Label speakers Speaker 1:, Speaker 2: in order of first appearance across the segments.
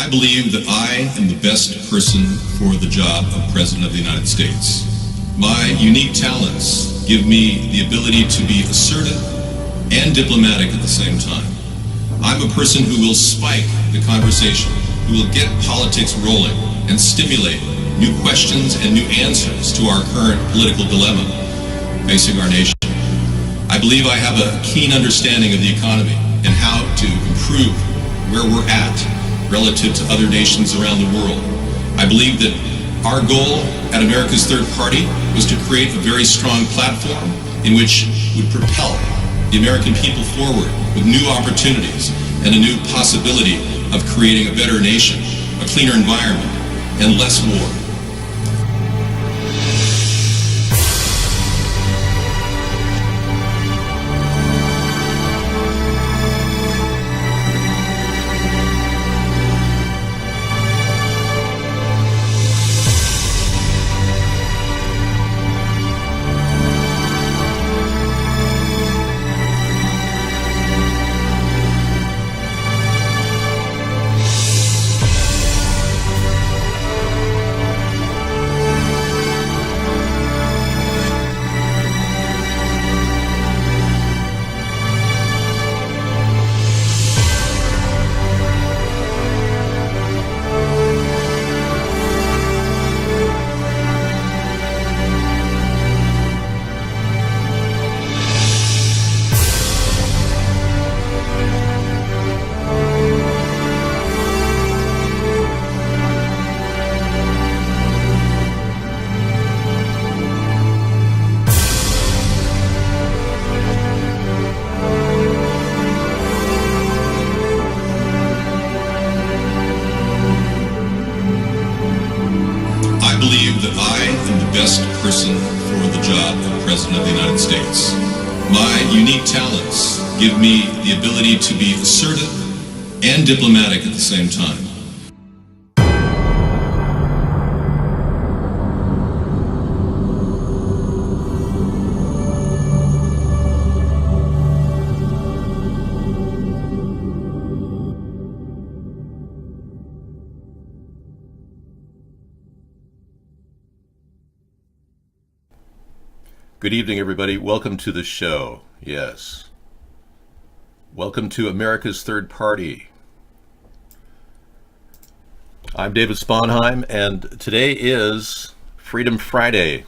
Speaker 1: I believe that I am the best person for the job of President of the United States. My unique talents give me the ability to be assertive and diplomatic at the same time. I'm a person who will spike the conversation, who will get politics rolling and stimulate new questions and new answers to our current political dilemma facing our nation. I believe I have a keen understanding of the economy and how to improve where we're at relative to other nations around the world. I believe that our goal at America's Third Party was to create a very strong platform in which would propel the American people forward with new opportunities and a new possibility of creating a better nation, a cleaner environment, and less war. I believe that I am the best person for the job of President of the United States. My unique talents give me the ability to be assertive and diplomatic at the same time.
Speaker 2: Good evening, everybody. Welcome to the show. Yes. Welcome to America's Third Party. I'm David Sponheim, and today is Freedom Friday,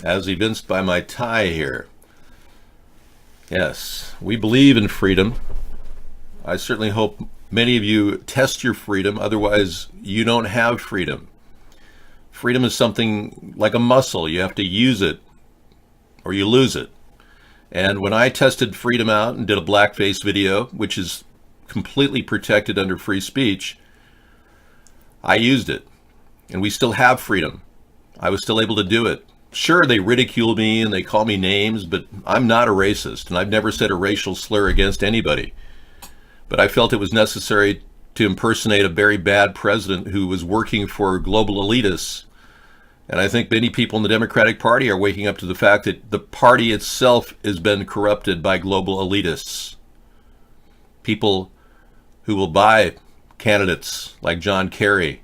Speaker 2: as evinced by my tie here. Yes, we believe in freedom. I certainly hope many of you test your freedom, otherwise you don't have freedom. Freedom is something like a muscle. You have to use it or you lose it. And when I tested freedom out and did a blackface video, which is completely protected under free speech, I used it. And we still have freedom. I was still able to do it. Sure, they ridicule me and they call me names, but I'm not a racist, and I've never said a racial slur against anybody. But I felt it was necessary to impersonate a very bad president who was working for global elitists. And I think many people in the Democratic Party are waking up to the fact that the party itself has been corrupted by global elitists. People who will buy candidates like John Kerry,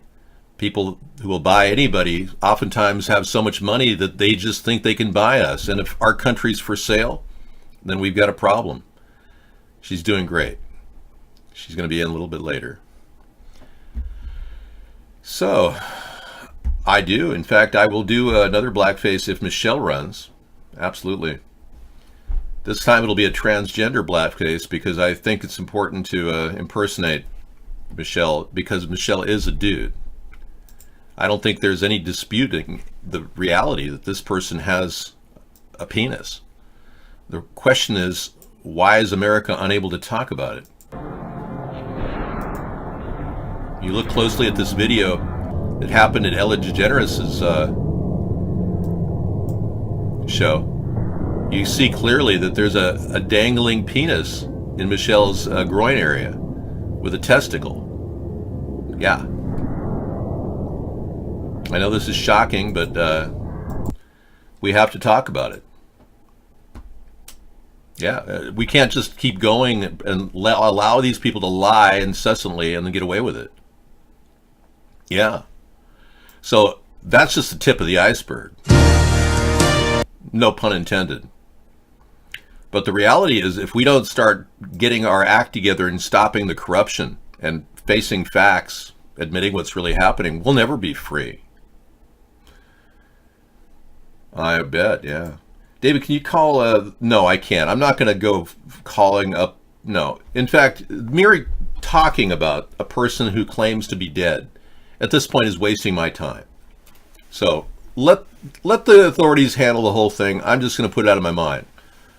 Speaker 2: people who will buy anybody, oftentimes have so much money that they just think they can buy us. And if our country's for sale, then we've got a problem. She's doing great. She's going to be in a little bit later. So, I do. In fact, I will do another blackface if Michelle runs. Absolutely. This time it'll be a transgender blackface because I think it's important to impersonate Michelle, because Michelle is a dude. I don't think there's any disputing the reality that this person has a penis. The question is, why is America unable to talk about it? You look closely at this video. It happened at Ellen DeGeneres' show. You see clearly that there's a dangling penis in Michelle's groin area with a testicle. Yeah. I know this is shocking, but we have to talk about it. Yeah, we can't just keep going and allow these people to lie incessantly and then get away with it. Yeah. So that's just the tip of the iceberg. No pun intended. But the reality is, if we don't start getting our act together and stopping the corruption and facing facts, admitting what's really happening, we'll never be free. I bet, yeah. David, can you call? No, I can't. I'm not going to go calling up. No. In fact, mere talking about a person who claims to be dead at this point is wasting my time. So let the authorities handle the whole thing. I'm just going to put it out of my mind.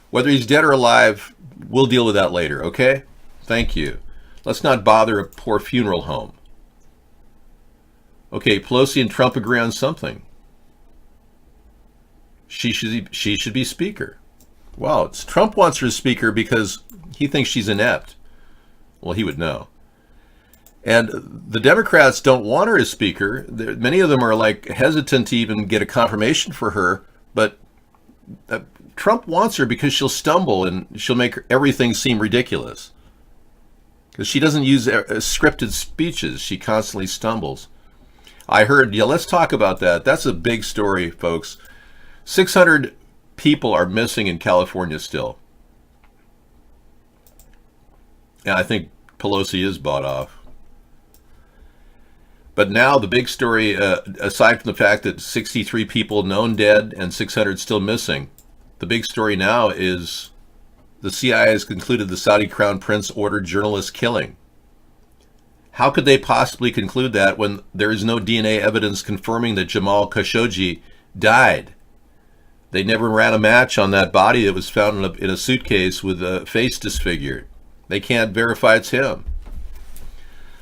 Speaker 2: Whether he's dead or alive, we'll deal with that later, okay? Thank you. Let's not bother a poor funeral home. Okay, Pelosi and Trump agree on something. She should be speaker. Wow, Trump wants her speaker because he thinks she's inept. Well, he would know. And the Democrats don't want her as speaker. Many of them are like hesitant to even get a confirmation for her, but Trump wants her because she'll stumble and she'll make everything seem ridiculous. Because she doesn't use scripted speeches. She constantly stumbles. I heard, yeah, let's talk about that. That's a big story, folks. 600 people are missing in California still. And I think Pelosi is bought off. But now the big story, aside from the fact that 63 people known dead and 600 still missing, the big story now is the CIA has concluded the Saudi Crown Prince ordered journalist killing. How could they possibly conclude that when there is no DNA evidence confirming that Jamal Khashoggi died? They never ran a match on that body that was found in a suitcase with a face disfigured. They can't verify it's him.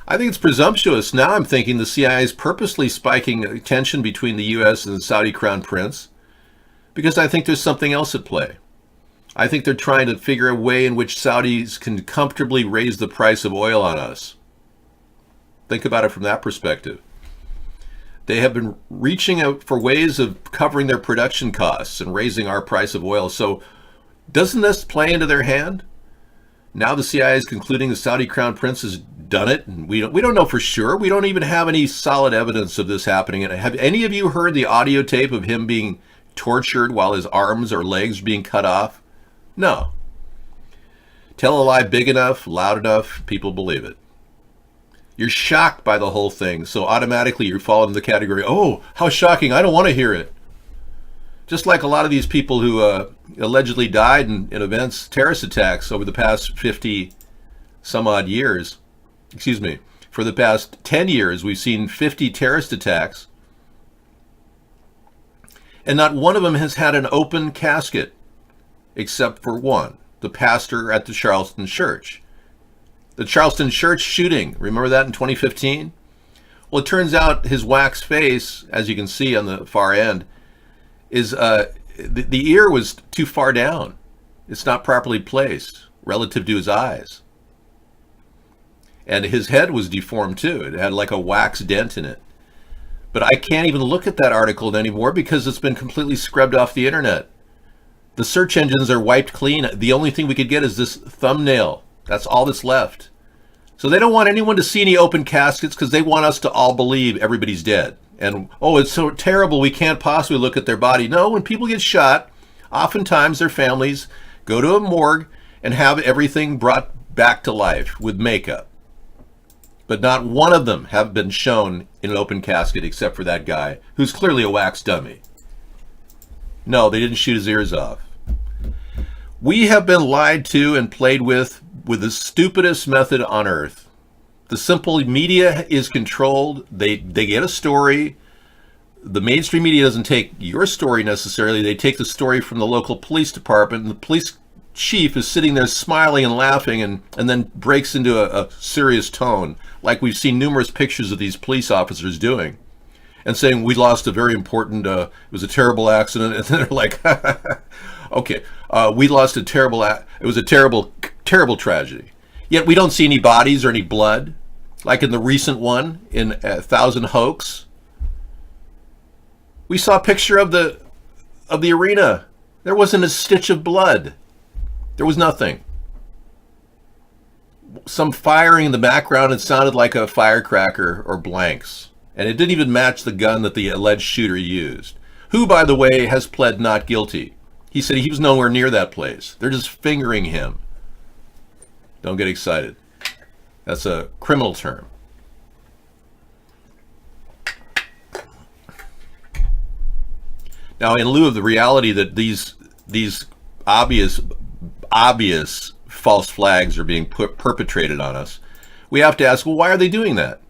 Speaker 2: I think it's presumptuous. Now I'm thinking the CIA is purposely spiking tension between the U.S. and the Saudi Crown Prince because I think there's something else at play. I think they're trying to figure a way in which Saudis can comfortably raise the price of oil on us. Think about it from that perspective. They have been reaching out for ways of covering their production costs and raising our price of oil. So doesn't this play into their hand? Now the CIA is concluding the Saudi Crown Prince has done it, and we don't know for sure. We don't even have any solid evidence of this happening. And have any of you heard the audio tape of him being tortured while his arms or legs are being cut off? No. Tell a lie big enough, loud enough, people believe it. You're shocked by the whole thing, so automatically you fall into the category, oh, how shocking, I don't want to hear it. Just like a lot of these people who allegedly died in events, terrorist attacks over the past 50 some odd years. Excuse me. For the past 10 years, we've seen 50 terrorist attacks, and not one of them has had an open casket, except for one, the pastor at the Charleston church. The Charleston church shooting, remember that in 2015? Well, it turns out his wax face, as you can see on the far end, is the ear was too far down. It's not properly placed relative to his eyes. And his head was deformed too. It had like a wax dent in it. But I can't even look at that article anymore because it's been completely scrubbed off the internet. The search engines are wiped clean. The only thing we could get is this thumbnail. That's all that's left. So they don't want anyone to see any open caskets because they want us to all believe everybody's dead. And, oh, it's so terrible we can't possibly look at their body. No, when people get shot, oftentimes their families go to a morgue and have everything brought back to life with makeup. But not one of them have been shown in an open casket except for that guy, who's clearly a wax dummy. No, they didn't shoot his ears off. We have been lied to and played with the stupidest method on earth. The simple media is controlled. They get a story. The mainstream media doesn't take your story necessarily. They take the story from the local police department, and the police chief is sitting there smiling and laughing and then breaks into a serious tone, like we've seen numerous pictures of these police officers doing, and saying, we lost a very important, it was a terrible accident. And then they're like, okay, we lost it was a terrible tragedy. Yet we don't see any bodies or any blood, like in the recent one in Thousand Oaks. We saw a picture of the arena. There wasn't a stitch of blood. There was nothing. Some firing in the background, it sounded like a firecracker or blanks. And it didn't even match the gun that the alleged shooter used, who, by the way, has pled not guilty. He said he was nowhere near that place. They're just fingering him. Don't get excited. That's a criminal term. Now, in lieu of the reality that these obvious false flags are being perpetrated on us, we have to ask, well, why are they doing that?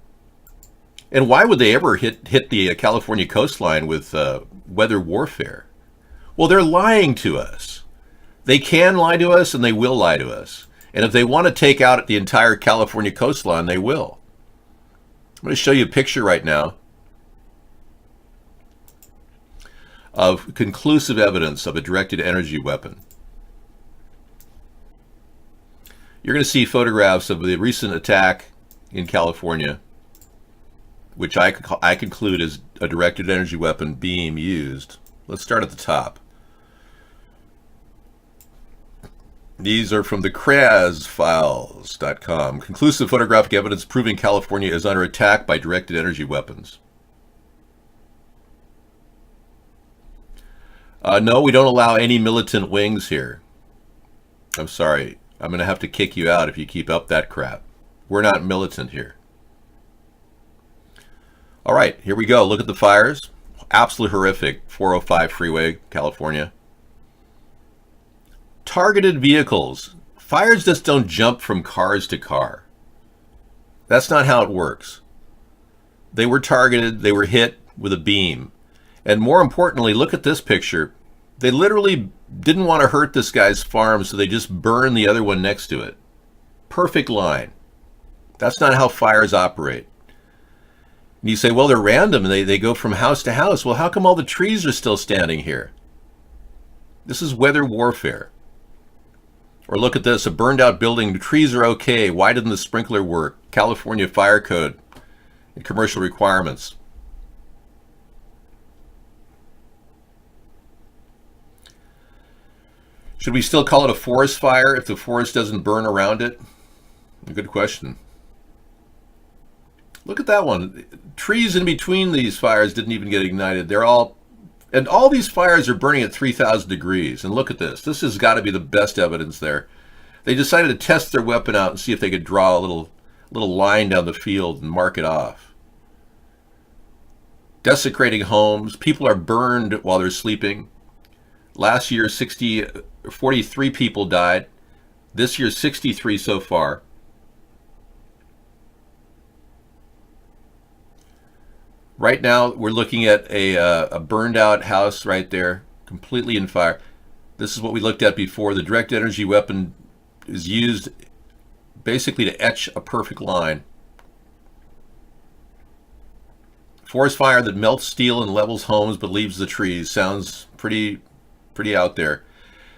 Speaker 2: And why would they ever hit the California coastline with weather warfare? Well, they're lying to us. They can lie to us, and they will lie to us. And if they want to take out the entire California coastline, they will. I'm going to show you a picture right now of conclusive evidence of a directed energy weapon. You're going to see photographs of the recent attack in California, which I conclude is a directed energy weapon being used. Let's start at the top. These are from the CRASfiles.com. Conclusive photographic evidence proving California is under attack by directed energy weapons. No, we don't allow any militant wings here. I'm sorry. I'm going to have to kick you out if you keep up that crap. We're not militant here. All right, here we go. Look at the fires. Absolutely horrific. 405 freeway, California. Targeted vehicles. Fires just don't jump from cars to car. That's not how it works. They were targeted. They were hit with a beam. And more importantly, look at this picture. They literally didn't want to hurt this guy's farm, so they just burned the other one next to it. Perfect line. That's not how fires operate. And you say, well, they're random, and they go from house to house. Well, how come all the trees are still standing here? This is weather warfare. Or look at this, a burned out building. The trees are okay. Why didn't the sprinkler work? California Fire Code and commercial requirements. Should we still call it a forest fire if the forest doesn't burn around it? A good question. Look at that one. Trees in between these fires didn't even get ignited. And all these fires are burning at 3,000 degrees. And look at this. This has got to be the best evidence there. They decided to test their weapon out and see if they could draw a little line down the field and mark it off. Desecrating homes. People are burned while they're sleeping. Last year, 43 people died. This year, 63 so far. Right now, we're looking at a burned out house right there, completely in fire. This is what we looked at before. The direct energy weapon is used basically to etch a perfect line. Forest fire that melts steel and levels homes but leaves the trees. Sounds pretty out there.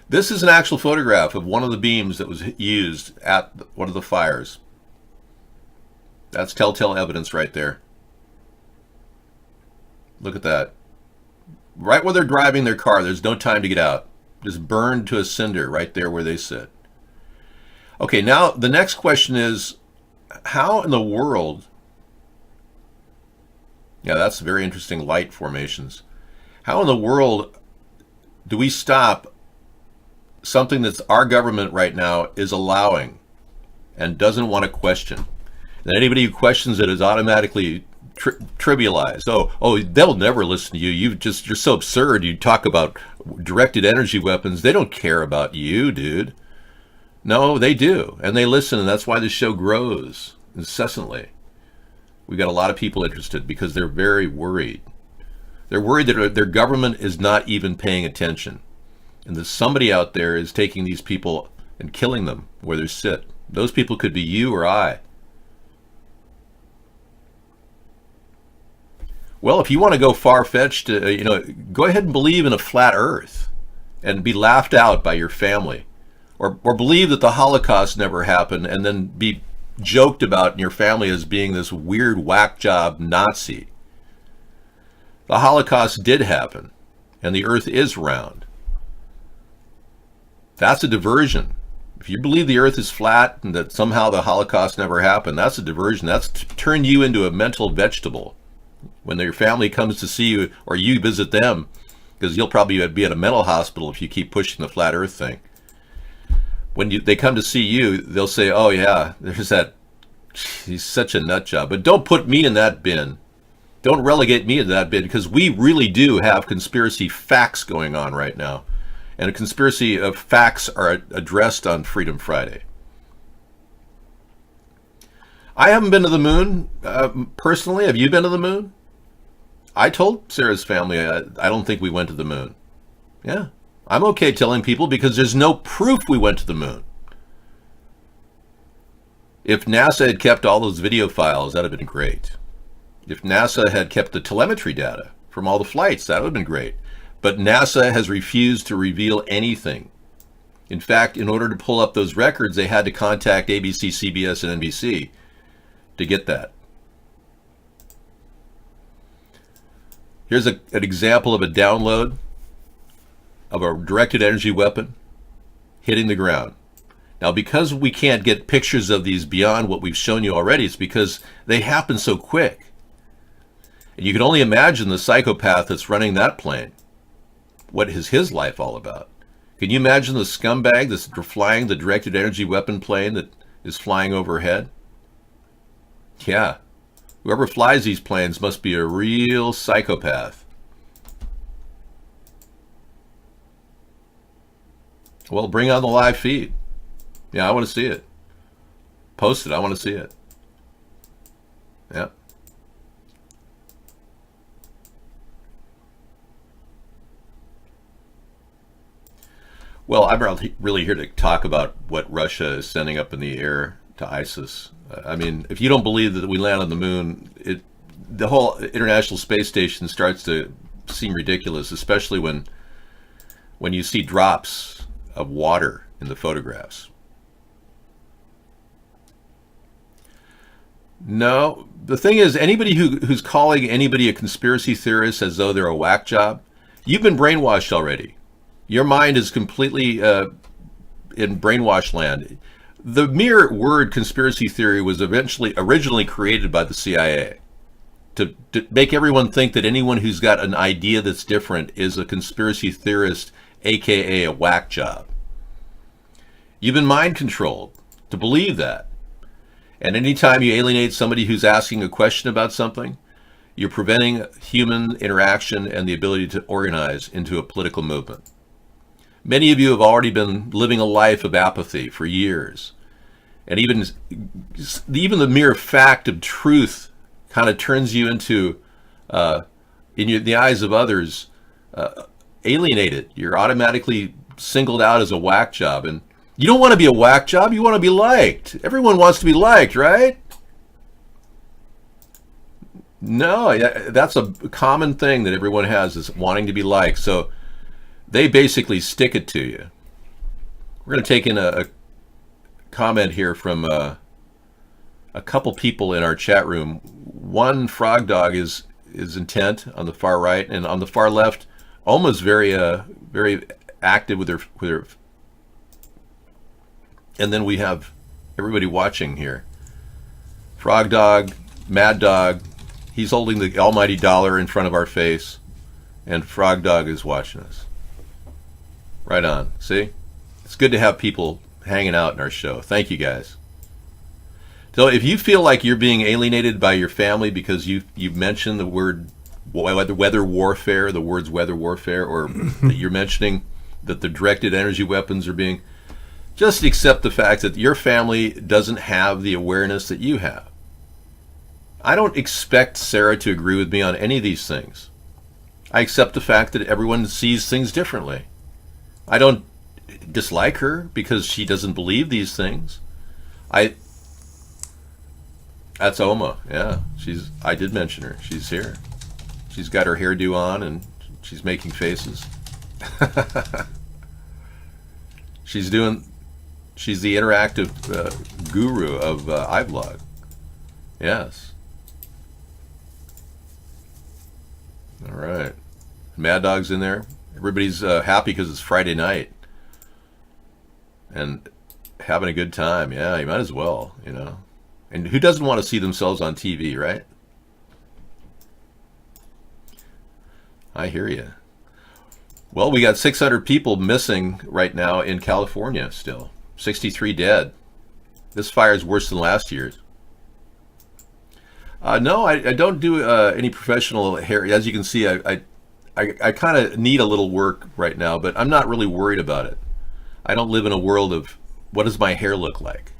Speaker 2: This is an actual photograph of one of the beams that was used at one of the fires. That's telltale evidence right there. Look at that. Right where they're driving their car, there's no time to get out. Just burned to a cinder right there where they sit. Okay, now the next question is, how in the world... Yeah, that's very interesting, light formations. How in the world do we stop something that our government right now is allowing and doesn't want to question? And anybody who questions it is automatically trivialized. Oh, they'll never listen to you. You're so absurd. You talk about directed energy weapons. They don't care about you, dude. No, they do. And they listen, and that's why the show grows incessantly. We got a lot of people interested because they're very worried. They're worried that their government is not even paying attention. And that somebody out there is taking these people and killing them where they sit. Those people could be you or I. Well, if you want to go far-fetched, go ahead and believe in a flat earth and be laughed out by your family. Or believe that the Holocaust never happened and then be joked about in your family as being this weird whack job Nazi. The Holocaust did happen, and the earth is round. That's a diversion. If you believe the earth is flat and that somehow the Holocaust never happened, that's a diversion. That's turned you into a mental vegetable. When your family comes to see you or you visit them, because you'll probably be at a mental hospital if you keep pushing the flat earth thing. When they come to see you, they'll say, oh yeah, there's that, he's such a nut job. But don't put me in that bin. Don't relegate me to that bin, because we really do have conspiracy facts going on right now. And a conspiracy of facts are addressed on Freedom Friday. I haven't been to the moon personally. Have you been to the moon? I told Sarah's family I don't think we went to the moon. Yeah, I'm okay telling people because there's no proof we went to the moon. If NASA had kept all those video files, that would have been great. If NASA had kept the telemetry data from all the flights, that would have been great. But NASA has refused to reveal anything. In fact, in order to pull up those records, they had to contact ABC, CBS, and NBC to get that. Here's an example of a download of a directed energy weapon hitting the ground. Now, because we can't get pictures of these beyond what we've shown you already, it's because they happen so quick. And you can only imagine the psychopath that's running that plane. What is his life all about? Can you imagine the scumbag that's flying the directed energy weapon plane that is flying overhead? Yeah. Whoever flies these planes must be a real psychopath. Well, bring on the live feed. Yeah, I want to see it. Post it. I want to see it. Yeah. Well, I'm really here to talk about what Russia is sending up in the air to ISIS. I mean, if you don't believe that we land on the moon, the whole International Space Station starts to seem ridiculous, especially when you see drops of water in the photographs. No, the thing is, anybody who's calling anybody a conspiracy theorist as though they're a whack job, you've been brainwashed already. Your mind is completely in brainwash land. The mere word conspiracy theory was originally created by the CIA to make everyone think that anyone who's got an idea that's different is a conspiracy theorist, aka a whack job. You've been mind controlled to believe that. And anytime you alienate somebody who's asking a question about something, you're preventing human interaction and the ability to organize into a political movement. Many of you have already been living a life of apathy for years. And even the mere fact of truth kind of turns you into, in the eyes of others, alienated. You're automatically singled out as a whack job. And you don't want to be a whack job. You want to be liked. Everyone wants to be liked, right? No, that's a common thing that everyone has, is wanting to be liked. So they basically stick it to you. We're going to take in a comment here from a couple people in our chat room. One, Frog Dog, is intent on the far right, and on the far left, almost very active with her. And then we have everybody watching here. Frog Dog, Mad Dog, he's holding the almighty dollar in front of our face, and Frog Dog is watching us. Right on. See? It's good to have people hanging out in our show. Thank you, guys. So if you feel like you're being alienated by your family because you mentioned the word weather warfare, the words weather warfare, or that you're mentioning that the directed energy weapons are being, just accept the fact that your family doesn't have the awareness that you have. I don't expect Sarah to agree with me on any of these things. I accept the fact that everyone sees things differently. I don't dislike her because she doesn't believe these things. That's Oma. Yeah, I did mention her. She's here. She's got her hairdo on and she's making faces. She's the interactive guru of iVlog. Yes. All right. Mad Dog's in there. Everybody's happy because it's Friday night and having a good time. Yeah, you might as well, And who doesn't want to see themselves on TV, right? I hear you. Well, we got 600 people missing right now in California still. 63 dead. This fire is worse than last year's. No, I don't do any professional hair. As you can see, I kind of need a little work right now, but I'm not really worried about it. I don't live in a world of what does my hair look like.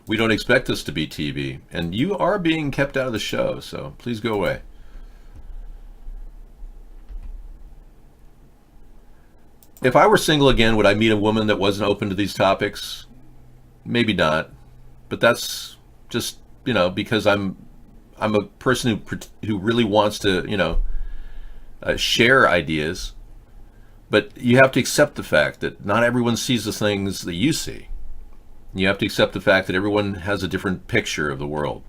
Speaker 2: We don't expect this to be TV, and you are being kept out of the show, so please go away. If I were single again, would I meet a woman that wasn't open to these topics? Maybe not, but that's just, because I'm a person who really wants to, share ideas, but you have to accept the fact that not everyone sees the things that you see. You have to accept the fact that everyone has a different picture of the world.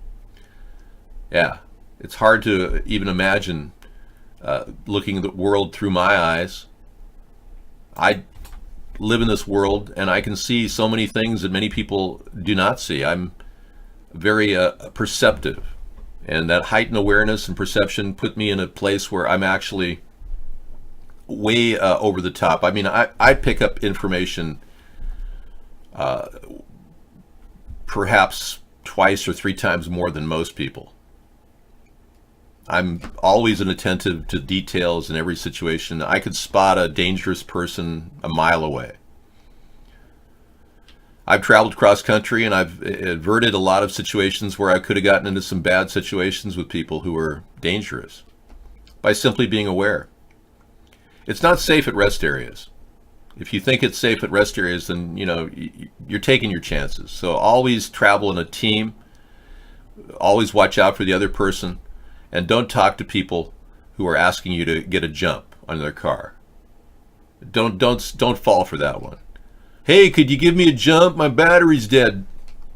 Speaker 2: Yeah, it's hard to even imagine looking at the world through my eyes. I live in this world and I can see so many things that many people do not see. I'm very perceptive, and that heightened awareness and perception put me in a place where I'm actually way over the top. I mean, I pick up information perhaps twice or three times more than most people. I'm always attentive to details in every situation. I could spot a dangerous person a mile away. I've traveled cross country and I've averted a lot of situations where I could have gotten into some bad situations with people who were dangerous by simply being aware. It's not safe at rest areas. If you think it's safe at rest areas, then you're taking your chances. So always travel in a team. Always watch out for the other person, and don't talk to people who are asking you to get a jump on their car. Don't fall for that one. Hey, could you give me a jump? My battery's dead.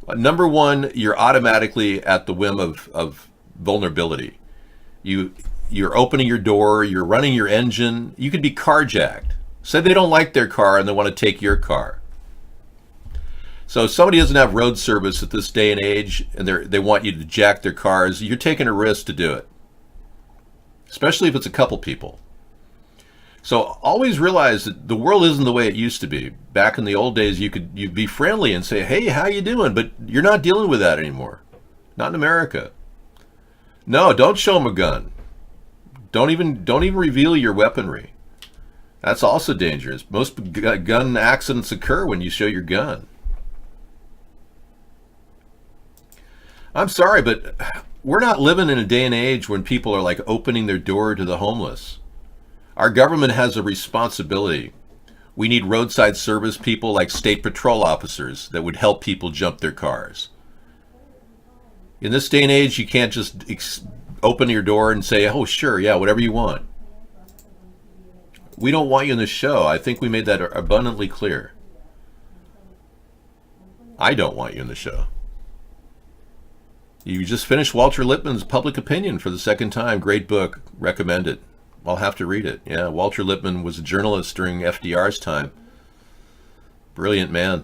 Speaker 2: Number one, you're automatically at the whim of vulnerability. You're opening your door. You're running your engine. You could be carjacked. Say they don't like their car and they want to take your car. So if somebody doesn't have road service at this day and age and they want you to jack their cars, you're taking a risk to do it. Especially if it's a couple people. So always realize that the world isn't the way it used to be. Back in the old days, you'd be friendly and say, hey, how you doing? But you're not dealing with that anymore. Not in America. No, don't show them a gun. Don't even reveal your weaponry. That's also dangerous. Most gun accidents occur when you show your gun. I'm sorry, but we're not living in a day and age when people are like opening their door to the homeless. Our government has a responsibility. We need roadside service people like state patrol officers that would help people jump their cars. In this day and age, you can't just open your door and say, oh, sure, yeah, whatever you want. We don't want you in the show. I think we made that abundantly clear. I don't want you in the show. You just finished Walter Lippmann's Public Opinion for the second time. Great book. Recommend it. I'll have to read it. Yeah, Walter Lippmann was a journalist during FDR's time. Brilliant man.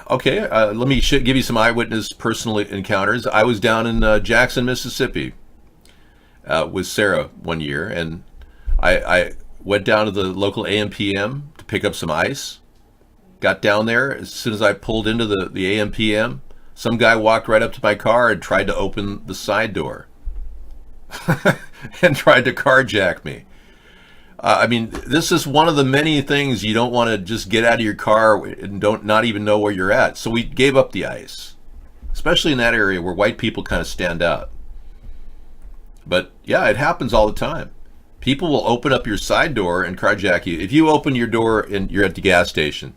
Speaker 2: Okay, let me give you some eyewitness personal encounters. I was down in Jackson, Mississippi with Sarah one year, and I went down to the local AM/PM to pick up some ice. Got down there. As soon as I pulled into the AM/PM, some guy walked right up to my car and tried to open the side door and tried to carjack me. I mean, this is one of the many things you don't want to just get out of your car and not even know where you're at. So we gave up the ice, especially in that area where white people kind of stand out. But yeah, it happens all the time. People will open up your side door and carjack you. If you open your door and you're at the gas station,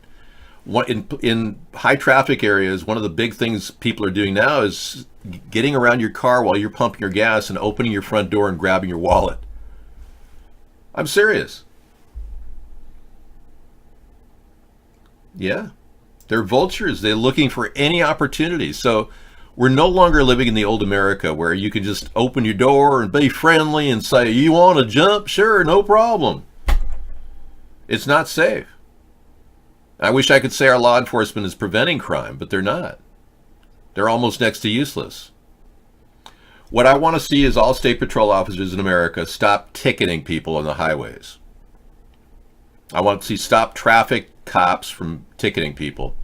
Speaker 2: in high traffic areas, one of the big things people are doing now is getting around your car while you're pumping your gas and opening your front door and grabbing your wallet. I'm serious. Yeah. They're vultures. They're looking for any opportunity. So we're no longer living in the old America where you can just open your door and be friendly and say, you want to jump? Sure, no problem. It's not safe. I wish I could say our law enforcement is preventing crime, but they're not. They're almost next to useless. What I want to see is all state patrol officers in America stop ticketing people on the highways. I want to see stop traffic cops from ticketing people.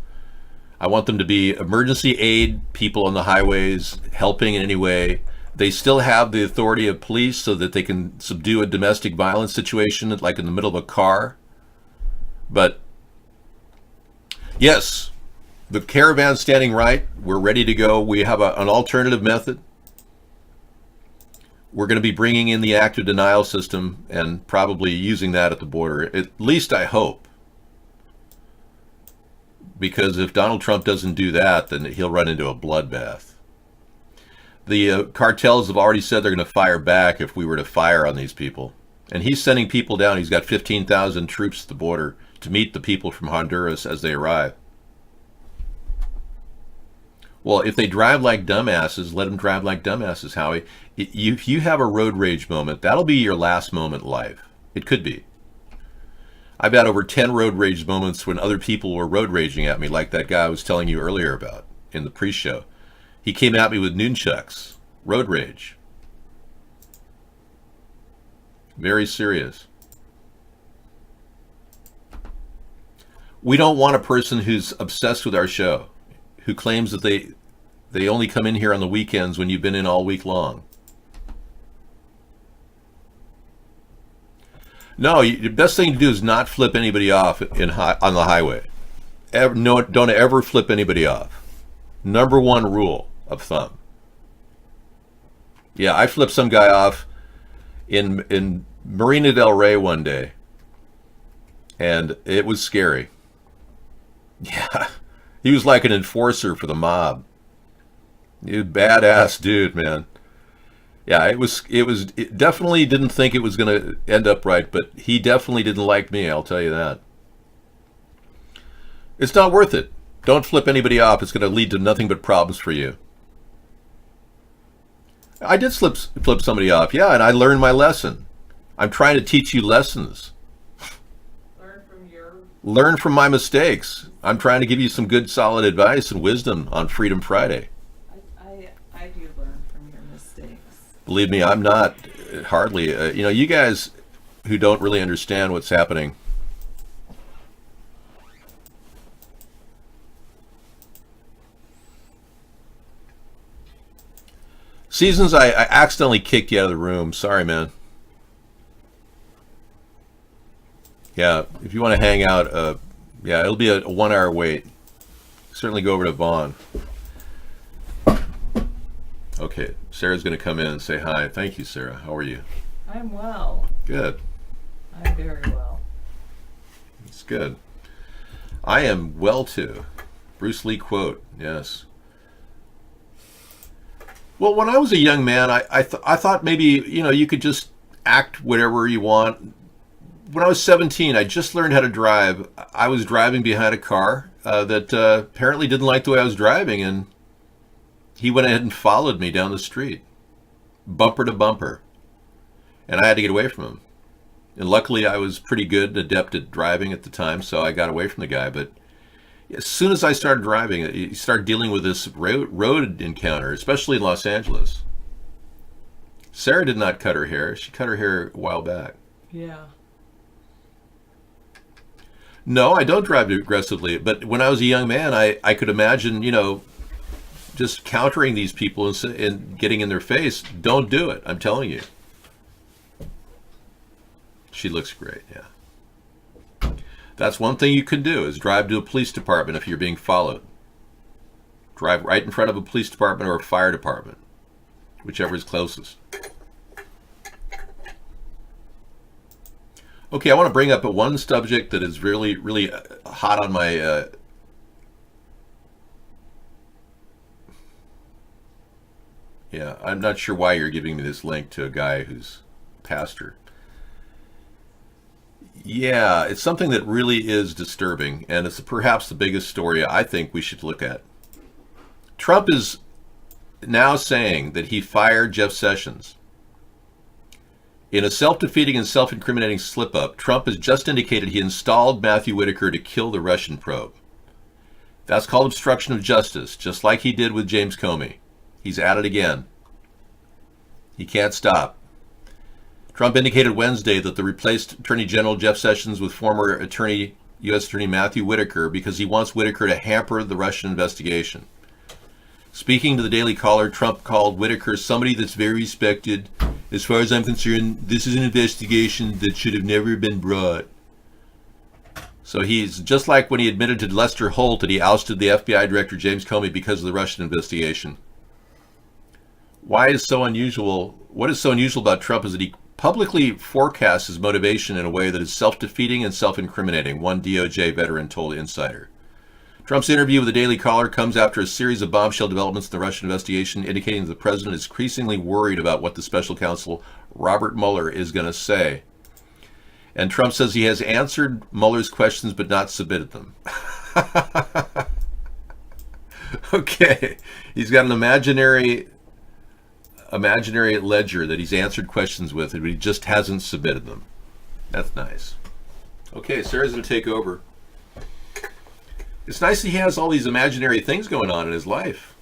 Speaker 2: I want them to be emergency aid people on the highways, helping in any way. They still have the authority of police so that they can subdue a domestic violence situation, like in the middle of a car. But yes, the caravan's standing right. We're ready to go. We have an alternative method. We're going to be bringing in the active denial system and probably using that at the border. At least I hope. Because if Donald Trump doesn't do that, then he'll run into a bloodbath. The cartels have already said they're going to fire back if we were to fire on these people. And he's sending people down. He's got 15,000 troops at the border to meet the people from Honduras as they arrive. Well, if they drive like dumbasses, let them drive like dumbasses, Howie. If you have a road rage moment, that'll be your last moment in life. It could be. I've had over 10 road rage moments when other people were road raging at me, like that guy I was telling you earlier about in the pre-show. He came at me with nunchucks. Road rage. Very serious. We don't want a person who's obsessed with our show, who claims that they only come in here on the weekends when you've been in all week long. No, the best thing to do is not flip anybody off on the highway. Don't ever flip anybody off. Number one rule of thumb. Yeah, I flipped some guy off in Marina del Rey one day, and it was scary. Yeah, he was like an enforcer for the mob. He was a badass dude, man. Yeah, it definitely didn't think it was going to end up right, but he definitely didn't like me, I'll tell you that. It's not worth it. Don't flip anybody off. It's going to lead to nothing but problems for you. I did flip somebody off, yeah, and I learned my lesson. I'm trying to teach you lessons. Learn from my mistakes. I'm trying to give you some good, solid advice and wisdom on Freedom Friday.
Speaker 3: I do learn from your mistakes.
Speaker 2: Believe me, I'm not hardly. You guys who don't really understand what's happening. Seasons, I accidentally kicked you out of the room. Sorry, man. Yeah, if you want to hang out, yeah, it'll be a 1 hour wait. Certainly go over to Vaughn. Okay, Sarah's going to come in and say hi. Thank you, Sarah. How are you?
Speaker 3: I'm well.
Speaker 2: Good.
Speaker 3: I'm very well.
Speaker 2: It's good. I am well too. Bruce Lee quote, yes. Well, when I was a young man, I thought maybe, you could just act whatever you want. When I was 17, I just learned how to drive. I was driving behind a car that apparently didn't like the way I was driving, and he went ahead and followed me down the street, bumper to bumper, and I had to get away from him. And luckily, I was pretty good and adept at driving at the time, so I got away from the guy. But as soon as I started driving, you start dealing with this road encounter, especially in Los Angeles. Sarah did not cut her hair. She cut her hair a while back.
Speaker 3: Yeah.
Speaker 2: No, I don't drive aggressively. But when I was a young man, I could imagine, just countering these people and getting in their face. Don't do it. I'm telling you. She looks great, yeah. That's one thing you can do, is drive to a police department if you're being followed. Drive right in front of a police department or a fire department, whichever is closest. Okay, I want to bring up one subject that is really, really hot on my... Yeah, I'm not sure why you're giving me this link to a guy who's a pastor. Yeah, it's something that really is disturbing, and it's perhaps the biggest story I think we should look at. Trump is now saying that he fired Jeff Sessions. In a self-defeating and self-incriminating slip-up, Trump has just indicated he installed Matthew Whitaker to kill the Russian probe. That's called obstruction of justice, just like he did with James Comey. He's at it again. He can't stop. Trump indicated Wednesday that they replaced Attorney General Jeff Sessions with former U.S. Attorney Matthew Whitaker because he wants Whitaker to hamper the Russian investigation. Speaking to the Daily Caller, Trump called Whitaker somebody that's very respected. As far as I'm concerned, this is an investigation that should have never been brought. So he's just like when he admitted to Lester Holt that he ousted the FBI Director James Comey because of the Russian investigation. What is so unusual about Trump is that he publicly forecasts his motivation in a way that is self-defeating and self-incriminating, one DOJ veteran told Insider. Trump's interview with the Daily Caller comes after a series of bombshell developments in the Russian investigation, indicating that the president is increasingly worried about what the special counsel Robert Mueller is going to say. And Trump says he has answered Mueller's questions but not submitted them. Okay, he's got an imaginary ledger that he's answered questions with, but he just hasn't submitted them. That's nice. Okay, Sarah's going to take over. It's nice he has all these imaginary things going on in his life.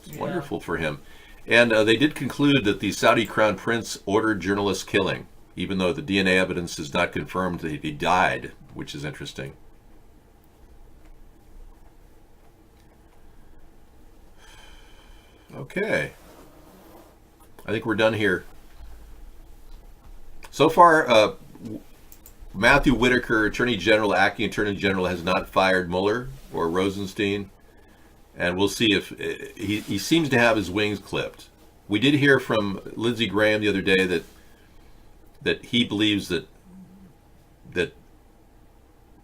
Speaker 2: It's wonderful for him. And they did conclude that the Saudi crown prince ordered journalists' killing, even though the DNA evidence is not confirmed that he died, which is interesting. Okay. I think we're done here. So far, Matthew Whitaker, acting Attorney General, has not fired Mueller or Rosenstein. And we'll see if he seems to have his wings clipped. We did hear from Lindsey Graham the other day that he believes that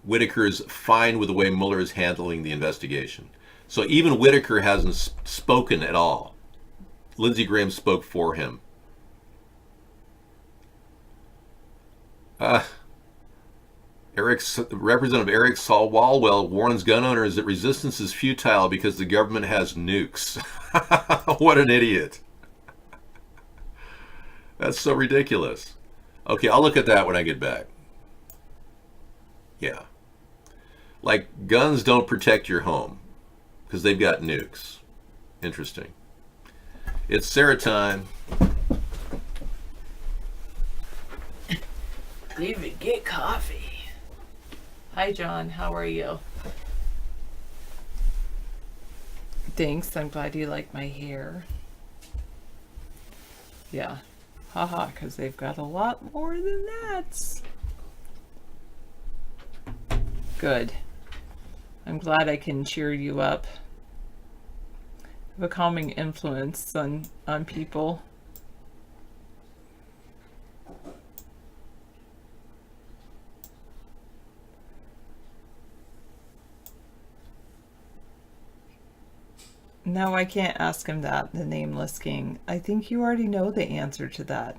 Speaker 2: Whitaker is fine with the way Mueller is handling the investigation. So even Whitaker hasn't spoken at all. Lindsey Graham spoke for him. Representative Eric Swalwell warns gun owners that resistance is futile because the government has nukes. What an idiot. That's so ridiculous. Okay, I'll look at that when I get back. Yeah. Like, guns don't protect your home because they've got nukes. Interesting. It's Sarah time.
Speaker 3: David, get coffee. Hi, John. How are you? Thanks. I'm glad you like my hair. Yeah. Haha, because they've got a lot more than that. Good. I'm glad I can cheer you up. Have a calming influence on people. No, I can't ask him that, the Nameless King. I think you already know the answer to that.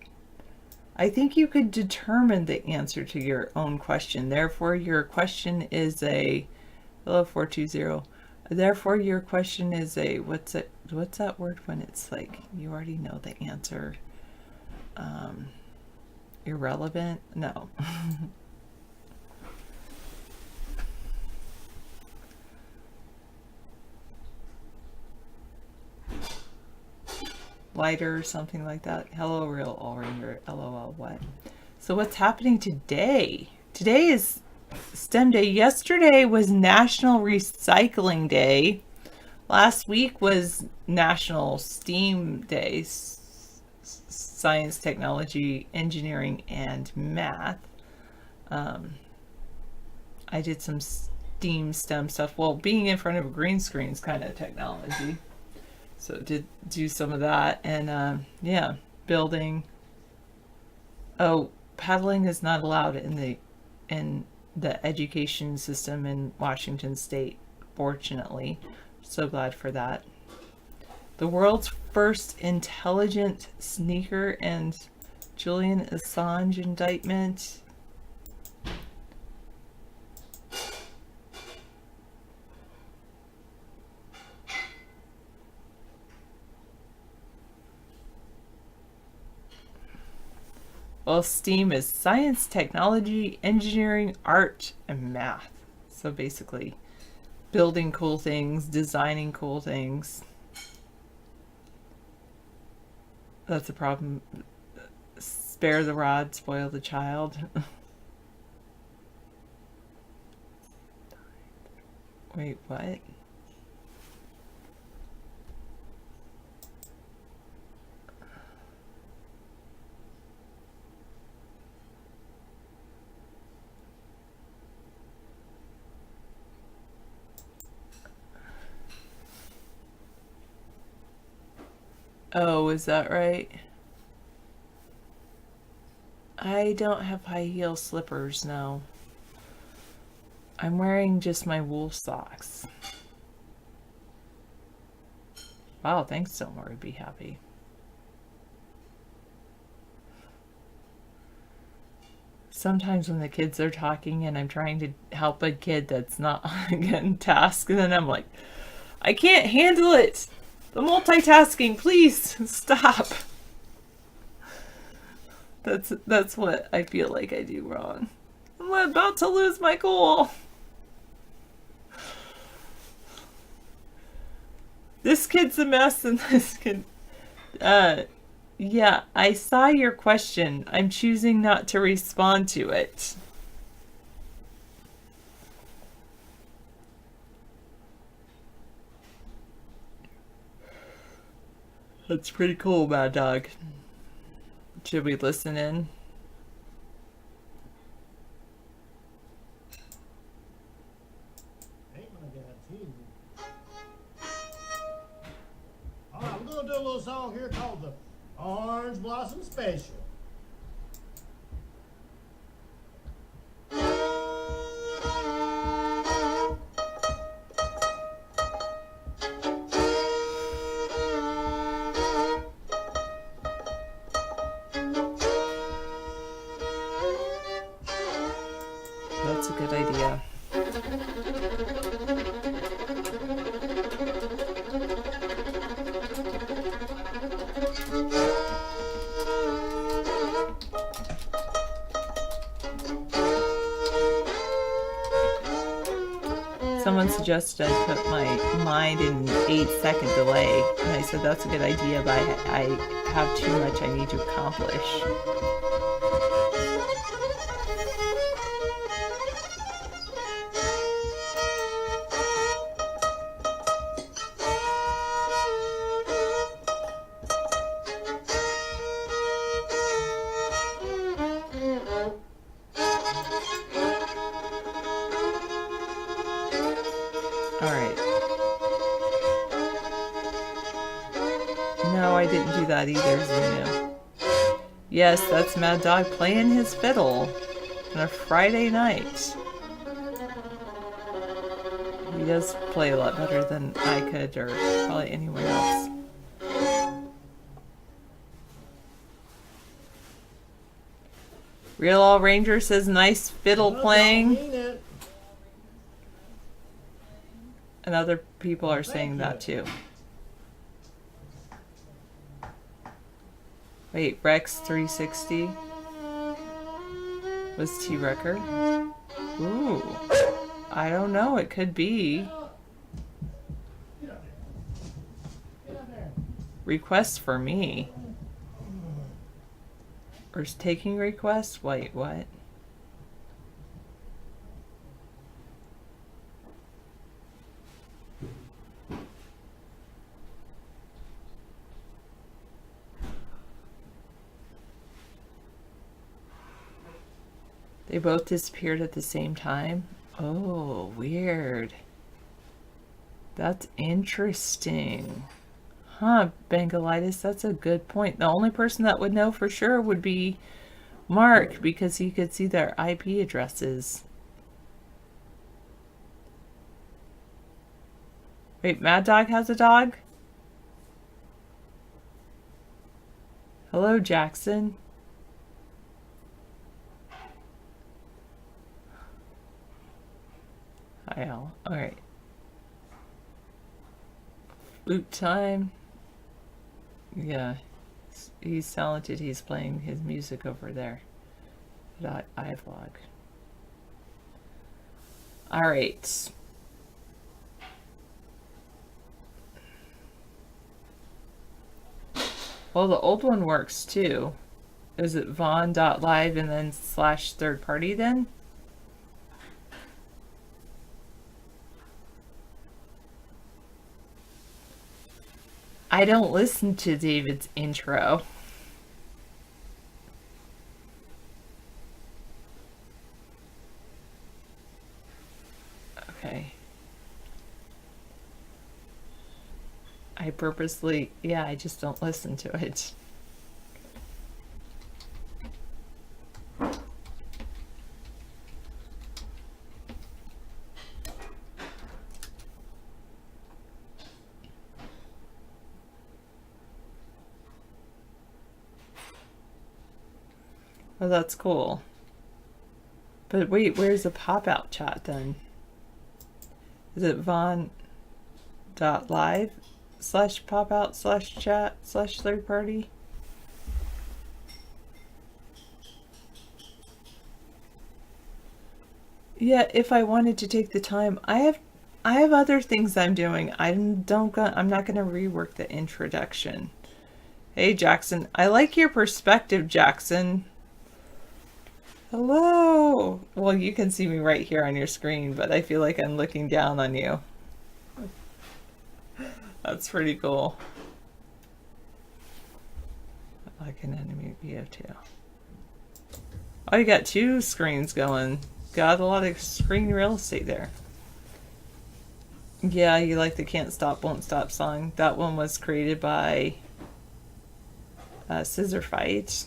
Speaker 3: I think you could determine the answer to your own question. Therefore, your question is a... Hello, 420. Therefore, your question is a... What's that word when it's like, you already know the answer? Irrelevant? No. Lighter, something like that. Hello, real all-ringer. LOL, what? So what's happening today? Today is STEM Day. Yesterday was National Recycling Day. Last week was National STEAM Day. Science, Technology, Engineering, and Math. I did some STEM stuff. Well, being in front of a green screen is kind of technology. So did do some of that, and yeah, building. Oh, paddling is not allowed in the education system in Washington State, fortunately. So glad for that. The world's first intelligent sneaker and Julian Assange indictment. Well, STEAM is science, technology, engineering, art, and math. So basically, building cool things, designing cool things. That's a problem. Spare the rod, spoil the child. Wait, what? Oh, is that right? I don't have high heel slippers now. I'm wearing just my wool socks. Wow, thanks, Silmar. I'd be happy. Sometimes when the kids are talking and I'm trying to help a kid that's not getting tasked, and then I'm like, I can't handle it. The multitasking, please stop. That's what I feel like I do wrong. I'm about to lose my cool. This kid's a mess, and this kid. Yeah, I saw your question. I'm choosing not to respond to it. That's pretty cool, Mad Dog. Should we listen in?
Speaker 4: Ain't my guarantee. All right, we're gonna do a little song here called the Orange Blossom Special.
Speaker 3: That's a good idea. Someone suggested I put my mind in 8-second delay, and I said that's a good idea, but I have too much I need to accomplish. Alright. No, I didn't do that either, Zunu. Yes, that's Mad Dog playing his fiddle on a Friday night. He does play a lot better than I could, or probably anyone else. Real All Ranger says nice fiddle playing. And other people are saying that too. Wait, Rex 360 was T-Wrecker? Ooh, I don't know, it could be. Request for me. Or is taking requests? Wait, what? They both disappeared at the same time? Oh, weird. That's interesting. Huh, Bengalitis, that's a good point. The only person that would know for sure would be Mark, because he could see their IP addresses. Wait, Mad Dog has a dog? Hello, Jackson. Hi, Al. Alright. Flute time. Yeah. He's talented. He's playing his music over there at iVlog. Alright. Well, the old one works too. Is it Vaughn.live and then slash third party then? I don't listen to David's intro. Okay. I purposely, yeah, I just don't listen to it. Oh, that's cool. But wait, where's the pop-out chat then? Is it Vaughn.live slash pop-out slash chat slash third party? Yeah, if I wanted to take the time, I have other things I'm doing. I'm not gonna rework the introduction. Hey Jackson, I like your perspective, Jackson. Hello. Well, you can see me right here on your screen, but I feel like I'm looking down on you. That's pretty cool. I can animate Vio too. Oh, you got two screens going. Got a lot of screen real estate there. Yeah, you like the Can't Stop, Won't Stop song. That one was created by Scissor Fight.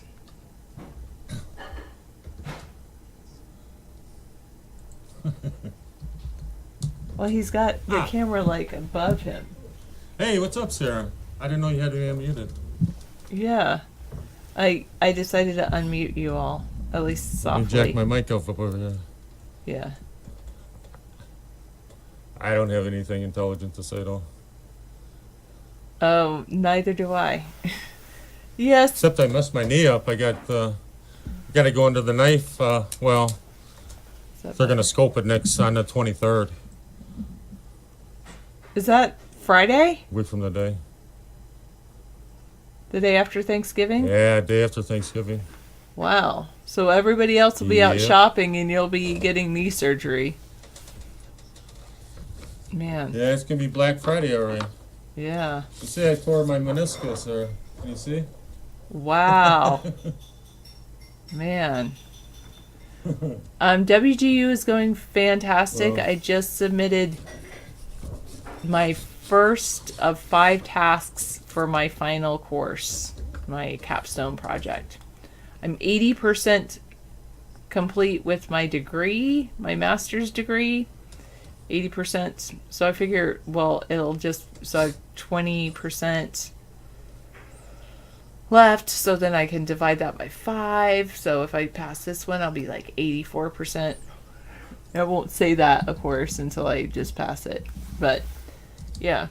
Speaker 3: Well, he's got the camera like above him.
Speaker 5: Hey, what's up, Sarah? I didn't know you had to be unmuted.
Speaker 3: Yeah. I decided to unmute you all, at least
Speaker 5: You
Speaker 3: softly.
Speaker 5: jacked my mic off up over there.
Speaker 3: Yeah.
Speaker 5: I don't have anything intelligent to say, though.
Speaker 3: Oh, neither do I. Yes.
Speaker 5: Except I messed my knee up. I got to go under the knife. Well, they're going to scope it next on the 23rd,
Speaker 3: Is that Friday?
Speaker 5: week from the day.
Speaker 3: The day after Thanksgiving?
Speaker 5: Yeah, day after Thanksgiving.
Speaker 3: Wow. So everybody else will be out
Speaker 5: Yep.
Speaker 3: shopping and you'll be getting knee surgery. Man.
Speaker 5: Yeah, it's going to be Black Friday already.
Speaker 3: Yeah.
Speaker 5: You see, I tore my meniscus there. Can you see?
Speaker 3: Wow. Man. WGU is going fantastic.
Speaker 5: Well.
Speaker 3: I just submitted my first of 5 tasks for my final course, my capstone project. I'm 80% complete with my degree, my master's degree. 80%. So I figure, well, it'll just, so I have 20% left, so then I can divide that by 5. So if I pass this one, I'll be like 84%. I won't say that, of course, until I just pass it. But yeah,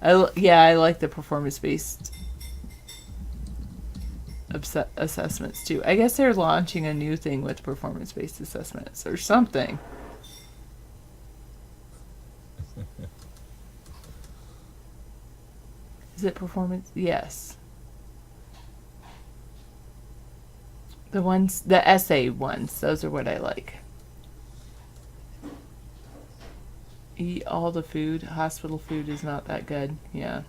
Speaker 3: I like the performance-based assessments too. I guess they're launching a new thing with performance-based assessments or something. Is it performance? Yes. The essay ones, those are what I like. Eat all the food. Hospital food is not that good. Yeah.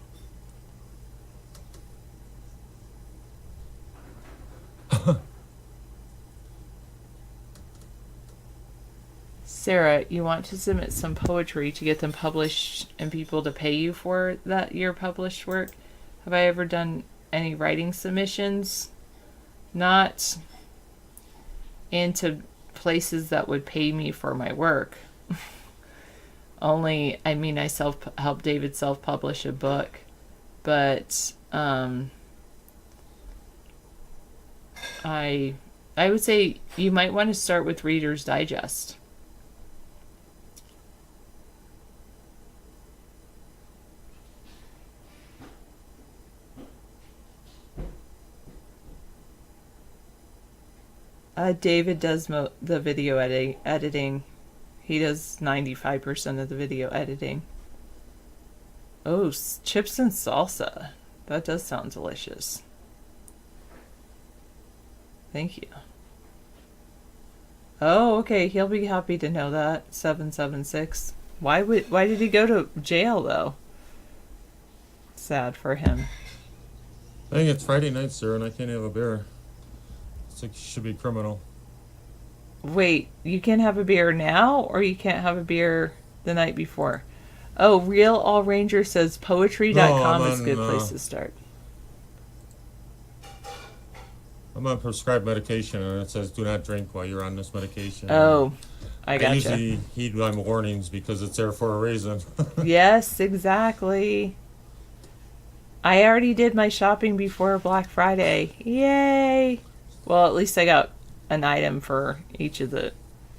Speaker 3: Sarah, you want to submit some poetry to get them published and people to pay you for that your published work? Have I ever done any writing submissions? Not into places that would pay me for my work. Only, I mean, I helped David self-publish a book, but I would say you might want to start with Reader's Digest. David does the video editing. He does 95% of the video editing. Oh, chips and salsa. That does sound delicious. Thank you. Oh, okay. He'll be happy to know that. 776. Why did he go to jail though? Sad for him.
Speaker 5: I think it's Friday night, sir, and I can't have a beer. It's like, should be criminal.
Speaker 3: Wait, you can have a beer now, or you can't have a beer the night before? Oh, Real All Ranger says poetry.com is a good place to start.
Speaker 5: I'm on prescribed medication, and it says do not drink while you're on this medication.
Speaker 3: Oh, I
Speaker 5: I
Speaker 3: gotcha.
Speaker 5: usually heed my warnings because it's there for a reason.
Speaker 3: Yes, exactly. I already did my shopping before Black Friday. Yay! Well, at least I got an item for each of the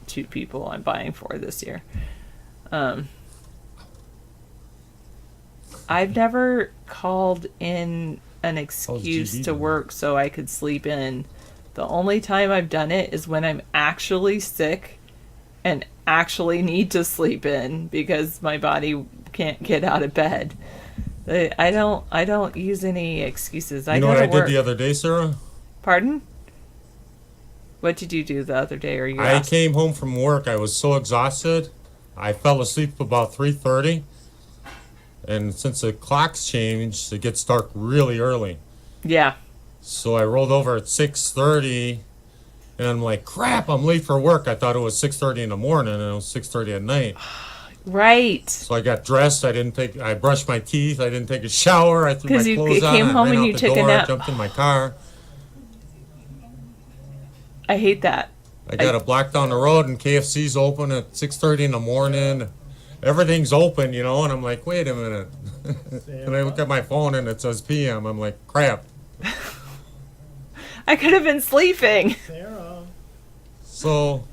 Speaker 3: 2 people I'm buying for this year. I've never called in an excuse
Speaker 5: GB
Speaker 3: to
Speaker 5: doing?
Speaker 3: work so I could sleep in. The only time I've done it is when I'm actually sick and actually need to sleep in because my body can't get out of bed. I don't use any excuses.
Speaker 5: You know what I
Speaker 3: work.
Speaker 5: did the other day, Sarah?
Speaker 3: Pardon? What did you do the other day? Or you
Speaker 5: I
Speaker 3: asked?
Speaker 5: came home from work. I was so exhausted. I fell asleep about 3:30. And since the clock's changed, it gets dark really early.
Speaker 3: Yeah.
Speaker 5: So I rolled over at 6:30, and I'm like, crap, I'm late for work. I thought it was 6:30 in the morning, and it was 6:30 at night.
Speaker 3: Right.
Speaker 5: So I got dressed. I brushed my teeth. I didn't take a shower. I threw my
Speaker 3: 'Cause you
Speaker 5: clothes on.
Speaker 3: came
Speaker 5: I
Speaker 3: home
Speaker 5: ran
Speaker 3: and
Speaker 5: out
Speaker 3: you
Speaker 5: the
Speaker 3: took a
Speaker 5: door,
Speaker 3: nap.
Speaker 5: jumped in my car.
Speaker 3: I hate that.
Speaker 5: I got a block down the road, and KFC's open at 6:30 in the morning. Everything's open, you know, and I'm like, wait a minute. And I look at my phone, and it says PM. I'm like, crap.
Speaker 3: I could have been sleeping.
Speaker 4: Sarah.
Speaker 5: So,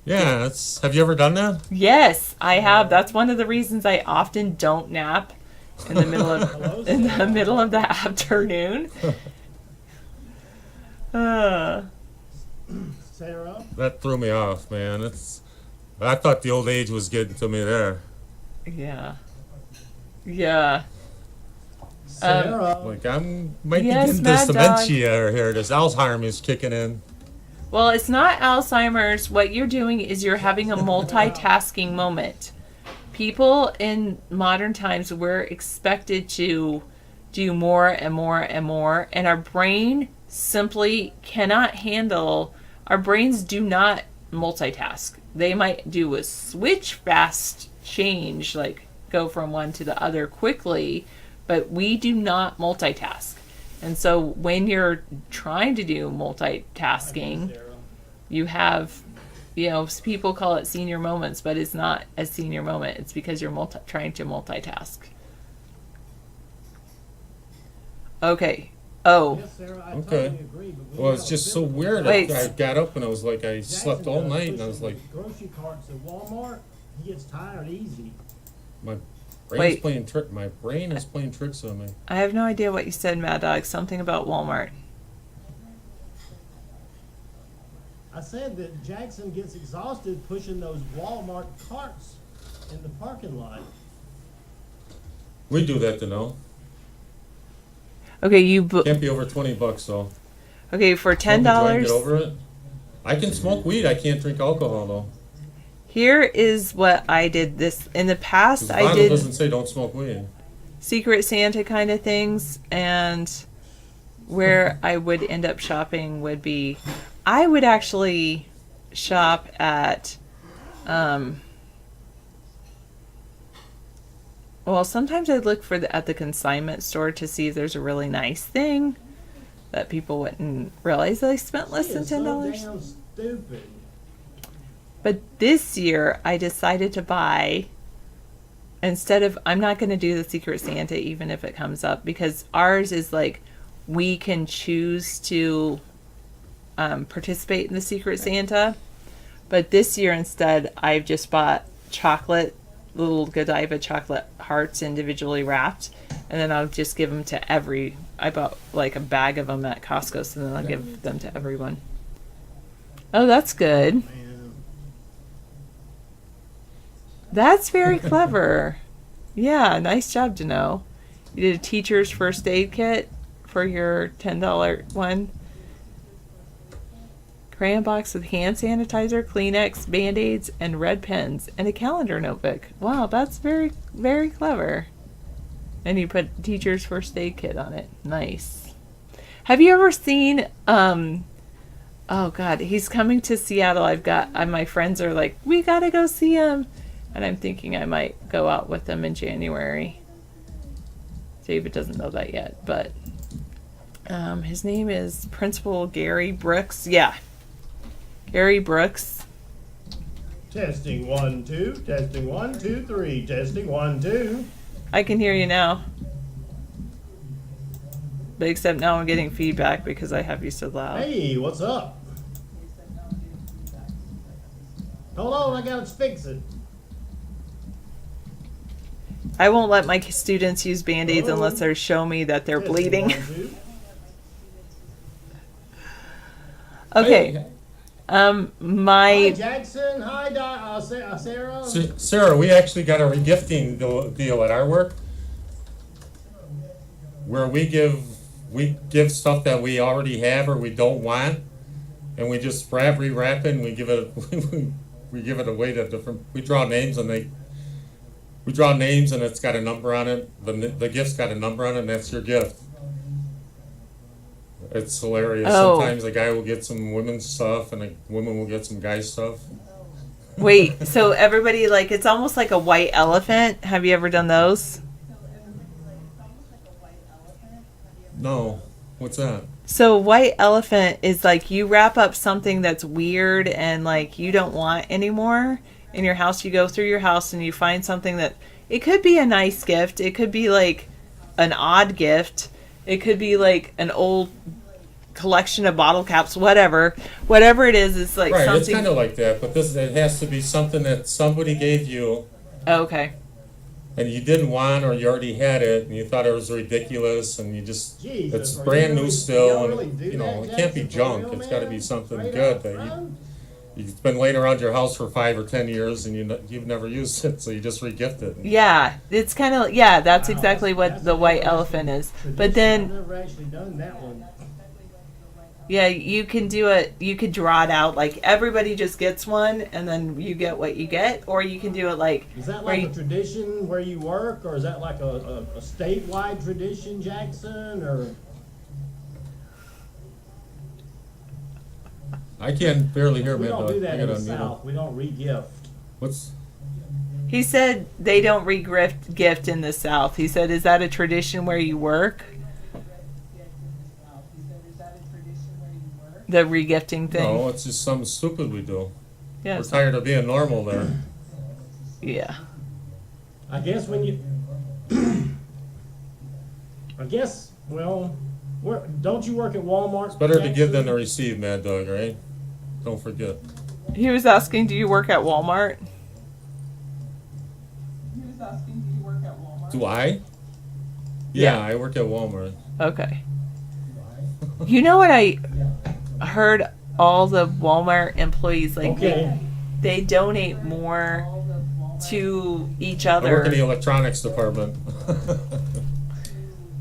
Speaker 5: yeah, have you ever done that?
Speaker 3: Yes, I have. That's one of the reasons I often don't nap in the middle of the afternoon.
Speaker 4: Sarah.
Speaker 5: That threw me off, man. I thought the old age was getting to me there.
Speaker 3: Yeah. Yeah.
Speaker 4: Sarah.
Speaker 5: Like might be
Speaker 3: Yes,
Speaker 5: getting this
Speaker 3: Mad Dog.
Speaker 5: dementia here. This Alzheimer's kicking in.
Speaker 3: Well, it's not Alzheimer's. What you're doing is you're having a multitasking moment. People in modern times, we're expected to do more and more and more, and our brain simply cannot handle. Our brains do not multitask. They might do a switch fast change, like go from one to the other quickly, but we do not multitask. And so when you're trying to do multitasking, you have, people call it senior moments, but it's not a senior moment. It's because you're trying to multitask. Okay. Oh,
Speaker 4: Yes, Sarah, I
Speaker 5: Okay.
Speaker 4: totally agree. But
Speaker 5: Well, it's just so weird.
Speaker 3: Wait.
Speaker 5: I got up and I was like, I slept all night, and I was like,
Speaker 4: grocery carts at Walmart. He gets tired easy.
Speaker 5: my
Speaker 3: Wait.
Speaker 5: My brain is playing tricks on me.
Speaker 3: I have no idea what you said, Mad Dog. Something about Walmart.
Speaker 4: I said that Jackson gets exhausted pushing those Walmart carts in the parking lot.
Speaker 5: We do that to know.
Speaker 3: Okay,
Speaker 5: Can't be over $20 though.
Speaker 3: okay, for
Speaker 5: Try and
Speaker 3: $10.
Speaker 5: Get over it. I can smoke weed. I can't drink alcohol though.
Speaker 3: Here is what I did this in the
Speaker 5: 'Cause
Speaker 3: past.
Speaker 5: the
Speaker 3: I
Speaker 5: Bible
Speaker 3: did
Speaker 5: doesn't say don't smoke weed.
Speaker 3: Secret Santa kind of things, and where I would end up shopping would be, I would actually shop at, well, sometimes I'd look at the consignment store to see if there's a really nice thing that people wouldn't realize I spent less
Speaker 4: He
Speaker 3: than
Speaker 4: is so
Speaker 3: $10.
Speaker 4: damn stupid.
Speaker 3: But this year, I decided to buy, I'm not going to do the Secret Santa even if it comes up, because ours is like, we can choose to participate in the Secret Santa. But this year instead, I've just bought little Godiva chocolate hearts individually wrapped, and then I'll just give them to I bought like a bag of them at Costco, so then I'll give them to everyone. Oh, that's good.
Speaker 4: Man.
Speaker 3: That's very clever. Yeah, nice job to know. You did a teacher's first aid kit for your $10 one. Crayon box with hand sanitizer, Kleenex, Band-Aids, and red pens, and a calendar notebook. Wow, that's very, very clever. And you put teacher's first aid kit on it. Nice. Have you ever seen, oh God, he's coming to Seattle. My friends are like, we gotta go see him. And I'm thinking I might go out with them in January. David doesn't know that yet, but his name is Principal Gary Brooks. Yeah. Gary Brooks.
Speaker 4: Testing 1 2. Testing 1 2 3. Testing 1 2.
Speaker 3: I can hear you now. But except now I'm getting feedback because I have you so loud.
Speaker 4: Hey, what's up? Hold on, I gotta fix it.
Speaker 3: I won't let my students use Band-Aids unless they show me that they're
Speaker 4: Testing
Speaker 3: bleeding.
Speaker 4: 1 2.
Speaker 3: Okay.
Speaker 4: Hi
Speaker 3: My
Speaker 4: Jackson. Hi Sarah.
Speaker 5: Sarah, we actually got a regifting deal at our work where we give stuff that we already have or we don't want, and we just rewrap it and we give it we give it away to different. We draw names and it's got a number on it. The gift's got a number on it, and that's your gift. It's hilarious.
Speaker 3: Oh.
Speaker 5: Sometimes a guy will get some women's stuff and a woman will get some guy's stuff.
Speaker 3: Wait, so everybody, it's almost like a white elephant. Have you ever done those?
Speaker 5: No. What's that?
Speaker 3: So white elephant is you wrap up something that's weird and you don't want anymore in your house. You go through your house and you find something that it could be a nice gift. It could be an odd gift. It could be an old collection of bottle caps, whatever it is. It's
Speaker 5: Right,
Speaker 3: something.
Speaker 5: it's kind of like that, but it has to be something that somebody gave you
Speaker 3: Oh, okay.
Speaker 5: and you didn't want, or you already had it and you thought it was ridiculous, and you just
Speaker 4: Jesus,
Speaker 5: it's
Speaker 4: are
Speaker 5: brand
Speaker 4: you
Speaker 5: new
Speaker 4: really-
Speaker 5: still,
Speaker 4: y'all
Speaker 5: and
Speaker 4: really do that,
Speaker 5: it can't be
Speaker 4: Jackson, for
Speaker 5: junk.
Speaker 4: real,
Speaker 5: It's got to
Speaker 4: man?
Speaker 5: be something
Speaker 4: Straight
Speaker 5: good
Speaker 4: up,
Speaker 5: that
Speaker 4: son?
Speaker 5: you've been laying around your house for 5 or 10 years and you've never used it, so you just regift it.
Speaker 3: Yeah, it's kind of that's
Speaker 4: Wow,
Speaker 3: exactly what
Speaker 4: that's
Speaker 3: the
Speaker 4: a
Speaker 3: white
Speaker 4: interesting
Speaker 3: elephant is.
Speaker 4: tradition.
Speaker 3: But then
Speaker 4: I've never actually done that one.
Speaker 3: yeah, you can do it. You could draw it out everybody just gets one, and then you get what you get, or you can do it
Speaker 4: Is that
Speaker 3: where
Speaker 4: like
Speaker 3: you-
Speaker 4: a tradition where you work, or is that like a statewide tradition, Jackson? Or
Speaker 5: I can barely hear
Speaker 4: we
Speaker 5: me.
Speaker 4: don't do that in the
Speaker 5: unmute him.
Speaker 4: South. We don't re-gift.
Speaker 5: What's
Speaker 3: He said they don't gift in the South. He said, is that a tradition where you work? The regifting thing.
Speaker 5: no? It's just something stupid we do.
Speaker 3: Yeah.
Speaker 5: We're tired of being normal there.
Speaker 3: Yeah.
Speaker 4: I guess when you, don't you work at Walmart?
Speaker 5: It's better to give than to
Speaker 4: Jackson?
Speaker 5: receive, Mad Dog, right? Don't forget.
Speaker 3: He was asking, do you work at Walmart?
Speaker 5: Do I?
Speaker 3: Yeah.
Speaker 5: Yeah, I work at Walmart.
Speaker 3: Okay. You know what I heard all the Walmart employees
Speaker 4: Okay.
Speaker 3: they donate more to each
Speaker 5: I work in the
Speaker 3: other.
Speaker 5: electronics department.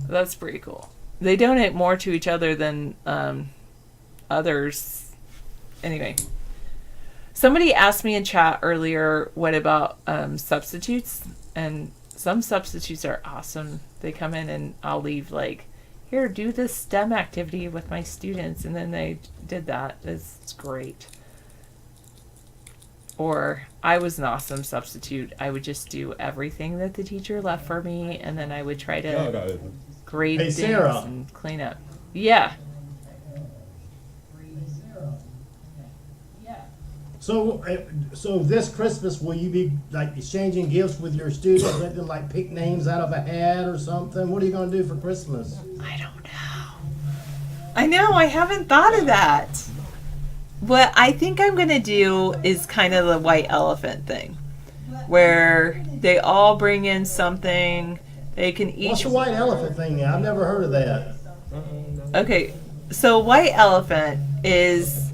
Speaker 3: That's pretty cool. They donate more to each other than others. Anyway, somebody asked me in chat earlier, what about substitutes? And some substitutes are awesome. They come in and I'll leave here, do this STEM activity with my students, and then they did that. It's great. Or I was an awesome substitute. I would just do everything that the teacher left for me, and then I would try to grade
Speaker 4: Hey,
Speaker 3: things
Speaker 4: Sarah.
Speaker 3: and clean up. Yeah.
Speaker 4: So this Christmas, will you be exchanging gifts with your students? Let them pick names out of a hat or something? What are you gonna do for Christmas?
Speaker 3: I don't know. I know, I haven't thought of that. What I think I'm going to do is kind of the white elephant thing, where they all bring in something. They can
Speaker 4: What's
Speaker 3: each.
Speaker 4: the white elephant thing? I've never heard of that.
Speaker 3: Okay, so white elephant is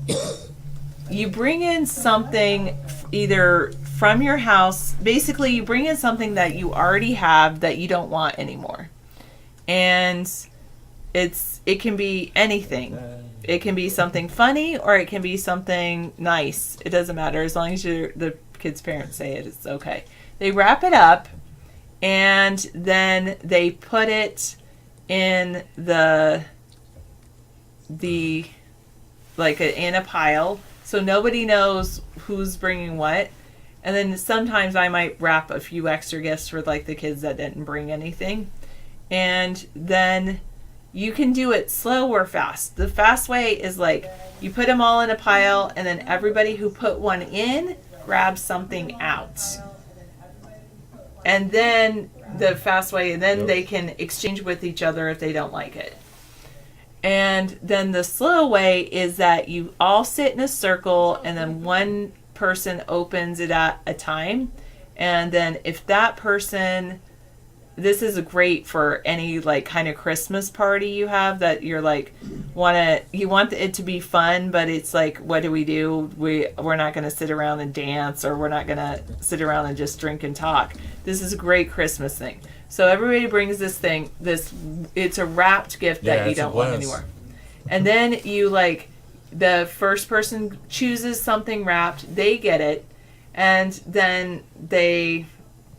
Speaker 3: you bring in something either from your house. Basically, you bring in something that you already have that you don't want anymore. and it can be anything. It can be something funny or it can be something nice. It doesn't matter as long as the kid's parents say it, it's okay. They wrap it up and then they put it in in a pile, so nobody knows who's bringing what. And then sometimes I might wrap a few extra gifts for like the kids that didn't bring anything. And then you can do it slow or fast. The fast way is like you put them all in a pile and then everybody who put one in grabs something out. And then the fast way, and then they can exchange with each other if they don't like it. And then the slow way is that you all sit in a circle and then one person opens it at a time. And then if that person, this is great for any like kind of Christmas party you have that you're like you want it to be fun, but it's like, what do? We're not going to sit around and dance, or we're not going to sit around and just drink and talk. This is a great Christmas thing. So everybody brings this thing, it's a wrapped gift that you don't want anymore. And then you like, the first person chooses something wrapped, they get it, and then they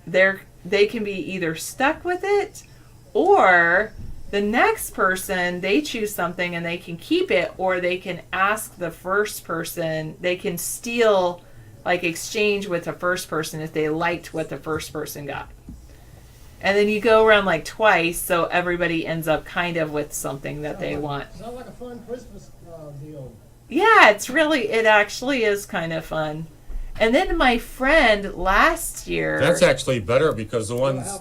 Speaker 3: can be either stuck with it, or the next person, they choose something and they can keep it, or they can ask the first person, they can steal, like exchange with the first person if they liked what the first person got. And then you go around like twice, so everybody ends up kind of with something that they want.
Speaker 4: Sounds like a fun Christmas deal.
Speaker 3: Yeah, it actually is kind of fun. And then my friend last year.
Speaker 5: That's actually better because the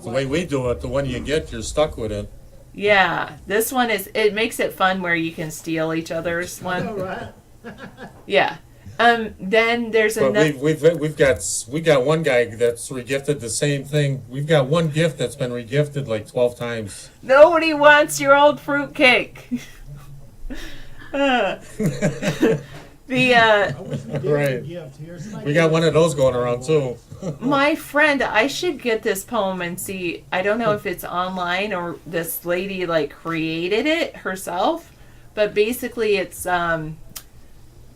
Speaker 5: way we do it, the one you get, you're stuck with it.
Speaker 3: Yeah, this one it makes it fun where you can steal each other's one.
Speaker 4: All right.
Speaker 3: Yeah. Then there's
Speaker 5: But
Speaker 3: another.
Speaker 5: we got one guy that's regifted the same thing. We've got one gift that's been regifted like 12 times.
Speaker 3: Nobody wants your old fruit cake.
Speaker 4: I wish we did
Speaker 5: Right.
Speaker 4: a gift here. Somebody
Speaker 5: We got one of those going around too.
Speaker 3: My friend, I should get this poem and see. I don't know if it's online or this lady like created it herself, but basically it's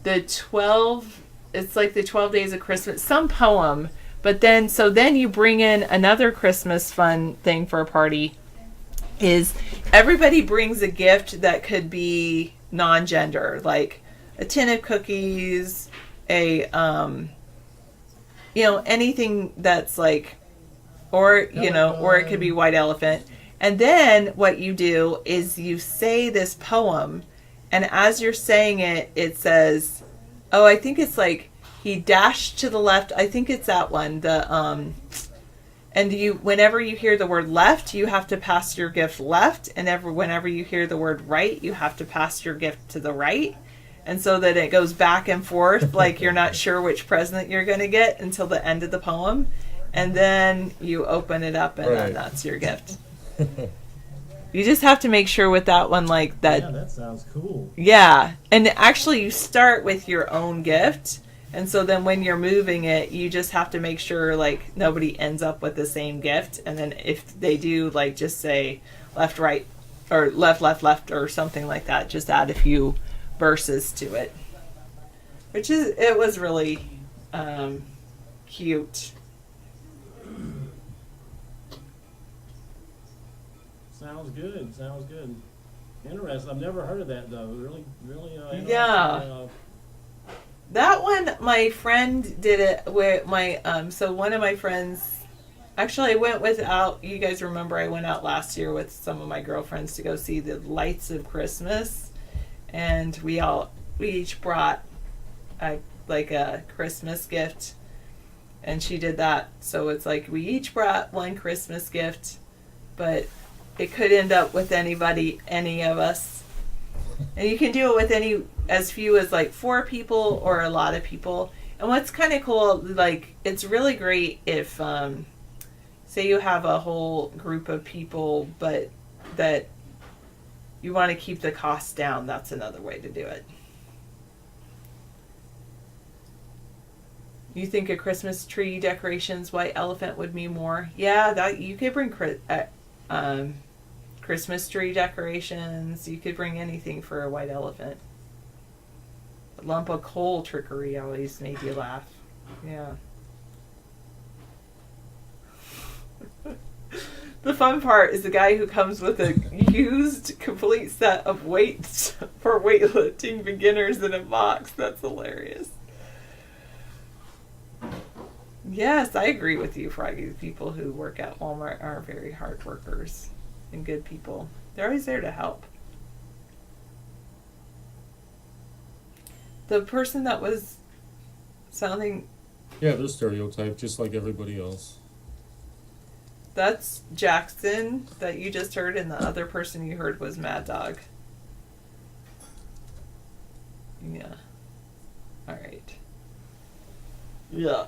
Speaker 3: it's like the 12 days of Christmas, some poem. But then you bring in another Christmas fun thing for a party is everybody brings a gift that could be non-gender, like a tin of cookies, anything that's like, or it could be white elephant. And then what you do is you say this poem, and as you're saying it, it says, I think it's like, he dashed to the left. I think it's that one. And whenever you hear the word left, you have to pass your gift left. And whenever you hear the word right, you have to pass your gift to the right. And so that it goes back and forth, like you're not sure which present you're going to get until the end of the poem. And then you open it up, and then that's your gift. You just have to make sure with that one, like that.
Speaker 4: Yeah, that sounds cool.
Speaker 3: Yeah. And actually, you start with your own gift. And so then when you're moving it, you just have to make sure like nobody ends up with the same gift. And then if they do, like just say left, right, or left, left, left, or something like that. Just add a few verses to it. It was really cute.
Speaker 4: Sounds good. Interesting. I've never heard of that though. Really interesting.
Speaker 3: Yeah. That one, my friend did it with my, so one of my friends, actually I went without, you guys remember I went out last year with some of my girlfriends to go see the Lights of Christmas, and we each brought a Christmas gift, and she did that, so it's like we each brought one Christmas gift, but it could end up with any of us. And you can do it with as few as like 4 people or a lot of people. And what's kind of cool, like it's really great if, say you have a whole group of people, but that you want to keep the cost down. That's another way to do it. You think a Christmas tree decorations white elephant would mean more? Yeah, that you could bring Christmas tree decorations. You could bring anything for a white elephant. A lump of coal trickery always made you laugh. Yeah. The fun part is the guy who comes with a used complete set of weights for weightlifting beginners in a box. That's hilarious. Yes, I agree with you, Froggy. People who work at Walmart are very hard workers and good people. They're always there to help. The person that was sounding,
Speaker 5: Yeah, they're stereotyped just like everybody else.
Speaker 3: that's Jackson that you just heard, and the other person you heard was Mad Dog. Yeah. Alright. Yeah.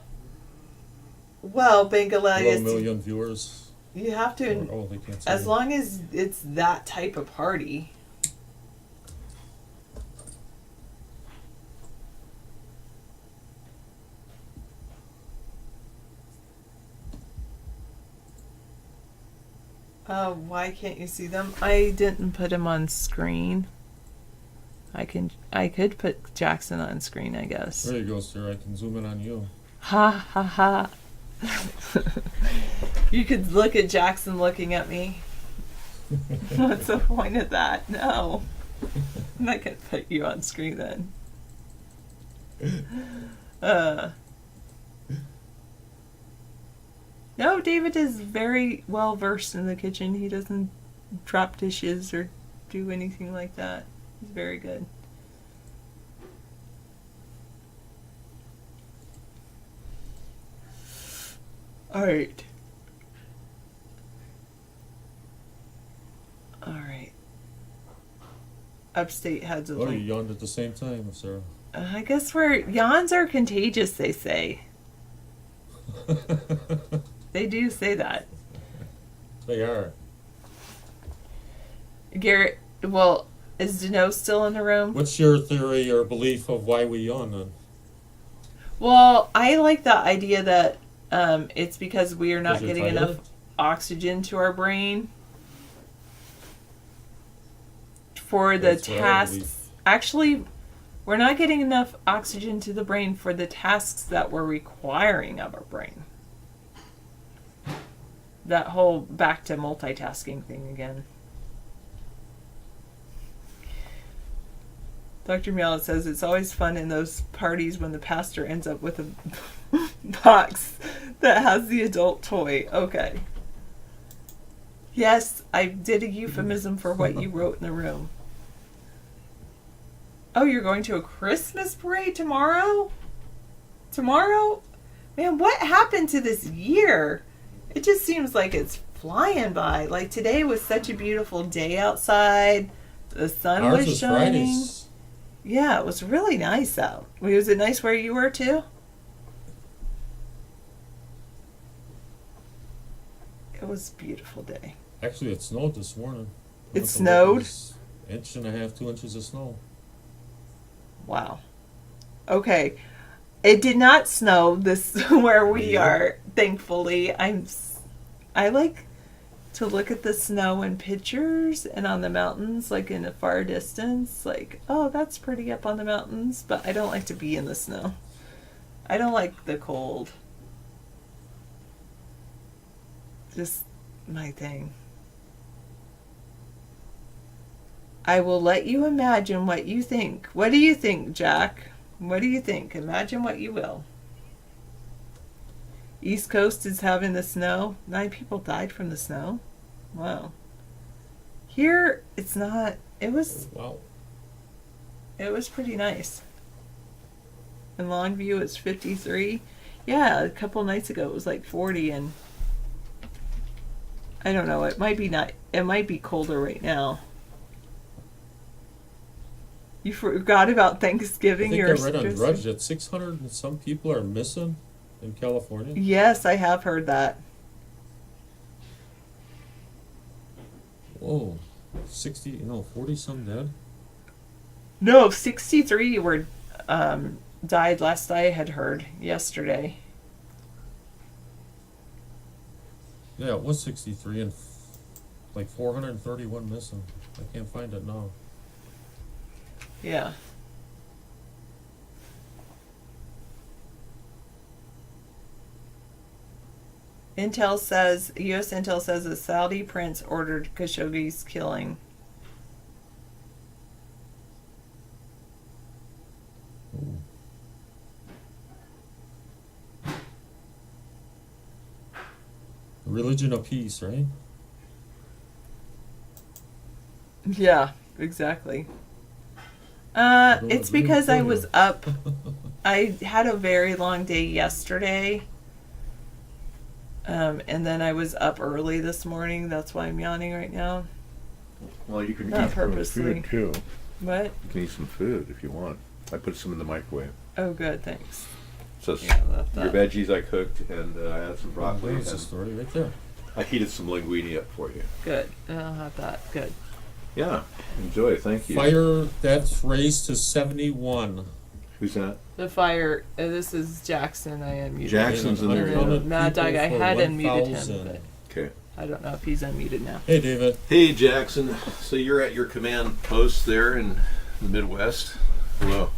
Speaker 3: Well,
Speaker 5: Hello,
Speaker 3: Bangladesh,
Speaker 5: million viewers.
Speaker 3: you have to,
Speaker 5: Oh, they can't see
Speaker 3: as
Speaker 5: me.
Speaker 3: long as it's that type of party. Why can't you see them? I didn't put him on screen. I could put Jackson on screen, I guess.
Speaker 5: There you go, sir. I can zoom in on you.
Speaker 3: Ha ha ha. You could look at Jackson looking at me. What's the point of that? No. I'm not gonna put you on screen then. No, David is very well versed in the kitchen. He doesn't drop dishes or do anything like that. He's very good. Alright. Alright. Upstate had to
Speaker 5: Oh, you
Speaker 3: like.
Speaker 5: yawned at the same time, sir.
Speaker 3: I guess yawns are contagious, they say. They do say that.
Speaker 5: They are.
Speaker 3: Garrett, well, is Dano still in the room?
Speaker 5: What's your theory or belief of why we yawn then?
Speaker 3: Well, I like the idea that it's because we are not
Speaker 5: 'Cause you're
Speaker 3: getting enough
Speaker 5: tired?
Speaker 3: oxygen to our brain for the
Speaker 5: That's what I believe.
Speaker 3: tasks. Actually, we're not getting enough oxygen to the brain for the tasks that we're requiring of our brain. That whole back to multitasking thing again. Dr. Meow says it's always fun in those parties when the pastor ends up with a box that has the adult toy. Okay. Yes, I did a euphemism for what you wrote in the room. Oh, you're going to a Christmas parade tomorrow? Tomorrow? Man, what happened to this year? It just seems like it's flying by. Like today was such a beautiful day outside. The sun
Speaker 5: Ours
Speaker 3: was
Speaker 5: was
Speaker 3: shining.
Speaker 5: Fridays.
Speaker 3: Yeah, it was really nice out. Was it nice where you were too? It was a beautiful day.
Speaker 5: Actually, it snowed this morning.
Speaker 3: It
Speaker 5: Went to look,
Speaker 3: snowed?
Speaker 5: was 1.5 to 2 inches of snow.
Speaker 3: Wow. Okay. It did not snow this where we
Speaker 5: Yeah.
Speaker 3: are, thankfully. I like to look at the snow in pictures and on the mountains, like in a far distance. Like, oh, that's pretty up on the mountains, but I don't like to be in the snow. I don't like the cold. Just my thing. I will let you imagine what you think. What do you think, Jack? What do you think? Imagine what you will. East Coast is having the snow. 9 people died from the snow. Wow. Here, it's not. It was
Speaker 5: Wow.
Speaker 3: pretty nice. In Longview, it's 53. Yeah, a couple nights ago it was like 40, and I don't know. It might be not. It might be colder right now. You forgot about
Speaker 5: I
Speaker 3: Thanksgiving.
Speaker 5: think I
Speaker 3: You're
Speaker 5: read on
Speaker 3: stressing-
Speaker 5: Drudge that 600 and some people are missing in California.
Speaker 3: Yes, I have heard that.
Speaker 5: Whoa. 40 some dead?
Speaker 3: No, 63 were died last I had heard yesterday.
Speaker 5: Yeah, it was 63 and like 431 missing. I can't find it now.
Speaker 3: Yeah. U.S. Intel says a Saudi prince ordered Khashoggi's killing.
Speaker 5: Religion of peace, right?
Speaker 3: Yeah, exactly. It's
Speaker 5: agree
Speaker 3: because
Speaker 5: with
Speaker 3: I
Speaker 5: you.
Speaker 3: was up. I had a very long day yesterday. And then I was up early this morning. That's why I'm yawning right now.
Speaker 2: Well, you can
Speaker 3: Not
Speaker 2: eat some
Speaker 3: purposely.
Speaker 2: food too.
Speaker 3: What?
Speaker 2: You can eat some food if you want. I put some in the microwave.
Speaker 3: Oh, good, thanks.
Speaker 2: So
Speaker 3: Yeah, left
Speaker 2: your
Speaker 3: that.
Speaker 2: veggies I cooked, and I had some broccoli.
Speaker 5: There's the
Speaker 2: And
Speaker 5: story right there.
Speaker 2: I heated some linguine up for you.
Speaker 3: Good. I'll have that. Good.
Speaker 2: Yeah, enjoy. Thank you.
Speaker 5: Fire deaths raised to 71.
Speaker 2: Who's that?
Speaker 3: The fire. This is Jackson. I unmuted.
Speaker 2: Jackson's in there.
Speaker 3: And
Speaker 2: Yeah.
Speaker 3: then Mad Dog. I
Speaker 5: People for
Speaker 3: had unmuted
Speaker 5: 1,000.
Speaker 3: him, but
Speaker 2: Okay.
Speaker 3: I don't know if he's unmuted now.
Speaker 5: Hey, David.
Speaker 2: Hey, Jackson. So you're at your command post there in the Midwest. Hello.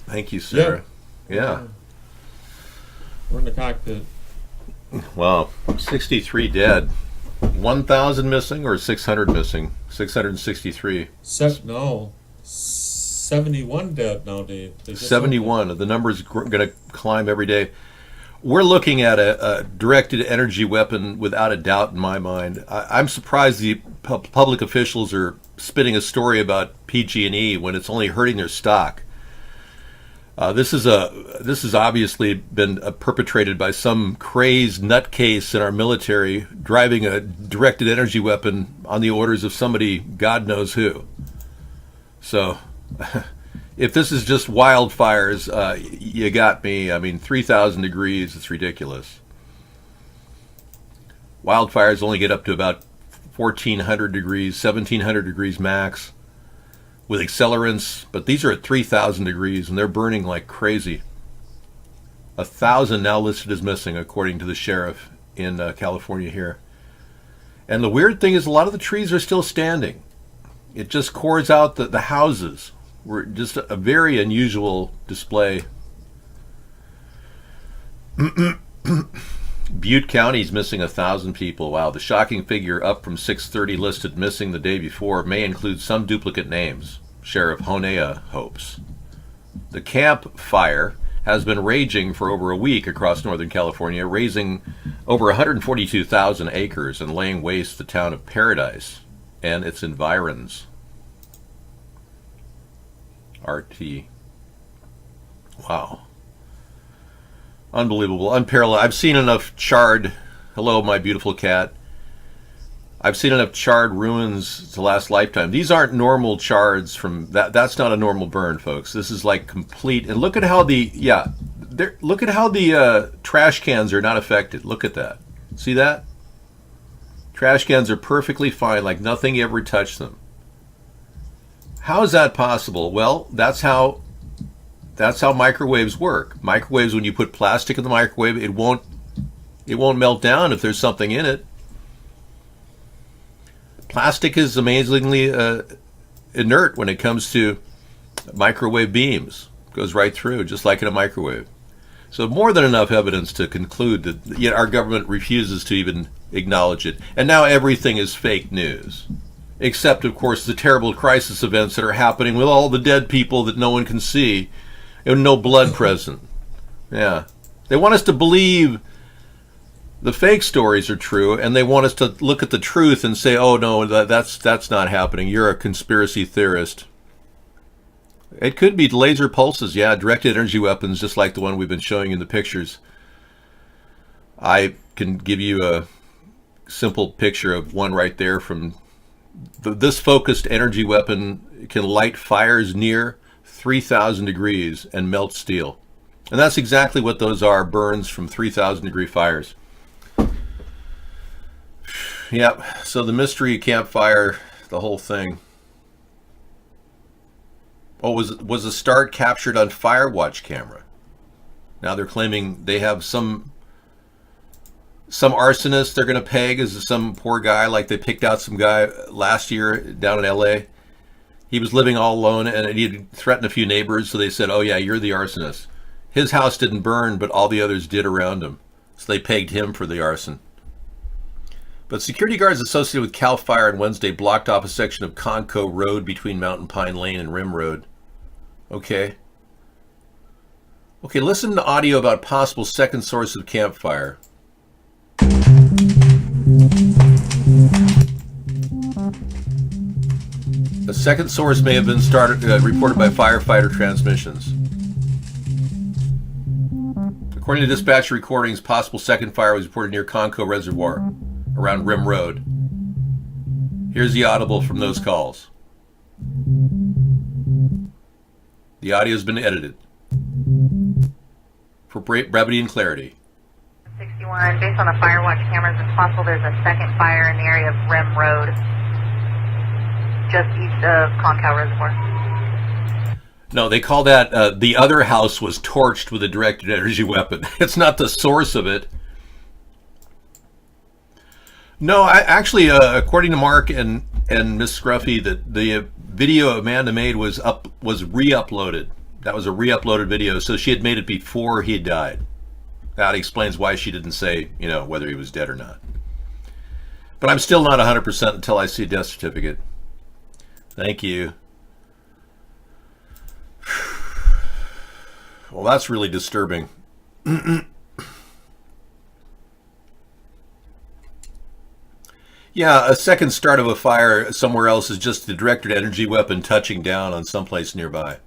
Speaker 2: Thank you, Sarah. Yeah.
Speaker 5: We're in the cockpit.
Speaker 2: Wow. 63 dead. 1,000 missing or 600 missing? 663.
Speaker 5: 71 dead now, Dave. They just
Speaker 2: 71. The number's going to climb every day. We're looking at a directed energy weapon without a doubt in my mind. I'm surprised the public officials are spinning a story about PG&E when it's only hurting their stock. This has obviously been perpetrated by some crazed nutcase in our military, driving a directed energy weapon on the orders of somebody, God knows who. So, if this is just wildfires, you got me. I mean, 3,000 degrees, it's ridiculous. Wildfires only get up to about 1,400 degrees, 1,700 degrees max with accelerants, but these are at 3,000 degrees and they're burning like crazy. 1,000 now listed as missing, according to the sheriff in California here. And the weird thing is a lot of the trees are still standing. It just cores out the houses. We're just a very unusual display. Butte County's missing 1,000 people. Wow, the shocking figure up from 630 listed missing the day before may include some duplicate names, Sheriff Honea hopes. The Camp Fire has been raging for over a week across Northern California, raising over 142,000 acres and laying waste the town of Paradise and its environs. RT. Wow. Unbelievable, unparalleled. I've seen enough charred, hello my beautiful cat. I've seen enough charred ruins to last lifetime. These aren't normal chards from that's not a normal burn, folks. This is like complete. And look at how look at how the trash cans are not affected. Look at that. See that? Trash cans are perfectly fine, like nothing ever touched them. How is that possible? Well, that's how microwaves work. Microwaves, when you put plastic in the microwave, it won't melt down if there's something in it. Plastic is amazingly inert when it comes to microwave beams. It goes right through, just like in a microwave. So more than enough evidence to conclude that yet our government refuses to even acknowledge it. And now everything is fake news. Except, of course, the terrible crisis events that are happening with all the dead people that no one can see and no blood present. Yeah. They want us to believe the fake stories are true, and they want us to look at the truth and say, oh, no, that's not happening. You're a conspiracy theorist. It could be laser pulses, yeah, directed energy weapons, just like the one we've been showing in the pictures. I can give you a simple picture of one right there from this focused energy weapon can light fires near 3,000 degrees and melt steel. And that's exactly what those are, burns from 3,000 degree fires. Yep, so the mystery campfire, the whole thing. Oh, was the start captured on Firewatch camera? Now they're claiming they have some some arsonist they're going to peg as some poor guy, like they picked out some guy last year down in LA. He was living all alone and he had threatened a few neighbors, so they said, oh yeah, you're the arsonist. His house didn't burn, but all the others did around him. So they pegged him for the arson. But security guards associated with CAL FIRE on Wednesday blocked off a section of Conco Road between Mountain Pine Lane and Rim Road. Okay. Okay, listen to audio about possible second source of campfire. A second source may have been reported by firefighter transmissions. According to dispatch recordings, possible second fire was reported near Conco Reservoir, around Rim Road. Here's the audible from those calls. The audio has been edited for brevity and clarity.
Speaker 6: 61, based on the fire watch cameras, it's possible there's a second fire in the area of Rim Road, just east of Concow Reservoir.
Speaker 2: No, they call that the other house was torched with a directed energy weapon. It's not the source of it. No, actually, according to Mark and Miss Scruffy, the video Amanda made was re-uploaded. That was a re-uploaded video, so she had made it before he died. That explains why she didn't say, whether he was dead or not. But I'm still not 100% until I see a death certificate. Thank you. Well, that's really disturbing. Yeah, a second start of a fire somewhere else is just the directed energy weapon touching down on someplace nearby.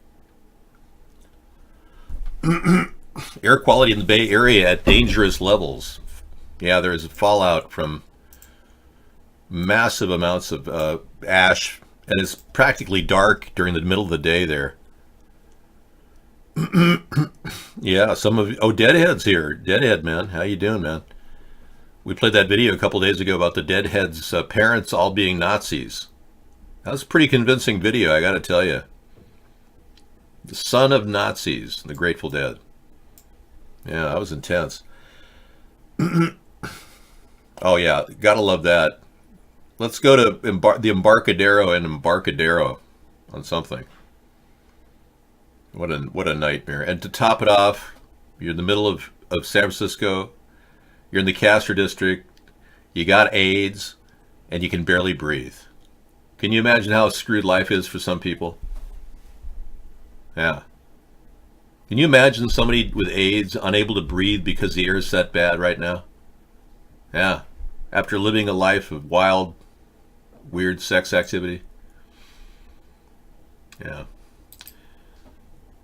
Speaker 2: Air quality in the Bay Area at dangerous levels. Yeah, there's fallout from massive amounts of ash, and it's practically dark during the middle of the day there. Yeah, Deadhead's here. Deadhead, man. How you doing, man? We played that video a couple days ago about the Deadhead's parents all being Nazis. That was a pretty convincing video, I gotta tell you. The son of Nazis, the Grateful Dead. Yeah, that was intense. Oh yeah, gotta love that. Let's go to the Embarcadero and Embarcadero on something. What a nightmare. And to top it off, you're in the middle of San Francisco, you're in the Castro district, you got AIDS, and you can barely breathe. Can you imagine how screwed life is for some people? Yeah. Can you imagine somebody with AIDS unable to breathe because the air is that bad right now? Yeah. After living a life of wild, weird sex activity? Yeah.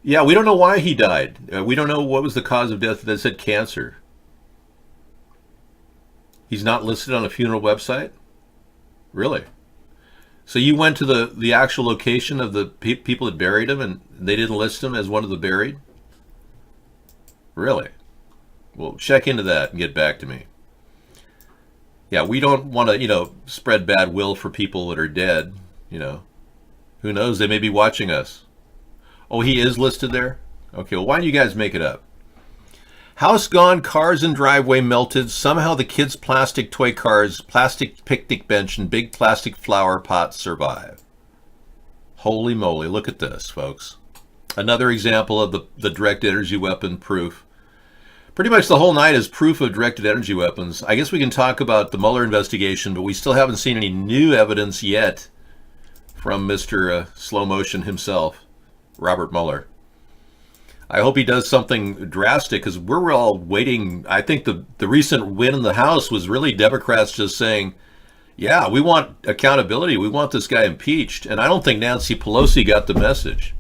Speaker 2: Yeah, we don't know why he died. We don't know what was the cause of death. That said cancer. He's not listed on a funeral website? Really? So you went to the actual location of the people that buried him and they didn't list him as one of the buried? Really? Well, check into that and get back to me. Yeah, we don't want to, spread bad will for people that are dead, Who knows? They may be watching us. Oh, he is listed there? Okay, well, why don't you guys make it up? House gone, cars in driveway melted. Somehow the kids' plastic toy cars, plastic picnic bench, and big plastic flower pot survive. Holy moly, look at this, folks. Another example of the direct energy weapon proof. Pretty much the whole night is proof of directed energy weapons. I guess we can talk about the Mueller investigation, but we still haven't seen any new evidence yet from Mr. Slow Motion himself, Robert Mueller. I hope he does something drastic because we're all waiting. I think the recent win in the House was really Democrats just saying, yeah, we want accountability. We want this guy impeached. And I don't think Nancy Pelosi got the message.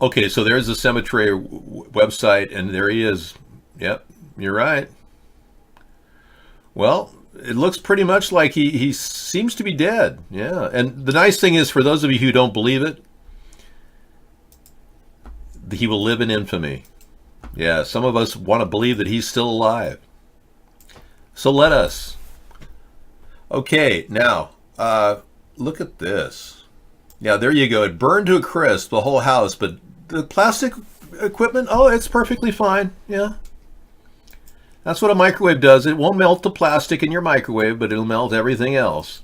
Speaker 2: Okay, so there's the cemetery website, and there he is. Yep, you're right. Well, it looks pretty much like he seems to be dead. Yeah, and the nice thing is, for those of you who don't believe it, he will live in infamy. Yeah, some of us want to believe that he's still alive. So let us. Okay, now, look at this. Yeah, there you go. It burned to a crisp, the whole house, but the plastic equipment, oh, it's perfectly fine. Yeah, That's what a microwave does. It won't melt the plastic in your microwave, but it'll melt everything else.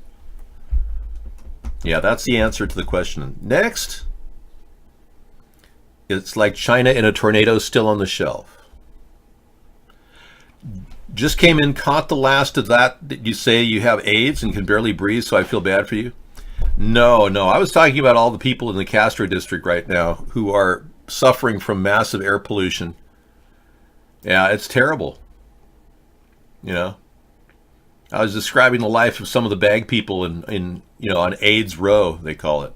Speaker 2: Yeah, that's the answer to the question. Next, it's like China in a tornado still on the shelf. Just came in, caught the last of that. Did you say you have AIDS and can barely breathe, so I feel bad for you? No. I was talking about all the people in the Castro district right now who are suffering from massive air pollution. Yeah, it's terrible. You know, I was describing the life of some of the bag people in on AIDS Row, they call it.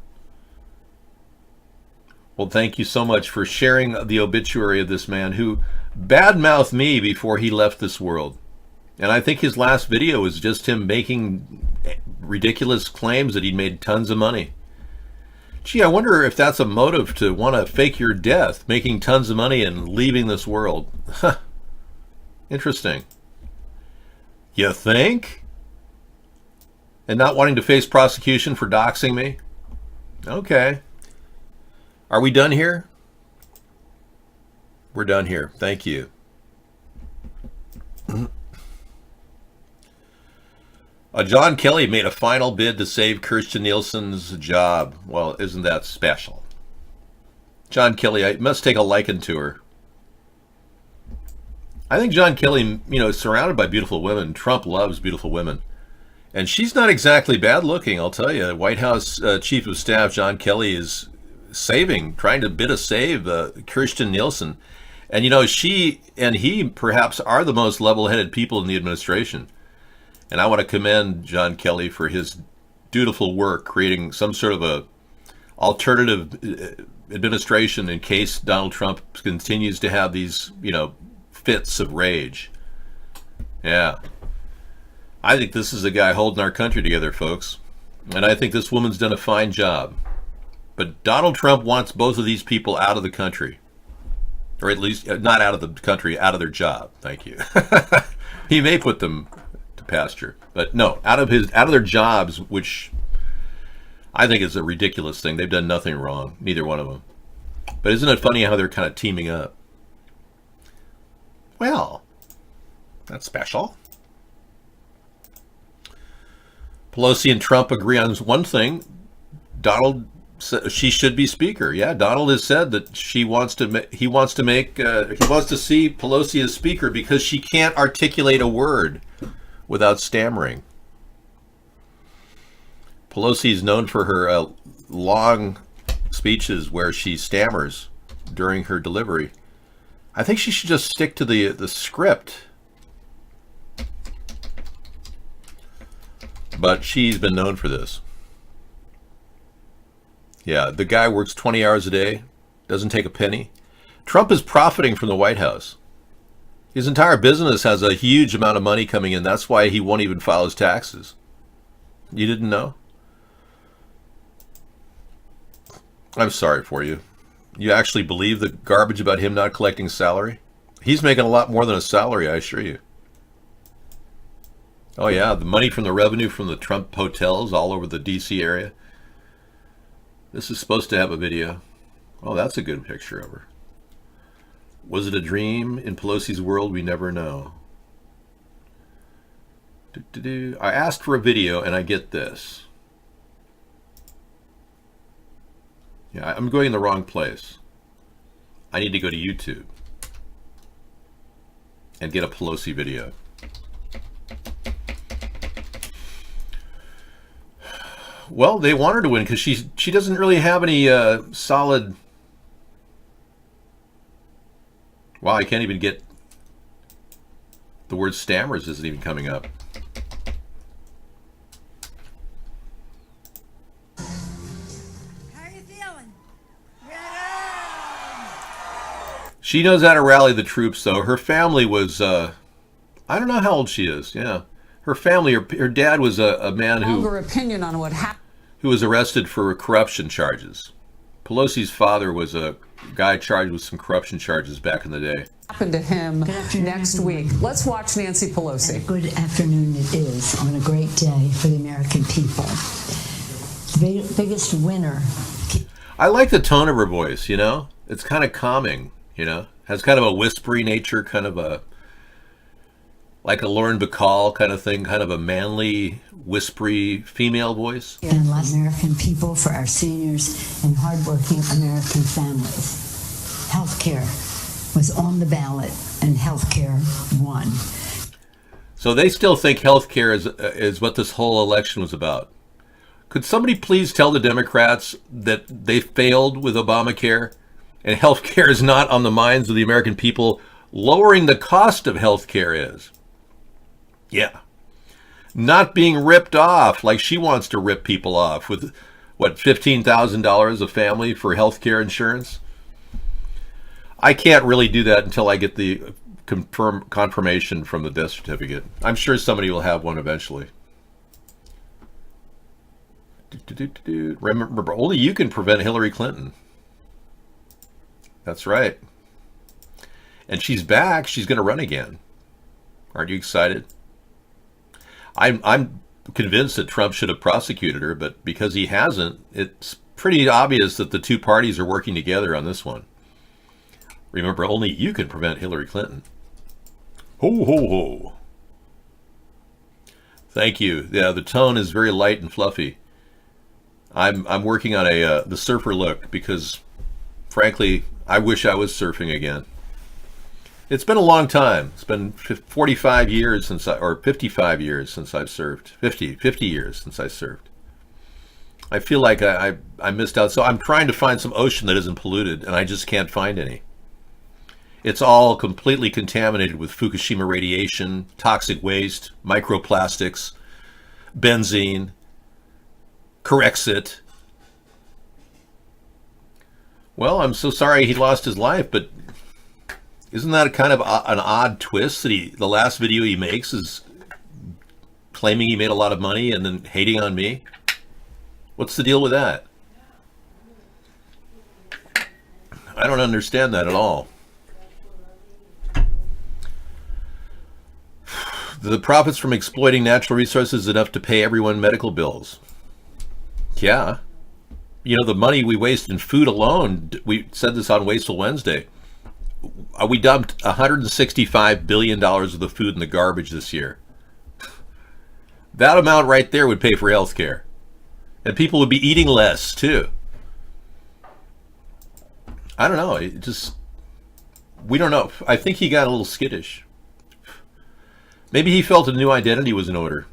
Speaker 2: Well, thank you so much for sharing the obituary of this man who badmouthed me before he left this world. And I think his last video was just him making ridiculous claims that he'd made tons of money. Gee, I wonder if that's a motive to want to fake your death, making tons of money and leaving this world. Interesting. You think? And not wanting to face prosecution for doxing me? Okay. Are we done here? We're done here. Thank you. John Kelly made a final bid to save Kirstjen Nielsen's job. Well, isn't that special? John Kelly, I must take a liking to her. I think John Kelly, is surrounded by beautiful women. Trump loves beautiful women. And she's not exactly bad looking, I'll tell you. White House Chief of Staff John Kelly is trying to bid a save Kirstjen Nielsen. And, she and he perhaps are the most level-headed people in the administration. And I want to commend John Kelly for his dutiful work creating some sort of a alternative administration in case Donald Trump continues to have these, fits of rage. Yeah. I think this is a guy holding our country together, folks. And I think this woman's done a fine job. But Donald Trump wants both of these people out of the country. Or at least not out of the country, out of their job. Thank you. He may put them to pasture. But no, out of their jobs, which I think is a ridiculous thing. They've done nothing wrong, neither one of them. But isn't it funny how they're kind of teaming up? Well, that's special. Pelosi and Trump agree on one thing. She should be speaker. Yeah, Donald has said that he wants to see Pelosi as speaker because she can't articulate a word without stammering. Pelosi is known for her long speeches where she stammers during her delivery. I think she should just stick to the script. But she's been known for this. Yeah, the guy works 20 hours a day, doesn't take a penny. Trump is profiting from the White House. His entire business has a huge amount of money coming in. That's why he won't even file his taxes. You didn't know? I'm sorry for you. You actually believe the garbage about him not collecting salary? He's making a lot more than a salary, I assure you. Oh yeah, the money from the revenue from the Trump hotels all over the D.C. area. This is supposed to have a video. Oh, that's a good picture of her. Was it a dream? In Pelosi's world, we never know. I asked for a video and I get this. Yeah, I'm going in the wrong place. I need to go to YouTube and get a Pelosi video. Well, they want her to win because she doesn't really have any solid. Wow, I can't even get the word stammers isn't even coming up.
Speaker 7: How are you feeling?
Speaker 2: She knows how to rally the troops, though. Her family was, I don't know how old she is. Yeah, her family, her dad was a man
Speaker 7: Opinion on what happened.
Speaker 2: who was arrested for corruption charges. Pelosi's father was a guy charged with some corruption charges back in the day.
Speaker 7: Happened to him next week. Let's watch Nancy Pelosi.
Speaker 8: Good afternoon it is on a great day for the American people. The biggest winner.
Speaker 2: I like the tone of her voice, It's kind of calming, Has kind of a whispery nature, kind of a, like a Lauren Bacall kind of thing, kind of a manly, whispery female voice.
Speaker 8: And less American people, for our seniors and hardworking American families. Healthcare was on the ballot, and healthcare won.
Speaker 2: So they still think healthcare is what this whole election was about. Could somebody please tell the Democrats that they failed with Obamacare and healthcare is not on the minds of the American people? Lowering the cost of healthcare is. Yeah. Not being ripped off like she wants to rip people off with, what, $15,000 a family for healthcare insurance? I can't really do that until I get the confirmation from the death certificate. I'm sure somebody will have one eventually. Remember, only you can prevent Hillary Clinton. That's right. And she's back. She's going to run again. Aren't you excited? I'm convinced that Trump should have prosecuted her, but because he hasn't, it's pretty obvious that the two parties are working together on this one. Remember, only you can prevent Hillary Clinton. Ho, ho, ho. Thank you. Yeah, the tone is very light and fluffy. I'm working on the surfer look because, frankly, I wish I was surfing again. It's been a long time. It's been 45 years since or 55 years since I've surfed. 50 years since I surfed. I feel like I missed out. So I'm trying to find some ocean that isn't polluted, and I just can't find any. It's all completely contaminated with Fukushima radiation, toxic waste, microplastics, benzene, Corexit. Well, I'm so sorry he lost his life, but isn't that a kind of an odd twist that the last video he makes is claiming he made a lot of money and then hating on me? What's the deal with that? I don't understand that at all. The profits from exploiting natural resources is enough to pay everyone medical bills. Yeah. You know, the money we waste in food alone, we said this on Wasteful Wednesday. We dumped $165 billion of the food in the garbage this year. That amount right there would pay for health care. And people would be eating less, too. I don't know. We don't know. I think he got a little skittish. Maybe he felt a new identity was in order.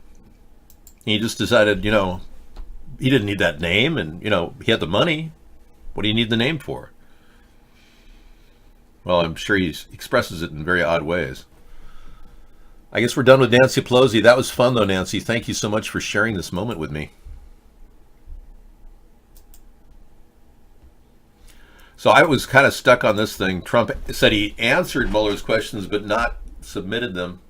Speaker 2: He just decided, he didn't need that name, and, he had the money. What do you need the name for? Well, I'm sure he expresses it in very odd ways. I guess we're done with Nancy Pelosi. That was fun, though, Nancy. Thank you so much for sharing this moment with me. So I was kind of stuck on this thing. Trump said he answered Mueller's questions, but not submitted them.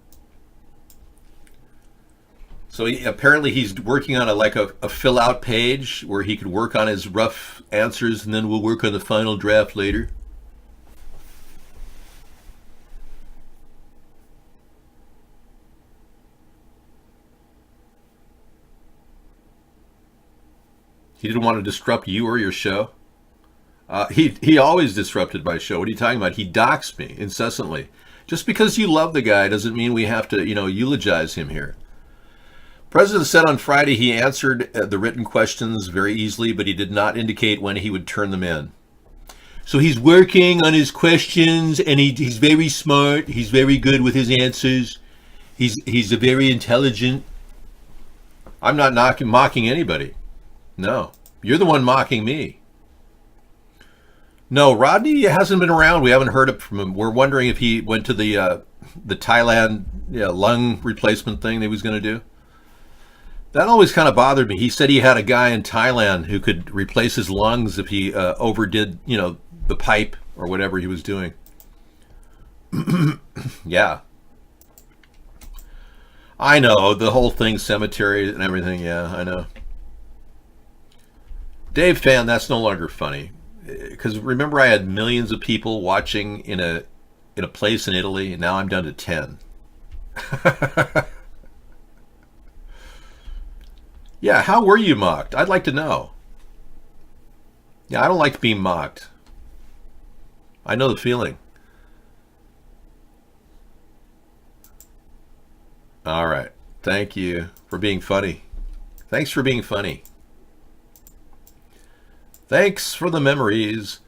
Speaker 2: So apparently he's working on a fill-out page where he could work on his rough answers, and then we'll work on the final draft later. He didn't want to disrupt you or your show. He always disrupted my show. What are you talking about? He doxed me incessantly. Just because you love the guy doesn't mean we have to, eulogize him here. President said on Friday he answered the written questions very easily, but he did not indicate when he would turn them in. So he's working on his questions, and he's very smart. He's very good with his answers. He's a very intelligent. I'm not mocking anybody. No, you're the one mocking me. No, Rodney hasn't been around. We haven't heard from him. We're wondering if he went to the Thailand lung replacement thing that he was going to do. That always kind of bothered me. He said he had a guy in Thailand who could replace his lungs if he overdid, the pipe or whatever he was doing. Yeah. I know, the whole thing, cemetery and everything. Yeah, I know. Dave Fan, that's no longer funny. Because remember, I had millions of people watching in a place in Italy, and now I'm down to 10. Yeah, how were you mocked? I'd like to know. Yeah, I don't like being mocked. I know the feeling. All right. Thank you for being funny. Thanks for being funny. Thanks for the memories,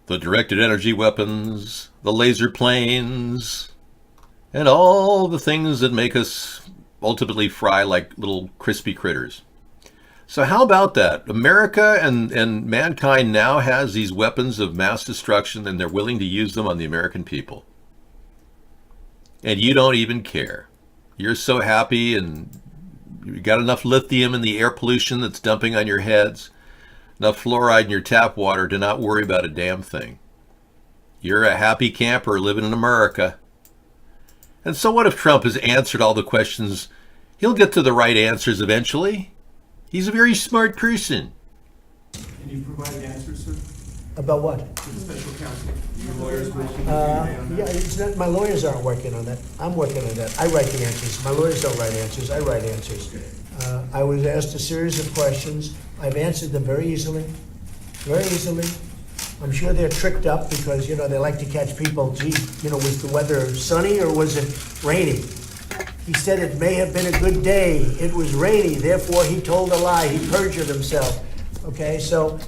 Speaker 2: the directed energy weapons, the laser planes, and all the things that make us ultimately fry like little crispy critters. So how about that? America and mankind now has these weapons of mass destruction, and they're willing to use them on the American people. And you don't even care. You're so happy, and you got enough lithium in the air pollution that's dumping on your heads, enough fluoride in your tap water to not worry about a damn thing. You're a happy camper living in America. And so what if Trump has answered all the questions? He'll get to the right answers eventually. He's a very smart person.
Speaker 9: Can you provide answers, sir?
Speaker 10: About what?
Speaker 9: To the special counsel. Your lawyers working
Speaker 10: Yeah, it's not, my lawyers aren't working on that. I'm working on that. I write the answers. My lawyers don't write answers. I write answers. I was asked a series of questions. I've answered them very easily. Very easily. I'm sure they're tricked up because, you know, they like to catch people. Gee, you know, was the weather sunny or was it rainy? He said it may have been a good day. It was rainy, therefore he told a lie. He perjured himself. Okay, so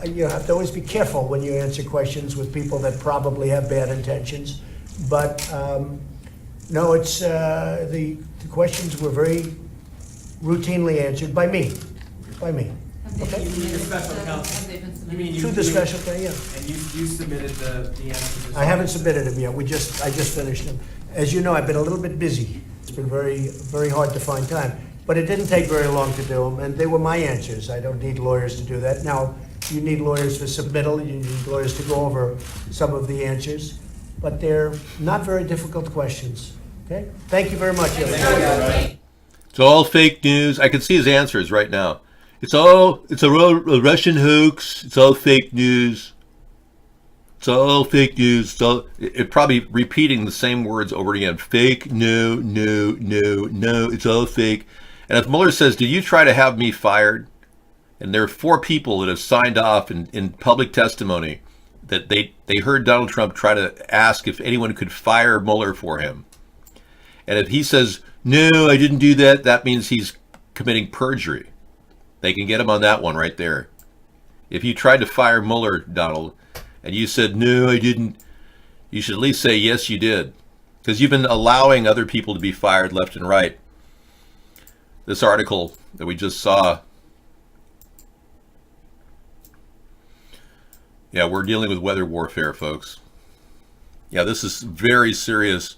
Speaker 10: you have to always be careful when you answer questions with people that probably have bad intentions. But no, it's the questions were very routinely answered by me. By me. Okay.
Speaker 9: You mean the special counsel? You mean
Speaker 10: To the special thing, yeah.
Speaker 9: And you submitted the answers?
Speaker 10: I haven't submitted them yet. I just finished them. As you know, I've been a little bit busy. It's been very hard to find time. But it didn't take very long to do them, and they were my answers. I don't need lawyers to do that. Now, you need lawyers for submittal. You need lawyers to go over some of the answers. But they're not very difficult questions. Okay? Thank you very much.
Speaker 2: It's all fake news. I can see his answers right now. It's a Russian hoax. It's all fake news. It's all fake news. It probably repeating the same words over again. Fake, no. It's all fake. And if Mueller says, "Did you try to have me fired?" And there are 4 people that have signed off in public testimony that they heard Donald Trump try to ask if anyone could fire Mueller for him. And if he says, "No, I didn't do that," that means he's committing perjury. They can get him on that one right there. If you tried to fire Mueller, Donald, and you said, "No, I didn't," you should at least say, "Yes, you did." Because you've been allowing other people to be fired left and right. This article that we just saw, yeah, we're dealing with weather warfare, folks. Yeah, this is very serious.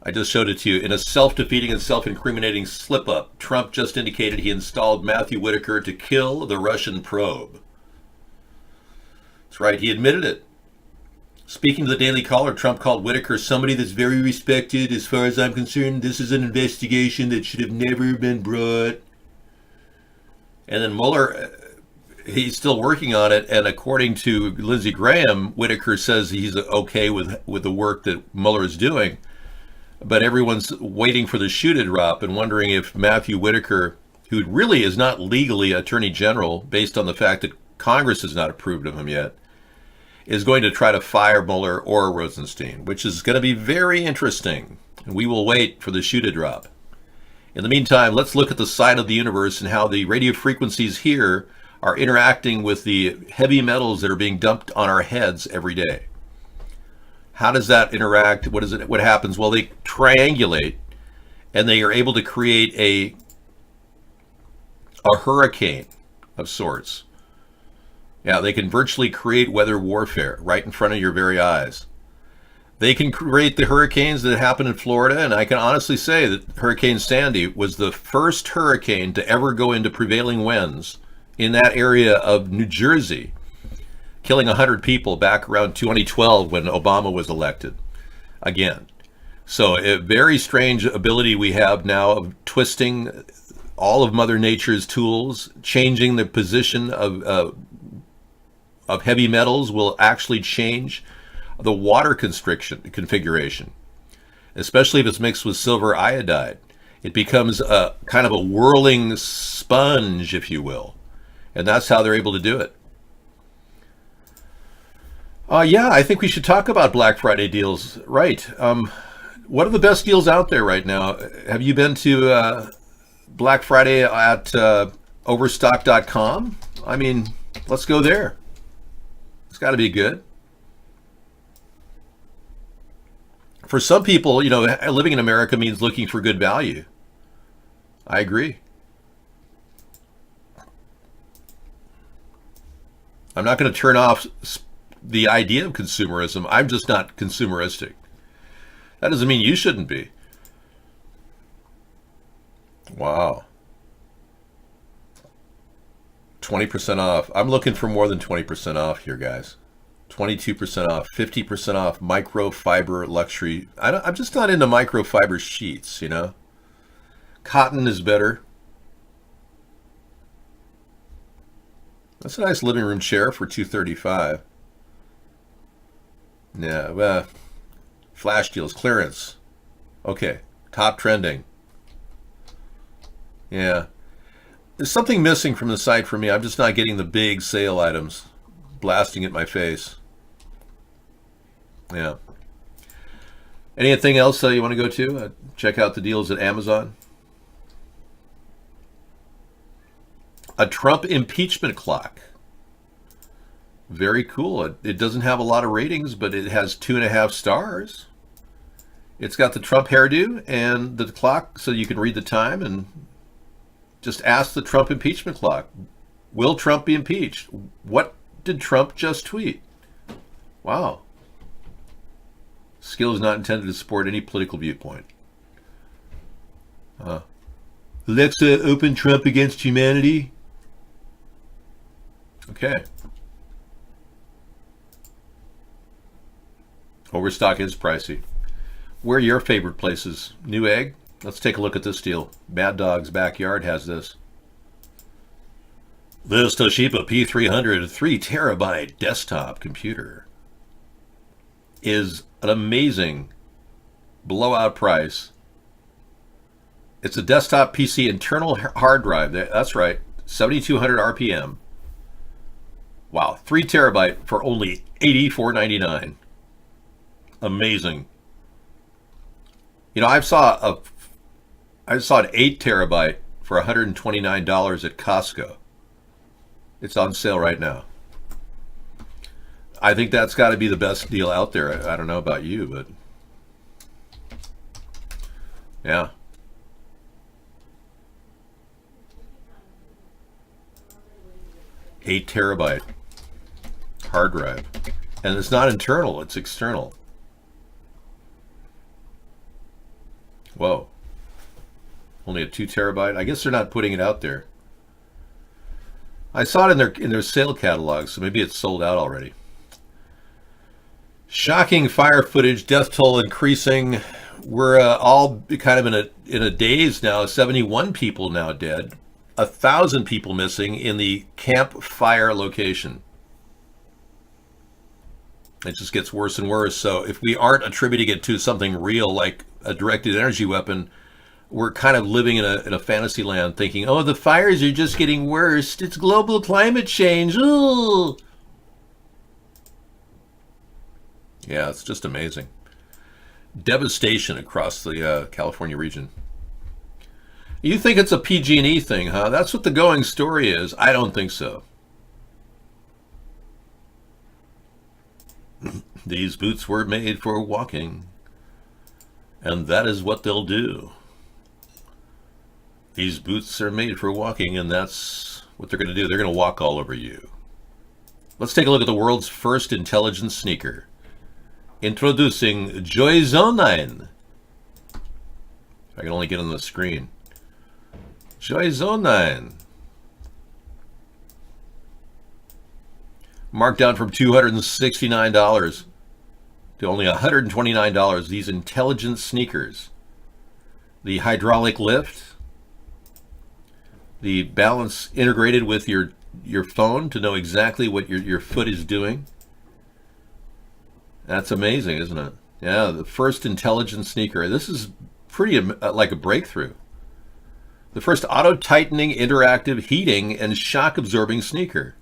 Speaker 2: I just showed it to you. In a self-defeating and self-incriminating slip-up, Trump just indicated he installed Matthew Whitaker to kill the Russian probe. That's right, he admitted it. Speaking to the Daily Caller, Trump called Whitaker somebody that's very respected. As far as I'm concerned, this is an investigation that should have never been brought. And then Mueller, he's still working on it. And according to Lindsey Graham, Whitaker says he's okay with the work that Mueller is doing. But everyone's waiting for the shoe to drop and wondering if Matthew Whitaker, who really is not legally Attorney General based on the fact that Congress has not approved of him yet, is going to try to fire Mueller or Rosenstein, which is going to be very interesting. And we will wait for the shoe to drop. In the meantime, let's look at the side of the universe and how the radio frequencies here are interacting with the heavy metals that are being dumped on our heads every day. How does that interact? What happens? Well, they triangulate and they are able to create a hurricane of sorts. Yeah, they can virtually create weather warfare right in front of your very eyes. They can create the hurricanes that happened in Florida, and I can honestly say that Hurricane Sandy was the first hurricane to ever go into prevailing winds in that area of New Jersey, killing 100 people back around 2012 when Obama was elected again. So a very strange ability we have now of twisting all of Mother Nature's tools, changing the position of heavy metals will actually change the water configuration, especially if it's mixed with silver iodide. It becomes a kind of a whirling sponge, if you will. And that's how they're able to do it. Yeah, I think we should talk about Black Friday deals. Right. what are the best deals out there right now? Have you been to Black Friday at Overstock.com? I mean, let's go there. It's got to be good. For some people, you know, living in America means looking for good value. I agree. I'm not going to turn off the idea of consumerism. I'm just not consumeristic. That doesn't mean you shouldn't be. Wow. 20% off. I'm looking for more than 20% off here, guys. 22% off, 50% off microfiber luxury. I'm just not into microfiber sheets, you know. Cotton is better. That's a nice living room chair for $235. Yeah, flash deals, clearance. Okay, top trending. Yeah. There's something missing from the site for me. I'm just not getting the big sale items blasting at my face. Yeah. Anything else you want to go to? Check out the deals at Amazon. A Trump impeachment clock. Very cool. It doesn't have a lot of ratings, but it has 2.5 stars. It's got the Trump hairdo and the clock so you can read the time and just ask the Trump impeachment clock. Will Trump be impeached? What did Trump just tweet? Wow. Skill is not intended to support any political viewpoint. Alexa, open Trump against humanity. Okay. Overstock is pricey. Where are your favorite places? Newegg? Let's take a look at this deal. Mad Dog's Backyard has this. This Toshiba P300 3 terabyte desktop computer is an amazing blowout price. It's a desktop PC internal hard drive. That's right, 7,200 RPM. Wow, 3 terabyte for only $84.99. Amazing. You know, I saw an 8 terabyte for $129 at Costco. It's on sale right now. I think that's got to be the best deal out there. I don't know about you, but yeah. $8 terabyte hard drive. And it's not internal, it's external. Whoa. Only a 2 terabyte? I guess they're not putting it out there. I saw it in their sale catalog, so maybe it's sold out already. Shocking fire footage, death toll increasing. We're all kind of in a daze now. 71 people now dead. 1,000 people missing in the Camp Fire location. It just gets worse and worse. So if we aren't attributing it to something real like a directed energy weapon, we're kind of living in a fantasy land thinking, oh, the fires are just getting worse. It's global climate change. Ooh. Yeah, it's just amazing. Devastation across the California region. You think it's a PG&E thing, huh? That's what the going story is. I don't think so. These boots were made for walking, and that is what they'll do. These boots are made for walking, and that's what they're going to do. They're going to walk all over you. Let's take a look at the world's first intelligent sneaker. Introducing Joyzone. If I can only get on the screen. Joyzone. Marked down from $269 to only $129. These intelligent sneakers. The hydraulic lift. The balance integrated with your phone to know exactly what your foot is doing. That's amazing, isn't it? Yeah, the first intelligent sneaker. This is pretty like a breakthrough. The first auto-tightening, interactive, heating, and shock-absorbing sneaker.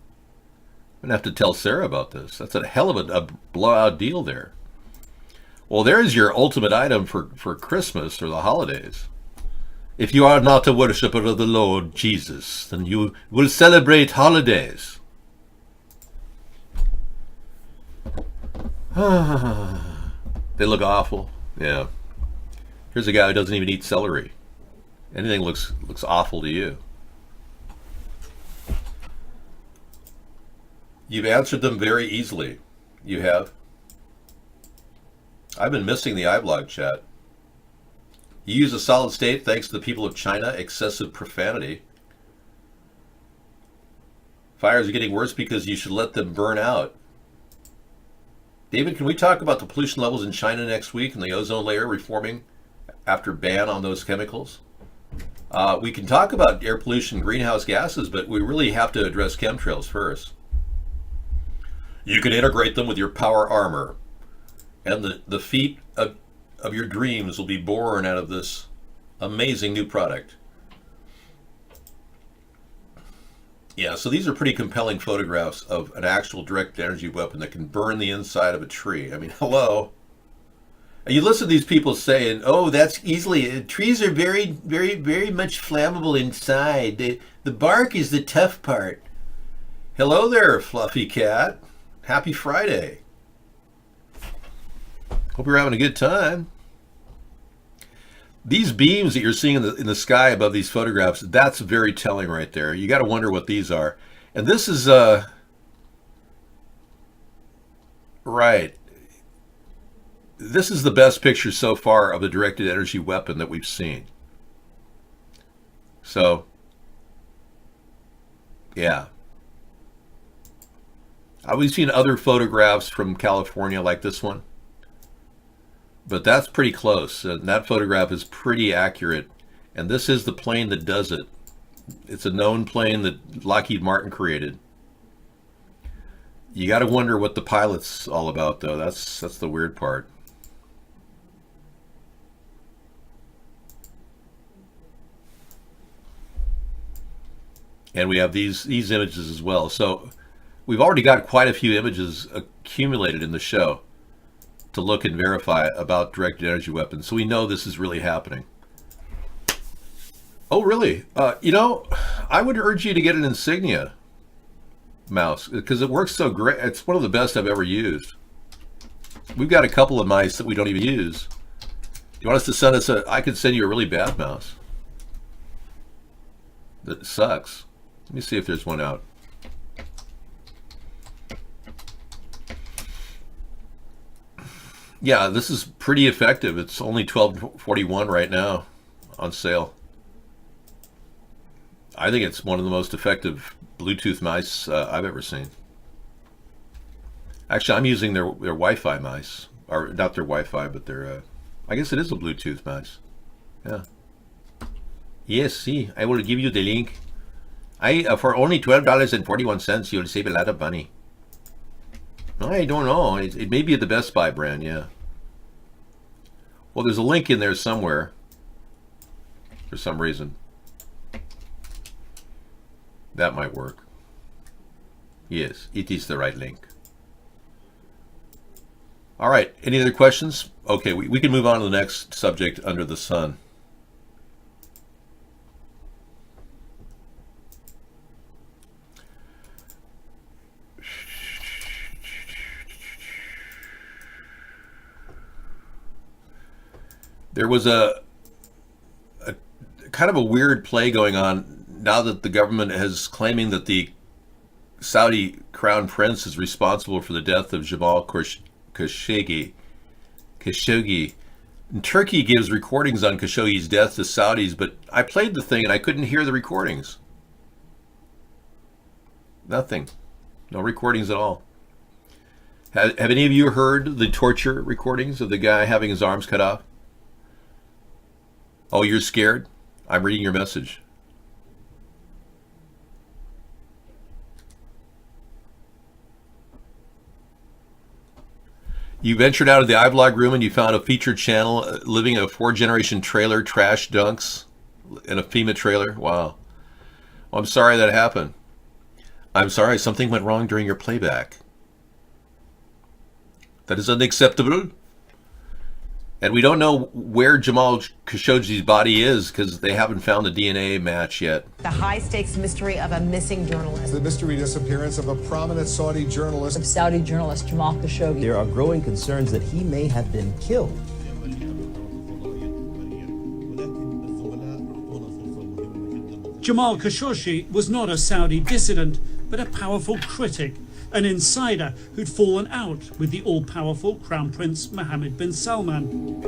Speaker 2: I'm going to have to tell Sarah about this. That's a hell of a blowout deal there. Well, there's your ultimate item for Christmas or the holidays. If you are not a worshiper of the Lord Jesus, then you will celebrate holidays. They look awful. Yeah. Here's a guy who doesn't even eat celery. Anything looks awful to you. You've answered them very easily. You have. I've been missing the iBlog chat. You use a solid state thanks to the people of China. Excessive profanity. Fires are getting worse because you should let them burn out. David, can we talk about the pollution levels in China next week and the ozone layer reforming after ban on those chemicals? We can talk about air pollution, greenhouse gases, but we really have to address chemtrails first. You can integrate them with your power armor, and the feet of your dreams will be born out of this amazing new product. Yeah, so these are pretty compelling photographs of an actual direct energy weapon that can burn the inside of a tree. I mean, hello. And you listen to these people saying, oh, that's easily, trees are very, very, very much flammable inside. The bark is the tough part. Hello there, Fluffy Cat. Happy Friday. Hope you're having a good time. These beams that you're seeing in the sky above these photographs, that's very telling right there. You got to wonder what these are. And this is, right. This is the best picture so far of a directed energy weapon that we've seen. So, yeah. We've seen other photographs from California like this one. But that's pretty close, and that photograph is pretty accurate. And this is the plane that does it. It's a known plane that Lockheed Martin created. You got to wonder what the pilot's all about, though. That's the weird part. And we have these images as well. So we've already got quite a few images accumulated in the show to look and verify about directed energy weapons. So we know this is really happening. Oh, really? I would urge you to get an Insignia mouse because it works so great. It's one of the best I've ever used. We've got a couple of mice that we don't even use. Do you want us to send us I could send you a really bad mouse that sucks. Let me see if there's one out. Yeah, this is pretty effective. It's only $12.41 right now on sale. I think it's one of the most effective Bluetooth mice I've ever seen. Actually, I'm using their Wi-Fi mice, or not their Wi-Fi, but their. I guess it is a Bluetooth mouse. Yeah. Yes, see, I will give you the link. For only $12.41, you'll save a lot of money. I don't know. It may be the Best Buy brand, yeah. Well, there's a link in there somewhere for some reason. That might work. Yes, it is the right link. All right, any other questions? Okay, we can move on to the next subject under the sun. There was a kind of a weird play going on now that the government is claiming that the Saudi crown prince is responsible for the death of Jamal Khashoggi. And Turkey gives recordings on Khashoggi's death to Saudis, but I played the thing and I couldn't hear the recordings. Nothing. No recordings at all. Have any of you heard the torture recordings of the guy having his arms cut off? Oh, you're scared? I'm reading your message. You ventured out of the iBlog room and you found a featured channel living a 4-generation trailer, trash dunks, in a FEMA trailer. Wow. Well, I'm sorry that happened. I'm sorry something went wrong during your playback. That is unacceptable. And we don't know where Jamal Khashoggi's body is because they haven't found the DNA match yet.
Speaker 7: The high-stakes mystery of a missing journalist.
Speaker 11: The mystery disappearance of a prominent Saudi journalist.
Speaker 8: Saudi journalist Jamal Khashoggi.
Speaker 12: There are growing concerns that he may have been killed.
Speaker 13: Jamal Khashoggi was not a Saudi dissident, but a powerful critic, an insider who'd fallen out with the all-powerful Crown Prince Mohammed bin Salman.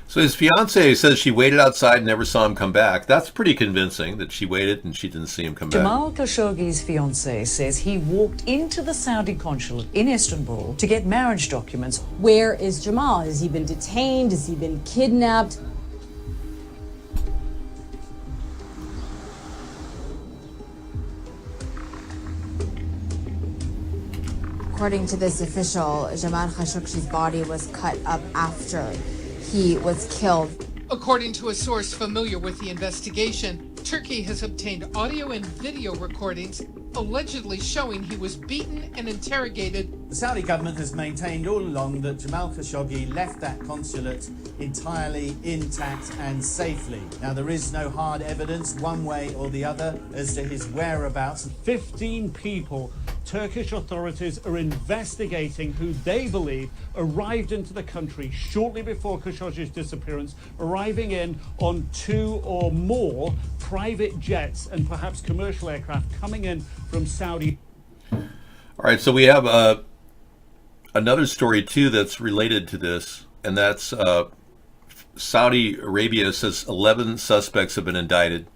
Speaker 2: So his fiance says she waited outside and never saw him come back. That's pretty convincing that she waited and she didn't see him come back.
Speaker 7: Jamal Khashoggi's fiancée says he walked into the Saudi consulate in Istanbul to get marriage documents.
Speaker 8: Where is Jamal? Has he been detained? Has he been kidnapped?
Speaker 14: According to this official, Jamal Khashoggi's body was cut up after he was killed.
Speaker 15: According to a source familiar with the investigation, Turkey has obtained audio and video recordings allegedly showing he was beaten and interrogated.
Speaker 16: The Saudi government has maintained all along that Jamal Khashoggi left that consulate entirely intact and safely. Now, there is no hard evidence one way or the other as to his whereabouts.
Speaker 13: 15 people Turkish authorities are investigating who they believe arrived into the country shortly before Khashoggi's disappearance, arriving in on 2 or more private jets and perhaps commercial aircraft coming in from Saudi.
Speaker 2: All right, so we have another story too that's related to this, and that's Saudi Arabia says 11 suspects have been indicted.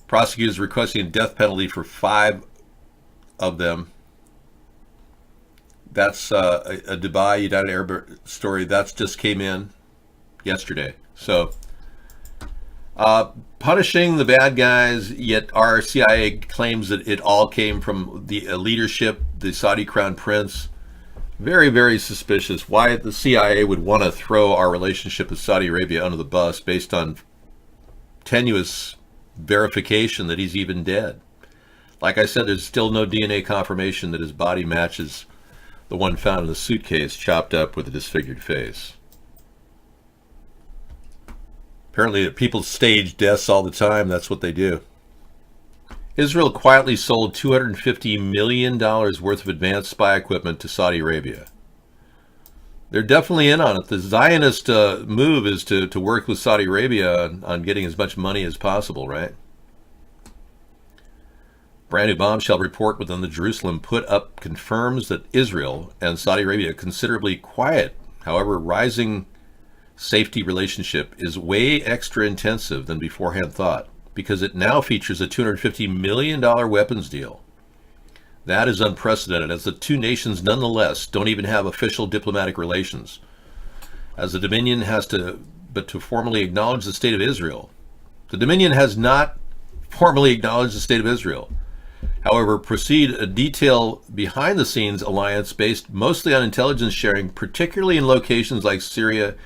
Speaker 2: Prosecutors requesting a death penalty for 5 of them. That's a Dubai United Arab story that's just came in yesterday. So punishing the bad guys, yet our CIA claims that it all came from the leadership, the Saudi Crown Prince. Very, very suspicious. Why the CIA would want to throw our relationship with Saudi Arabia under the bus based on tenuous verification that he's even dead. Like I said, there's still no DNA confirmation that his body matches the one found in the suitcase chopped up with a disfigured face. Apparently people stage deaths all the time. That's what they do. Israel quietly sold $250 million worth of advanced spy equipment to Saudi Arabia. They're definitely in on it. The Zionist move is to work with Saudi Arabia on getting as much money as possible, right? Brand new bombshell report within the Jerusalem put up confirms that Israel and Saudi Arabia considerably quiet. However, rising safety relationship is way extra intensive than beforehand thought because it now features a $250 million weapons deal. That is unprecedented, as the two nations nonetheless don't even have official diplomatic relations, as the Dominion has to formally acknowledge the state of Israel. The Dominion has not formally acknowledged the state of Israel. However, proceed a detail behind-the-scenes alliance based mostly on intelligence sharing, particularly in locations like Syria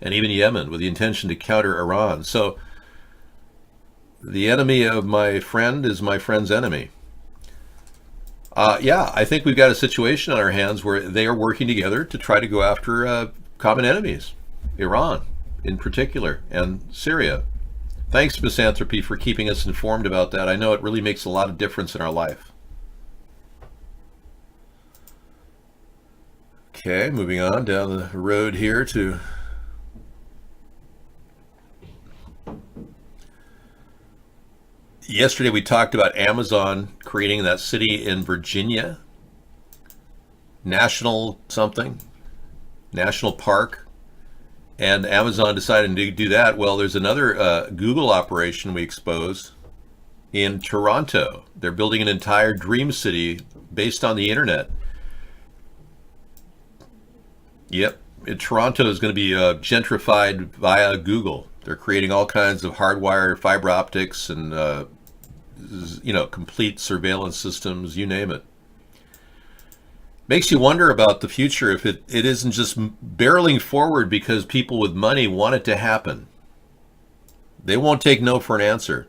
Speaker 2: and even Yemen, with the intention to counter Iran. So the enemy of my friend is my friend's enemy. Yeah, I think we've got a situation on our hands where they are working together to try to go after common enemies, Iran in particular, and Syria. Thanks, Misanthropy, for keeping us informed about that. I know it really makes a lot of difference in our life. Okay, moving on down the road here to yesterday we talked about Amazon creating that city in Virginia, national park, and Amazon decided to do that. Well, there's another Google operation we exposed in Toronto. They're building an entire dream city based on the internet. Yep, Toronto is going to be gentrified via Google. They're creating all kinds of hardwire fiber optics and complete surveillance systems, you name it. Makes you wonder about the future if it isn't just barreling forward because people with money want it to happen. They won't take no for an answer.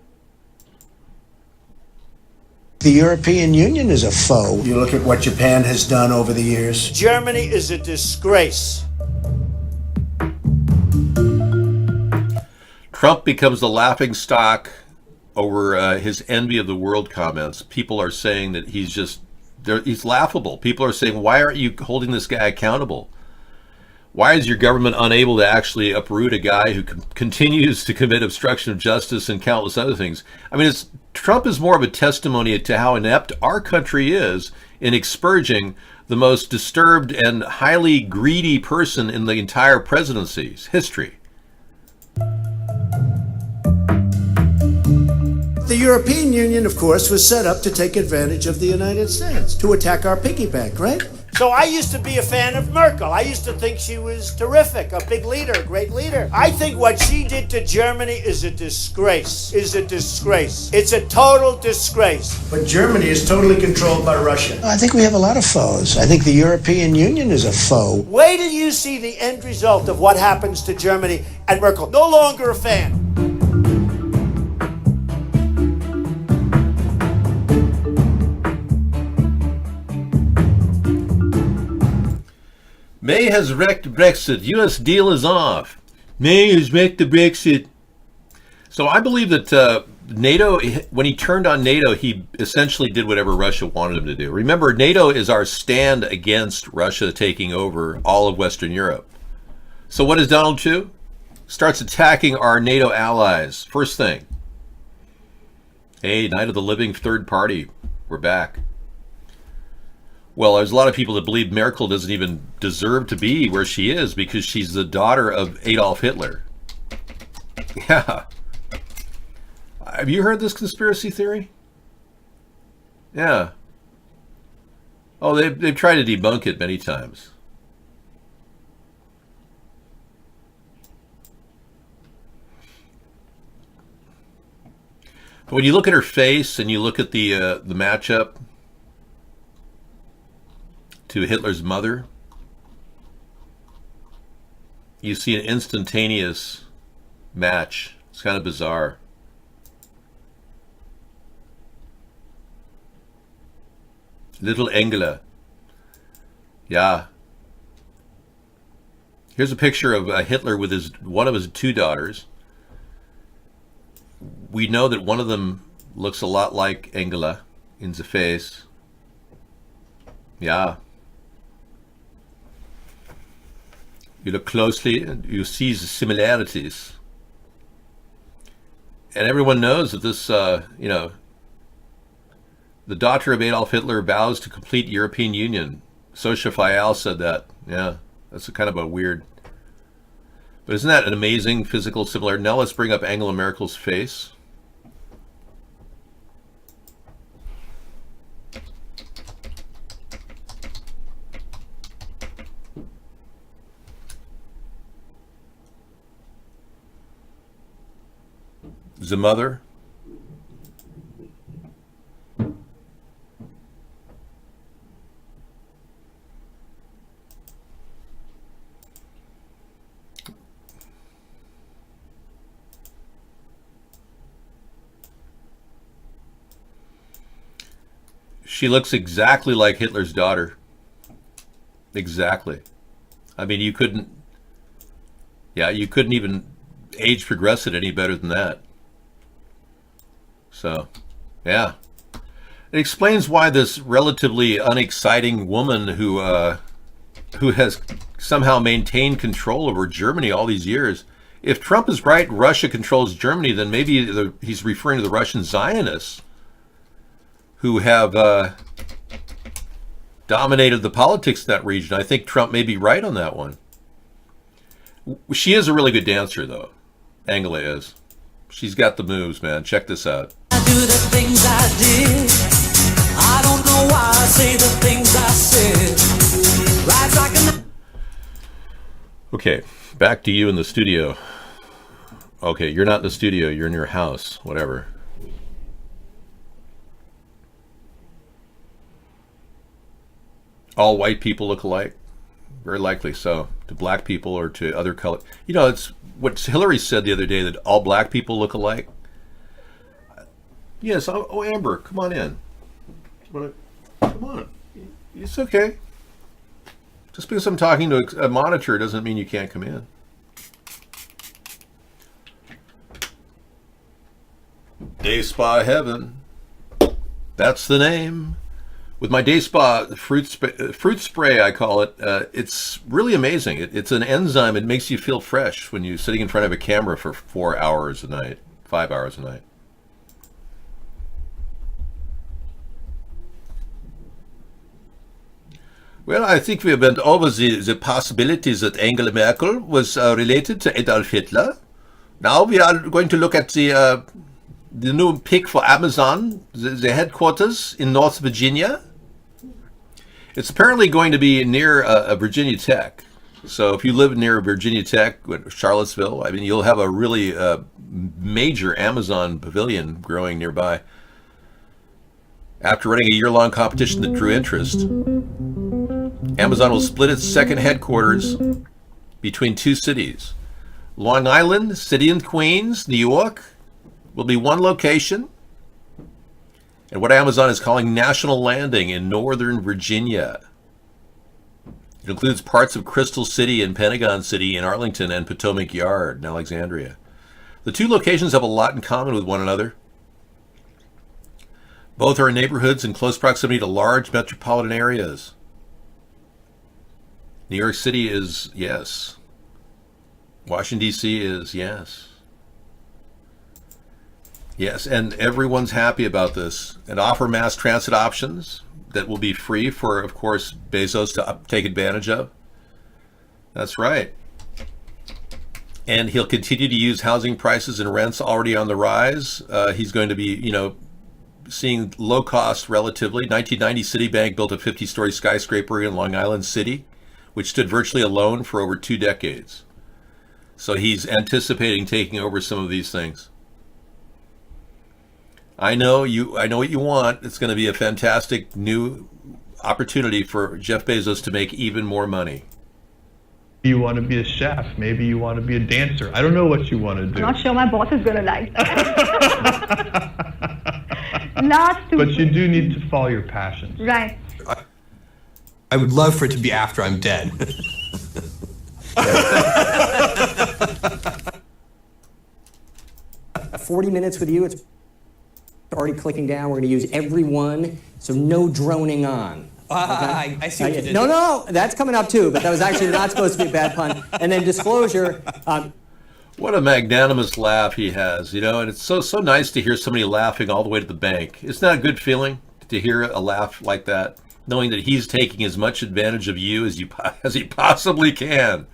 Speaker 10: The European Union is a foe. You look at what Japan has done over the years.
Speaker 17: Germany is a disgrace.
Speaker 2: Trump becomes the laughing stock over his envy of the world comments. People are saying that he's laughable. People are saying, why aren't you holding this guy accountable? Why is your government unable to actually uproot a guy who continues to commit obstruction of justice and countless other things? I mean, Trump is more of a testimony to how inept our country is in expurging the most disturbed and highly greedy person in the entire presidency's history.
Speaker 10: The European Union, of course, was set up to take advantage of the United States, to attack our piggy bank, right?
Speaker 17: So I used to be a fan of Merkel. I used to think she was terrific, a big leader, a great leader. I think what she did to Germany is a disgrace, It's a total disgrace.
Speaker 10: But Germany is totally controlled by Russia. I think we have a lot of foes. I think the European Union is a foe.
Speaker 17: Wait till you see the end result of what happens to Germany and Merkel. No longer a fan.
Speaker 2: May has wrecked Brexit. U.S. deal is off. May has wrecked the Brexit. So I believe that NATO, when he turned on NATO, he essentially did whatever Russia wanted him to do. Remember, NATO is our stand against Russia taking over all of Western Europe. So what does Donald do? Starts attacking our NATO allies. First thing. Hey, Night of the Living Third Party. We're back. Well, there's a lot of people that believe Merkel doesn't even deserve to be where she is because she's the daughter of Adolf Hitler. Yeah. Have you heard this conspiracy theory? Yeah. Oh, they've tried to debunk it many times. But when you look at her face and you look at the matchup to Hitler's mother, you see an instantaneous match. It's kind of bizarre. Little Angela. Yeah. Here's a picture of Hitler with one of his two daughters. We know that one of them looks a lot like Angela in the face. Yeah. You look closely and you see the similarities. And everyone knows that this, the daughter of Adolf Hitler vows to complete European Union. Sosha Fayal said that. Yeah, that's kind of a weird. But isn't that an amazing physical similarity? Now let's bring up Angela Merkel's face. The mother. She looks exactly like Hitler's daughter. Exactly. I mean, you couldn't even age progress it any better than that. So, yeah. It explains why this relatively unexciting woman who has somehow maintained control over Germany all these years. If Trump is right, Russia controls Germany, then maybe he's referring to the Russian Zionists who have dominated the politics in that region. I think Trump may be right on that one. She is a really good dancer, though. Angela is. She's got the moves, man. Check this out.
Speaker 18: I do the things I did. I don't know why I say the things I said. Rides like a...
Speaker 2: Okay, back to you in the studio. Okay, you're not in the studio. You're in your house. Whatever. All white people look alike? Very likely so. To black people or to other color. You know, it's what Hillary said the other day, that all black people look alike. Yes. Oh, Amber, come on in. Come on. It's okay. Just because I'm talking to a monitor doesn't mean you can't come in. Day Spa Heaven. That's the name. With my Day Spa fruit spray, I call it. It's really amazing. It's an enzyme. It makes you feel fresh when you're sitting in front of a camera for 4 hours a night, 5 hours a night. Well, I think we went over the possibilities that Angela Merkel was related to Adolf Hitler. Now we are going to look at the new pick for Amazon, the headquarters in North Virginia. It's apparently going to be near Virginia Tech. So if you live near Virginia Tech, Charlottesville, I mean, you'll have a really major Amazon pavilion growing nearby. After running a year-long competition that drew interest, Amazon will split its second headquarters between two cities. Long Island, City and Queens, New York, will be one location, and what Amazon is calling National Landing in Northern Virginia. It includes parts of Crystal City and Pentagon City in Arlington and Potomac Yard in Alexandria. The two locations have a lot in common with one another. Both are in neighborhoods in close proximity to large metropolitan areas. New York City is yes. Washington, D.C. is yes. Yes, and everyone's happy about this. And offer mass transit options that will be free for, of course, Bezos to take advantage of. That's right. And he'll continue to use housing prices and rents already on the rise. He's going to be, seeing low cost relatively. 1990, Citibank built a 50-story skyscraper in Long Island City, which stood virtually alone for over 2 decades. So he's anticipating taking over some of these things. I know what you want. It's going to be a fantastic new opportunity for Jeff Bezos to make even more money.
Speaker 19: You want to be a chef. Maybe you want to be a dancer. I don't know what you want to do.
Speaker 20: I'm not sure my boss is going to like that.
Speaker 19: But you do need to follow your passions.
Speaker 20: Right.
Speaker 21: I would love for it to be after I'm dead.
Speaker 22: 40 minutes with you. It's already clicking down. We're going to use every one, so no droning on. Okay?
Speaker 21: I see what you did.
Speaker 22: No, that's coming up too, but that was actually not supposed to be a bad pun. And then disclosure.
Speaker 2: What a magnanimous laugh he has, and it's so nice to hear somebody laughing all the way to the bank. Isn't that a good feeling to hear a laugh like that, knowing that he's taking as much advantage of you as he possibly can?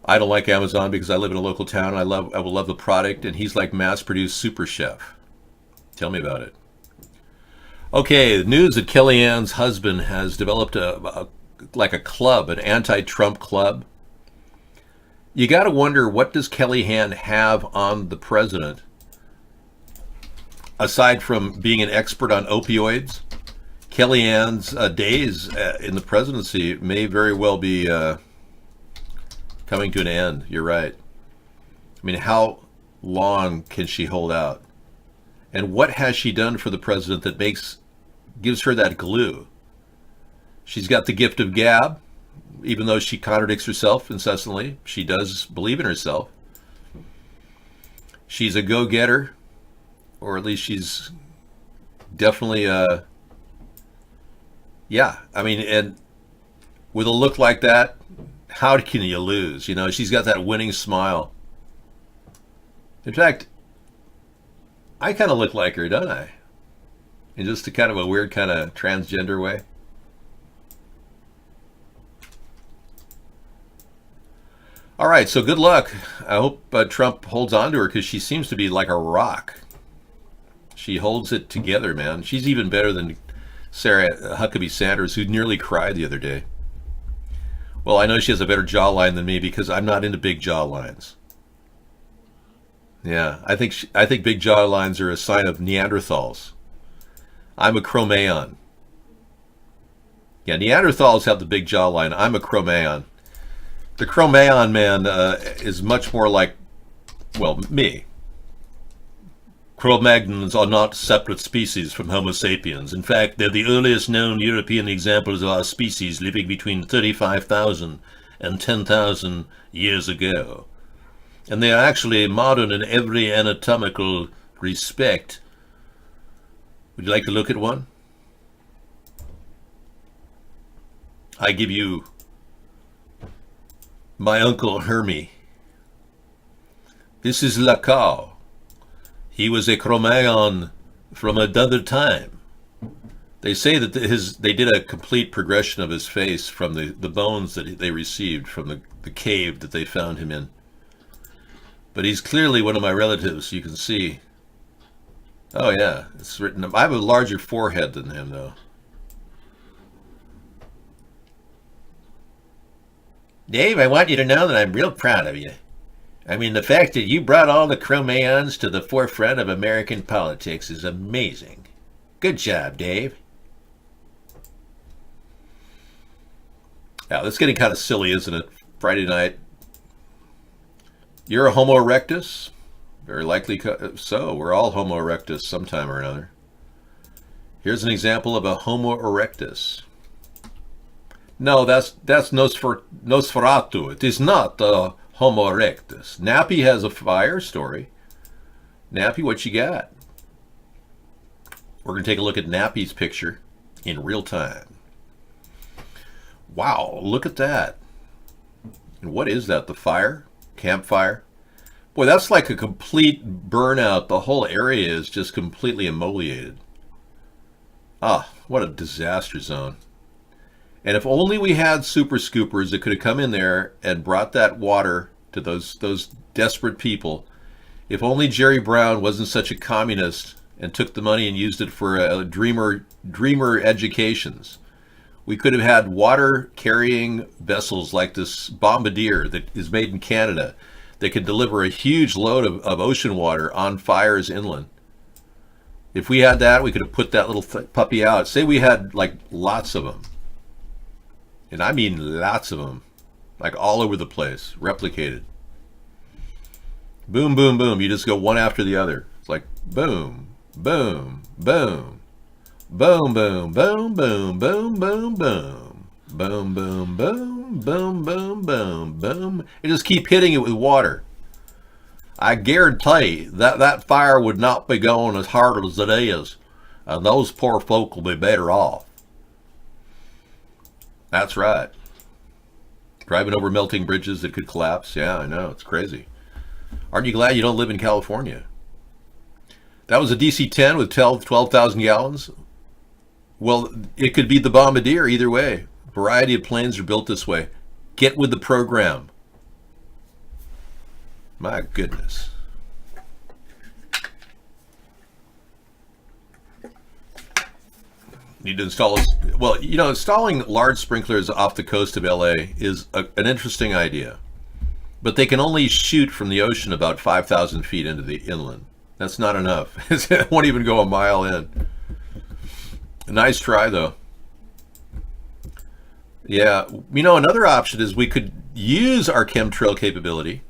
Speaker 2: I don't like Amazon because I live in a local town and I will love the product, and he's like mass-produced super chef. Tell me about it. Okay, the news that Kellyanne's husband has developed a club, an anti-Trump club. You got to wonder, what does Kellyanne have on the president? Aside from being an expert on opioids, Kellyanne's days in the presidency may very well be coming to an end. You're right. I mean, how long can she hold out? And what has she done for the president that gives her that glue? She's got the gift of gab. Even though she contradicts herself incessantly, she does believe in herself. She's a go-getter, or at least she's definitely, and with a look like that, how can you lose? She's got that winning smile. In fact, I kind of look like her, don't I? In just a kind of a weird kind of transgender way. All right, so good luck. I hope Trump holds on to her, because she seems to be like a rock. She holds it together, man. She's even better than Sarah Huckabee Sanders, who nearly cried the other day. Well, I know she has a better jawline than me because I'm not into big jawlines. Yeah, I think big jawlines are a sign of Neanderthals. I'm a Cro-Magnon. Yeah, Neanderthals have the big jawline. I'm a Cro-Magnon. The Cro-Magnon man is much more like, well, me. Cro-Magnons are not separate species from Homo sapiens. In fact, they're the earliest known European examples of our species, living between 35,000 and 10,000 years ago. And they are actually modern in every anatomical respect. Would you like to look at one? I give you my uncle Hermie. This is Lacau. He was a Cro-Magnon from another time. They say that they did a complete progression of his face from the bones that they received from the cave that they found him in. But he's clearly one of my relatives, you can see. Oh yeah, it's written. I have a larger forehead than him, though. Dave, I want you to know that I'm real proud of you. I mean, the fact that you brought all the Cro-Magnons to the forefront of American politics is amazing. Good job, Dave. Now, that's getting kind of silly, isn't it? Friday night. You're a Homo erectus? Very likely so. We're all Homo erectus sometime or another. Here's an example of a Homo erectus. No, that's Nosferatu. It is not Homo erectus. Nappy has a fire story. Nappy, what you got? We're going to take a look at Nappy's picture in real time. Wow, look at that. And what is that? The fire? Campfire? Boy, that's like a complete burnout. The whole area is just completely immolated. Ah, what a disaster zone. And if only we had super scoopers that could have come in there and brought that water to those desperate people. If only Jerry Brown wasn't such a communist and took the money and used it for dreamer educations. We could have had water carrying vessels like this Bombardier that is made in Canada that could deliver a huge load of ocean water on fires inland. If we had that, we could have put that little puppy out. Say we had like lots of them. And I mean lots of them, like all over the place, replicated. Boom, boom, boom. You just go one after the other. It's like boom, boom, boom, boom, boom, boom, boom, boom, boom, boom, boom, boom, boom, boom, boom, boom, boom. And just keep hitting it with water. I guarantee that fire would not be going as hard as it is, and those poor folk will be better off. That's right. Driving over melting bridges that could collapse. Yeah, I know. It's crazy. Aren't you glad you don't live in California? That was a DC-10 with 12,000 gallons. Well, it could be the Bombardier either way. A variety of planes are built this way. Get with the program. My goodness. Need to install well, you know, installing large sprinklers off the coast of LA is an interesting idea, but they can only shoot from the ocean about 5,000 feet into the inland. That's not enough. It won't even go a mile in. Nice try though. Yeah, you know, another option is we could use our chemtrail capability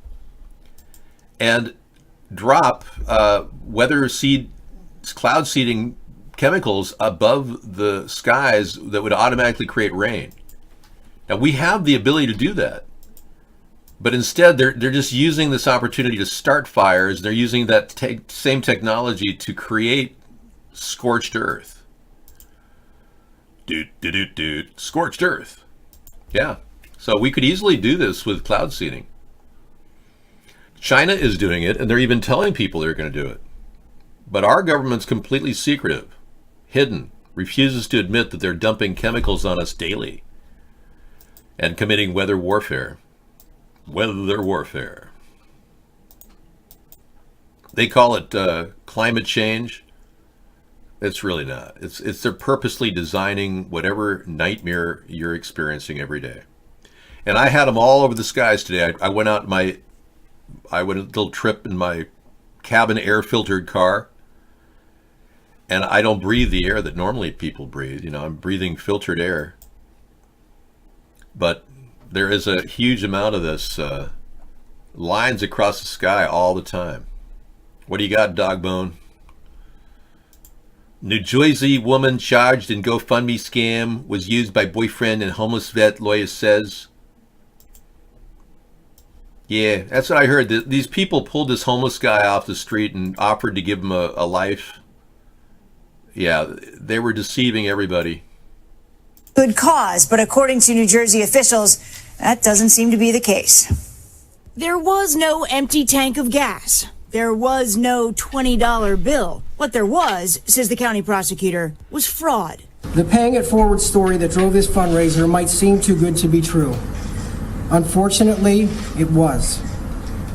Speaker 2: and drop cloud seeding chemicals above the skies that would automatically create rain. Now we have the ability to do that, but instead they're just using this opportunity to start fires. They're using that same technology to create scorched earth. Scorched earth. Yeah. So we could easily do this with cloud seeding. China is doing it, and they're even telling people they're going to do it. But our government's completely secretive, hidden, refuses to admit that they're dumping chemicals on us daily and committing weather warfare. Weather warfare. They call it climate change. It's really not. It's they're purposely designing whatever nightmare you're experiencing every day. And I had them all over the skies today. I went out I went a little trip in my cabin air filtered car. And I don't breathe the air that normally people breathe. You know, I'm breathing filtered air. But there is a huge amount of this. Lines across the sky all the time. What do you got, Dogbone? New Jersey woman charged in GoFundMe scam was used by boyfriend and homeless vet, lawyer says. Yeah, that's what I heard. These people pulled this homeless guy off the street and offered to give him a life. Yeah, they were deceiving everybody.
Speaker 1: Good cause, but according to New Jersey officials, that doesn't seem to be the case. There was no empty tank of gas. There was no $20 bill. What there was, says the county prosecutor, was fraud.
Speaker 4: The paying it forward story that drove this fundraiser might seem too good to be true. Unfortunately, it was.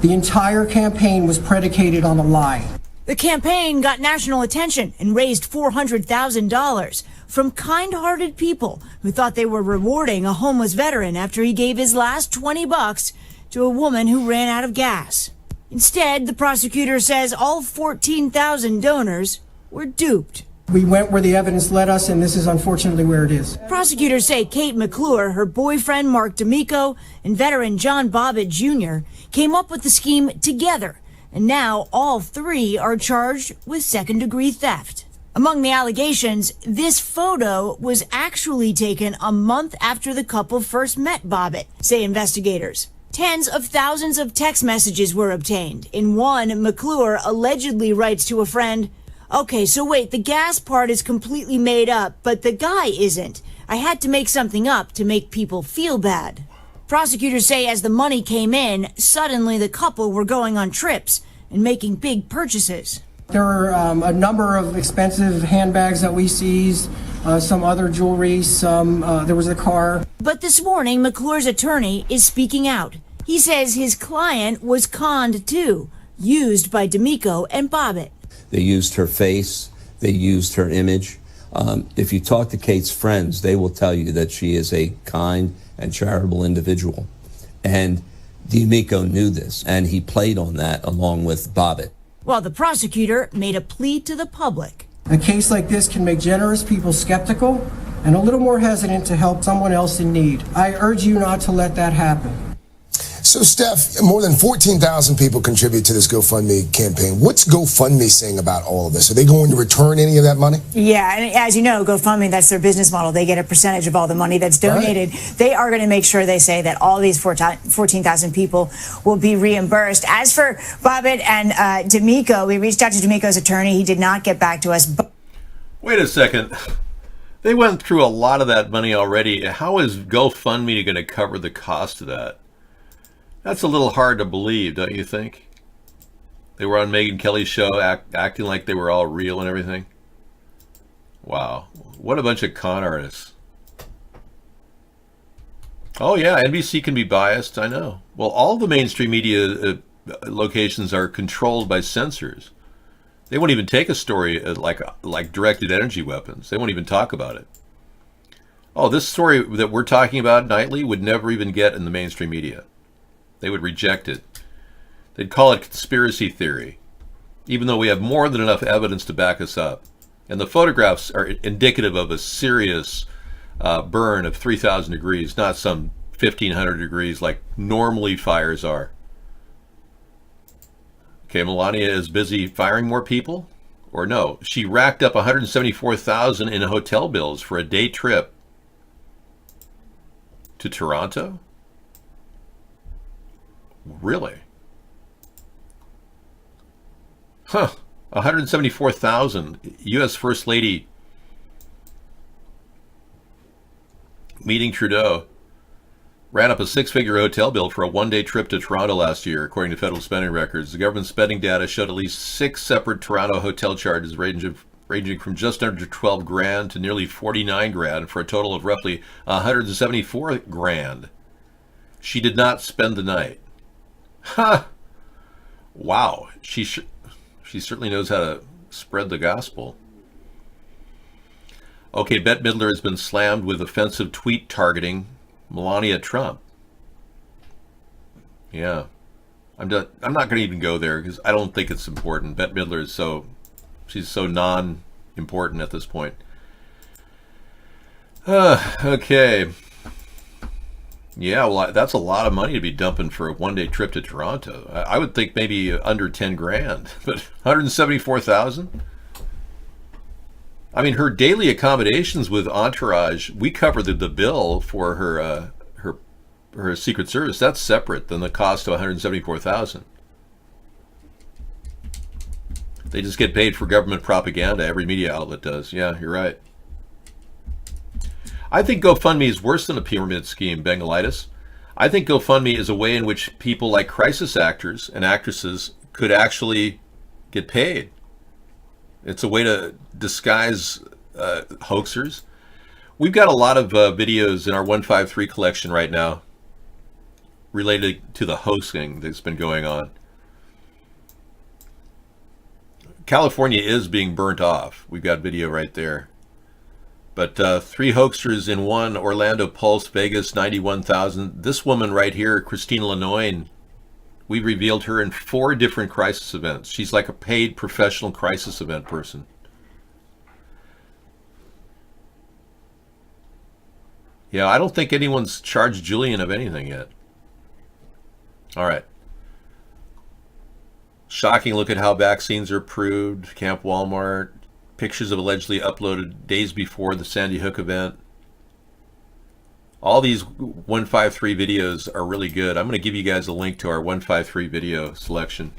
Speaker 4: The entire campaign was predicated on a lie.
Speaker 1: The campaign got national attention and raised $400,000 from kind-hearted people who thought they were rewarding a homeless veteran after he gave his last $20 to a woman who ran out of gas. Instead, the prosecutor says all 14,000 donors were duped.
Speaker 4: We went where the evidence led us, and this is unfortunately where it is.
Speaker 1: Prosecutors say Kate McClure, her boyfriend Mark D'Amico, and veteran John Bobbitt Jr. came up with the scheme together, and now all three are charged with second-degree theft. Among the allegations, this photo was actually taken a month after the couple first met Bobbitt, say investigators. Tens of thousands of text messages were obtained. In one, McClure allegedly writes to a friend, "Okay, so wait, the gas part is completely made up, but the guy isn't. I had to make something up to make people feel bad." Prosecutors say as the money came in, suddenly the couple were going on trips and making big purchases.
Speaker 4: There were a number of expensive handbags that we seized, some other jewelry, there was a car.
Speaker 1: But this morning, McClure's attorney is speaking out. He says his client was conned too, used by D'Amico and Bobbitt.
Speaker 23: They used her face. They used her image. If you talk to Kate's friends, they will tell you that she is a kind and charitable individual. And D'Amico knew this, and he played on that along with Bobbitt.
Speaker 1: While the prosecutor made a plea to the public.
Speaker 4: A case like this can make generous people skeptical and a little more hesitant to help someone else in need. I urge you not to let that happen.
Speaker 11: So, Steph, more than 14,000 people contribute to this GoFundMe campaign. What's GoFundMe saying about all of this? Are they going to return any of that money?
Speaker 1: Yeah, and as you know, GoFundMe, that's their business model. They get a percentage of all the money that's donated. Right. They are going to make sure, they say, that all these 14,000 people will be reimbursed. As for Bobbitt and D'Amico, we reached out to D'Amico's attorney. He did not get back to us.
Speaker 2: Wait a second. They went through a lot of that money already. How is GoFundMe going to cover the cost of that? That's a little hard to believe, don't you think? They were on Megyn Kelly's show acting like they were all real and everything. Wow. What a bunch of con artists. Oh yeah, NBC can be biased, I know. Well, all the mainstream media locations are controlled by censors. They won't even take a story like directed energy weapons. They won't even talk about it. Oh, this story that we're talking about nightly would never even get in the mainstream media. They would reject it. They'd call it conspiracy theory, even though we have more than enough evidence to back us up. And the photographs are indicative of a serious burn of 3,000 degrees, not some 1,500 degrees like normally fires are. Okay, Melania is busy firing more people? Or no, she racked up $174,000 in hotel bills for a day trip to Toronto? Really? Huh. $174,000. U.S. First Lady meeting Trudeau ran up a six-figure hotel bill for a one-day trip to Toronto last year, according to federal spending records. The government spending data showed at least 6 separate Toronto hotel charges ranging from just under 12 grand to nearly 49 grand for a total of roughly 174 grand. She did not spend the night. Ha! Wow. She certainly knows how to spread the gospel. Okay, Bette Midler has been slammed with offensive tweet targeting Melania Trump. Yeah. I'm not going to even go there because I don't think it's important. Bette Midler is she's so non-important at this point. Okay. Yeah, well, that's a lot of money to be dumping for a one-day trip to Toronto. I would think maybe under 10 grand, but 174,000. I mean, her daily accommodations with Entourage, we covered the bill for her Secret Service. That's separate than the cost of 174,000. They just get paid for government propaganda. Every media outlet does. Yeah, you're right. I think GoFundMe is worse than a pyramid scheme, Bengalitis. I think GoFundMe is a way in which people like crisis actors and actresses could actually get paid. It's a way to disguise hoaxers. We've got a lot of videos in our 153 collection right now related to the hoaxing that's been going on. California is being burnt off. We've got video right there. But 3 hoaxers in one, Orlando Pulse, Vegas, 91,000. This woman right here, Christina Lanoine, we revealed her in 4 different crisis events. She's like a paid professional crisis event person. Yeah, I don't think anyone's charged Julian of anything yet. All right. Shocking look at how vaccines are approved. Camp Walmart. Pictures of allegedly uploaded days before the Sandy Hook event. All these 153 videos are really good. I'm going to give you guys a link to our 153 video selection.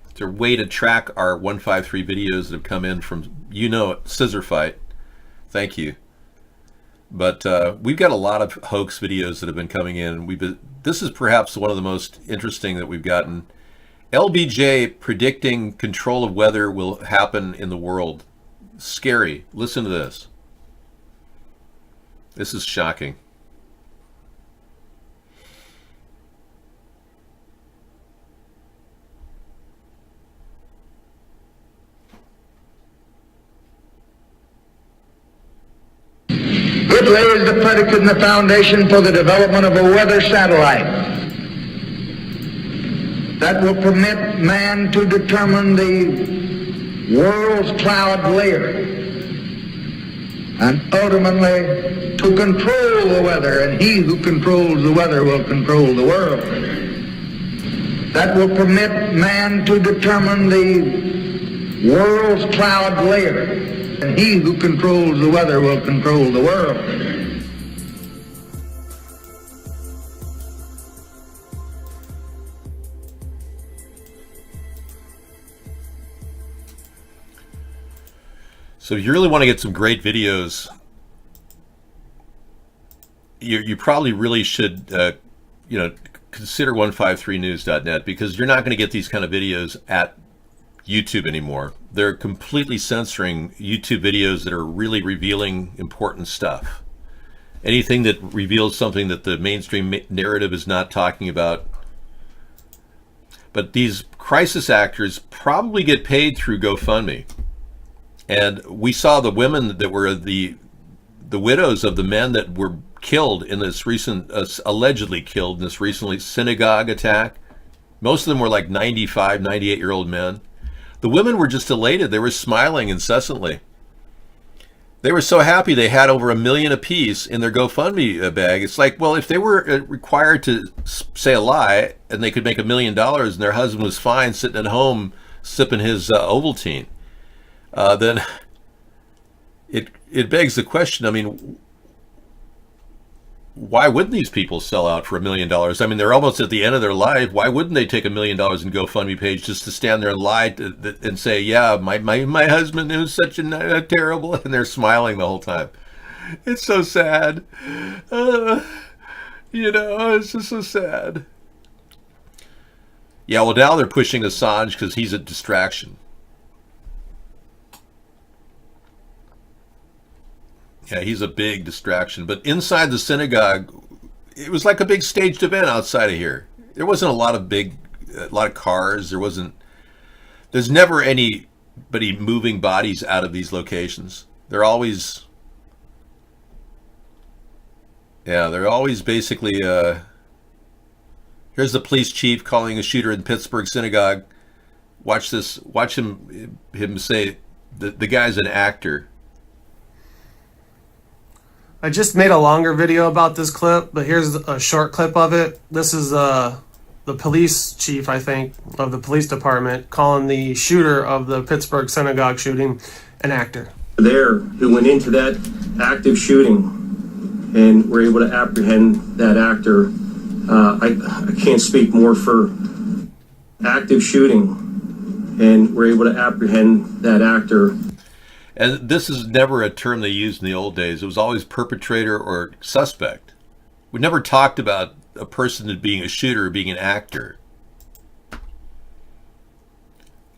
Speaker 2: It's a way to track our 153 videos that have come in from, Scissor Fight. Thank you. But we've got a lot of hoax videos that have been coming in. This is perhaps one of the most interesting that we've gotten. LBJ predicting control of weather will happen in the world. Scary. Listen to this. This is shocking.
Speaker 3: It lays the predicate and the foundation for the development of a weather satellite that will permit man to determine the world's cloud layer and ultimately to control the weather, and he who controls the weather will control the world. That will permit man to determine the world's cloud layer, and he who controls the weather will control the world.
Speaker 2: So if you really want to get some great videos, you probably really should, consider 153news.net, because you're not going to get these kind of videos at YouTube anymore. They're completely censoring YouTube videos that are really revealing important stuff. Anything that reveals something that the mainstream narrative is not talking about. But these crisis actors probably get paid through GoFundMe. And we saw the women that were the widows of the men that were killed in this recent, allegedly killed in this recently synagogue attack. Most of them were like 95, 98-year-old men. The women were just elated. They were smiling incessantly. They were so happy they had over $1 million apiece in their GoFundMe bag. It's like, well, if they were required to say a lie and they could make $1 million and their husband was fine sitting at home sipping his Ovaltine, then it begs the question, I mean, why wouldn't these people sell out for $1 million? I mean, they're almost at the end of their life. Why wouldn't they take $1 million in GoFundMe page just to stand there and lie and say, yeah, my husband was such a terrible, and they're smiling the whole time. It's so sad. It's just so sad. Yeah, well, now they're pushing Assange because he's a distraction. Yeah, he's a big distraction. But inside the synagogue, it was like a big staged event outside of here. There wasn't a lot of cars. There's never anybody moving bodies out of these locations. They're always basically, here's the police chief calling a shooter in Pittsburgh synagogue. Watch this, watch him say, the guy's an actor.
Speaker 5: I just made a longer video about this clip, but here's a short clip of it. This is the police chief, I think, of the police department calling the shooter of the Pittsburgh synagogue shooting an actor.
Speaker 6: There, who went into that active shooting and were able to apprehend that actor. I can't speak more for active shooting and were able to apprehend that actor.
Speaker 2: And this is never a term they used in the old days. It was always perpetrator or suspect. We never talked about a person being a shooter or being an actor.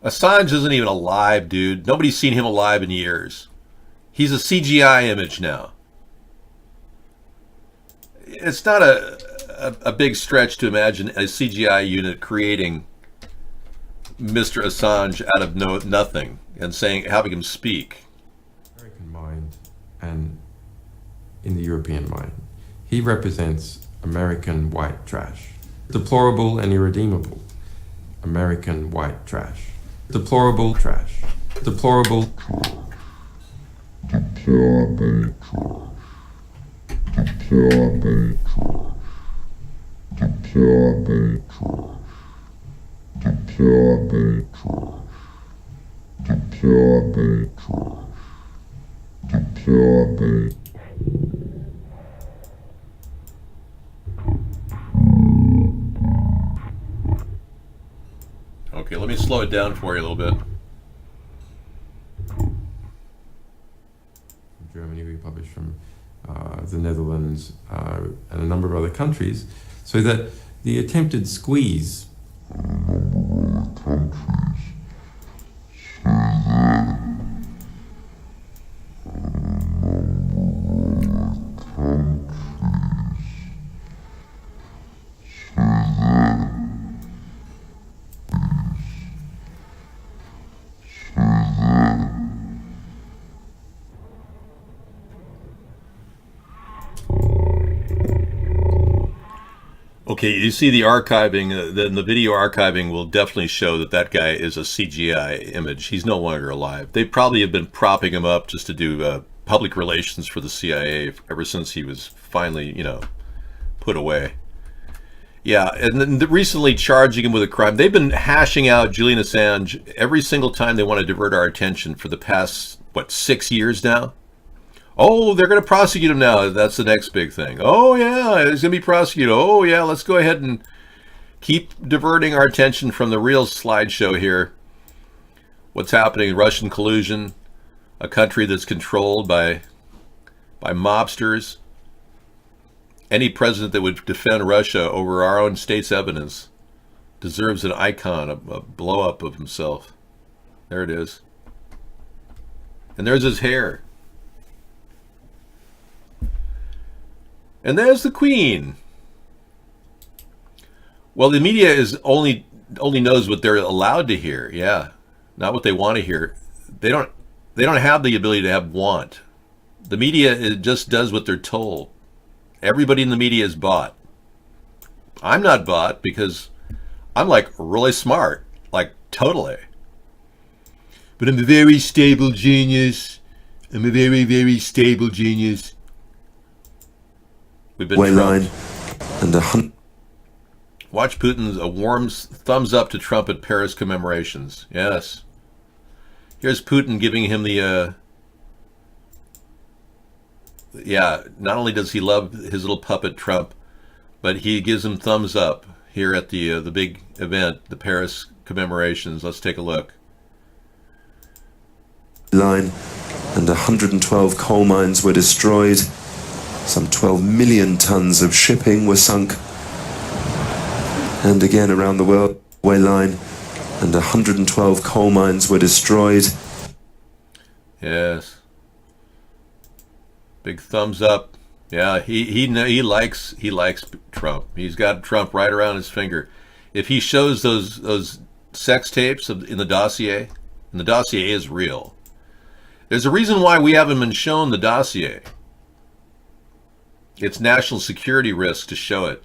Speaker 2: Assange isn't even alive, dude. Nobody's seen him alive in years. He's a CGI image now. It's not a big stretch to imagine a CGI unit creating Mr. Assange out of nothing and having him speak.
Speaker 9: American mind and in the European mind. He represents American white trash. Deplorable and irredeemable. American white trash. Deplorable trash. Deplorable.
Speaker 18: Deplorable trash. Deplorable trash. Deplorable trash. Deplorable trash. Deplorable trash. Deplorable.
Speaker 2: Okay, let me slow it down for you a little bit.
Speaker 9: Germany, we publish from the Netherlands and a number of other countries, so that the attempted squeeze
Speaker 2: Okay, you see the archiving, the video archiving will definitely show that that guy is a CGI image. He's no longer alive. They probably have been propping him up just to do public relations for the CIA ever since he was finally, put away. Yeah, and then recently charging him with a crime. They've been hashing out Julian Assange every single time they want to divert our attention for the past, 6 years now? Oh, they're going to prosecute him now. That's the next big thing. Oh, yeah, he's going to be prosecuted. Oh, yeah, let's go ahead and keep diverting our attention from the real slideshow here. What's happening? Russian collusion, a country that's controlled by mobsters. Any president that would defend Russia over our own state's evidence deserves an icon, a blow-up of himself. There it is. And there's his hair. And there's the Queen. Well, the media is only knows what they're allowed to hear. Yeah, not what they want to hear. They don't have the ability to have want. The media just does what they're told. Everybody in the media is bought. I'm not bought because I'm really smart, totally. But I'm a very stable genius. I'm a very, very stable genius. We've been
Speaker 24: Wayline and
Speaker 2: Watch Putin's a warm thumbs up to Trump at Paris commemorations. Yes. Here's Putin giving him the not only does he love his little puppet Trump, but he gives him thumbs up here at the big event, the Paris commemorations. Let's take a look.
Speaker 24: Line and 112 coal mines were destroyed. Some 12 million tons of shipping were sunk. And again around the world, Wayline and 112 coal mines were destroyed.
Speaker 2: Yes. Big thumbs up. Yeah, he likes Trump. He's got Trump right around his finger. If he shows those sex tapes in the dossier, and the dossier is real. There's a reason why we haven't been shown the dossier. It's national security risk to show it.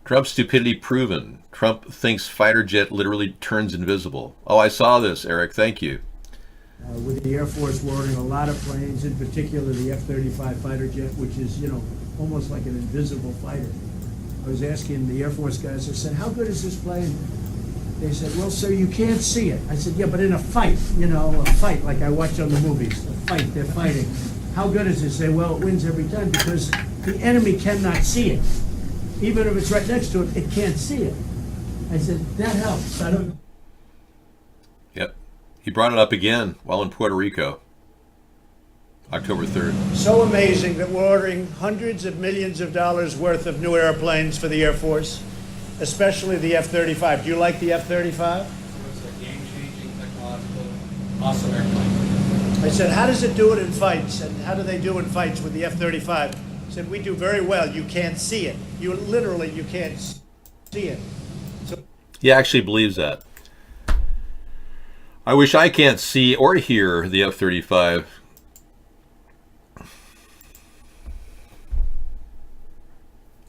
Speaker 2: Trump's stupidity proven. Trump thinks fighter jet literally turns invisible. Oh, I saw this, Eric. Thank you.
Speaker 10: With the Air Force, we're ordering a lot of planes, in particular the F-35 fighter jet, which is, almost like an invisible fighter. I was asking the Air Force guys, I said, how good is this plane? They said, well, sir, you can't see it. I said, yeah, but in a fight, a fight like I watch on the movies, a fight, they're fighting. How good is it? They say, well, it wins every time because the enemy cannot see it. Even if it's right next to it, it can't see it. I said, that helps. I don't.
Speaker 2: Yep. He brought it up again while in Puerto Rico, October 3rd.
Speaker 17: So amazing that we're ordering hundreds of millions of dollars worth of new airplanes for the Air Force, especially the F-35. Do you like the F-35?
Speaker 7: It's a game-changing, technological, awesome airplane.
Speaker 17: I said, how does it do it in fights? And how do they do in fights with the F-35? I said, we do very well. You can't see it. You can't see it. So
Speaker 2: He actually believes that. I wish I can't see or hear the F-35.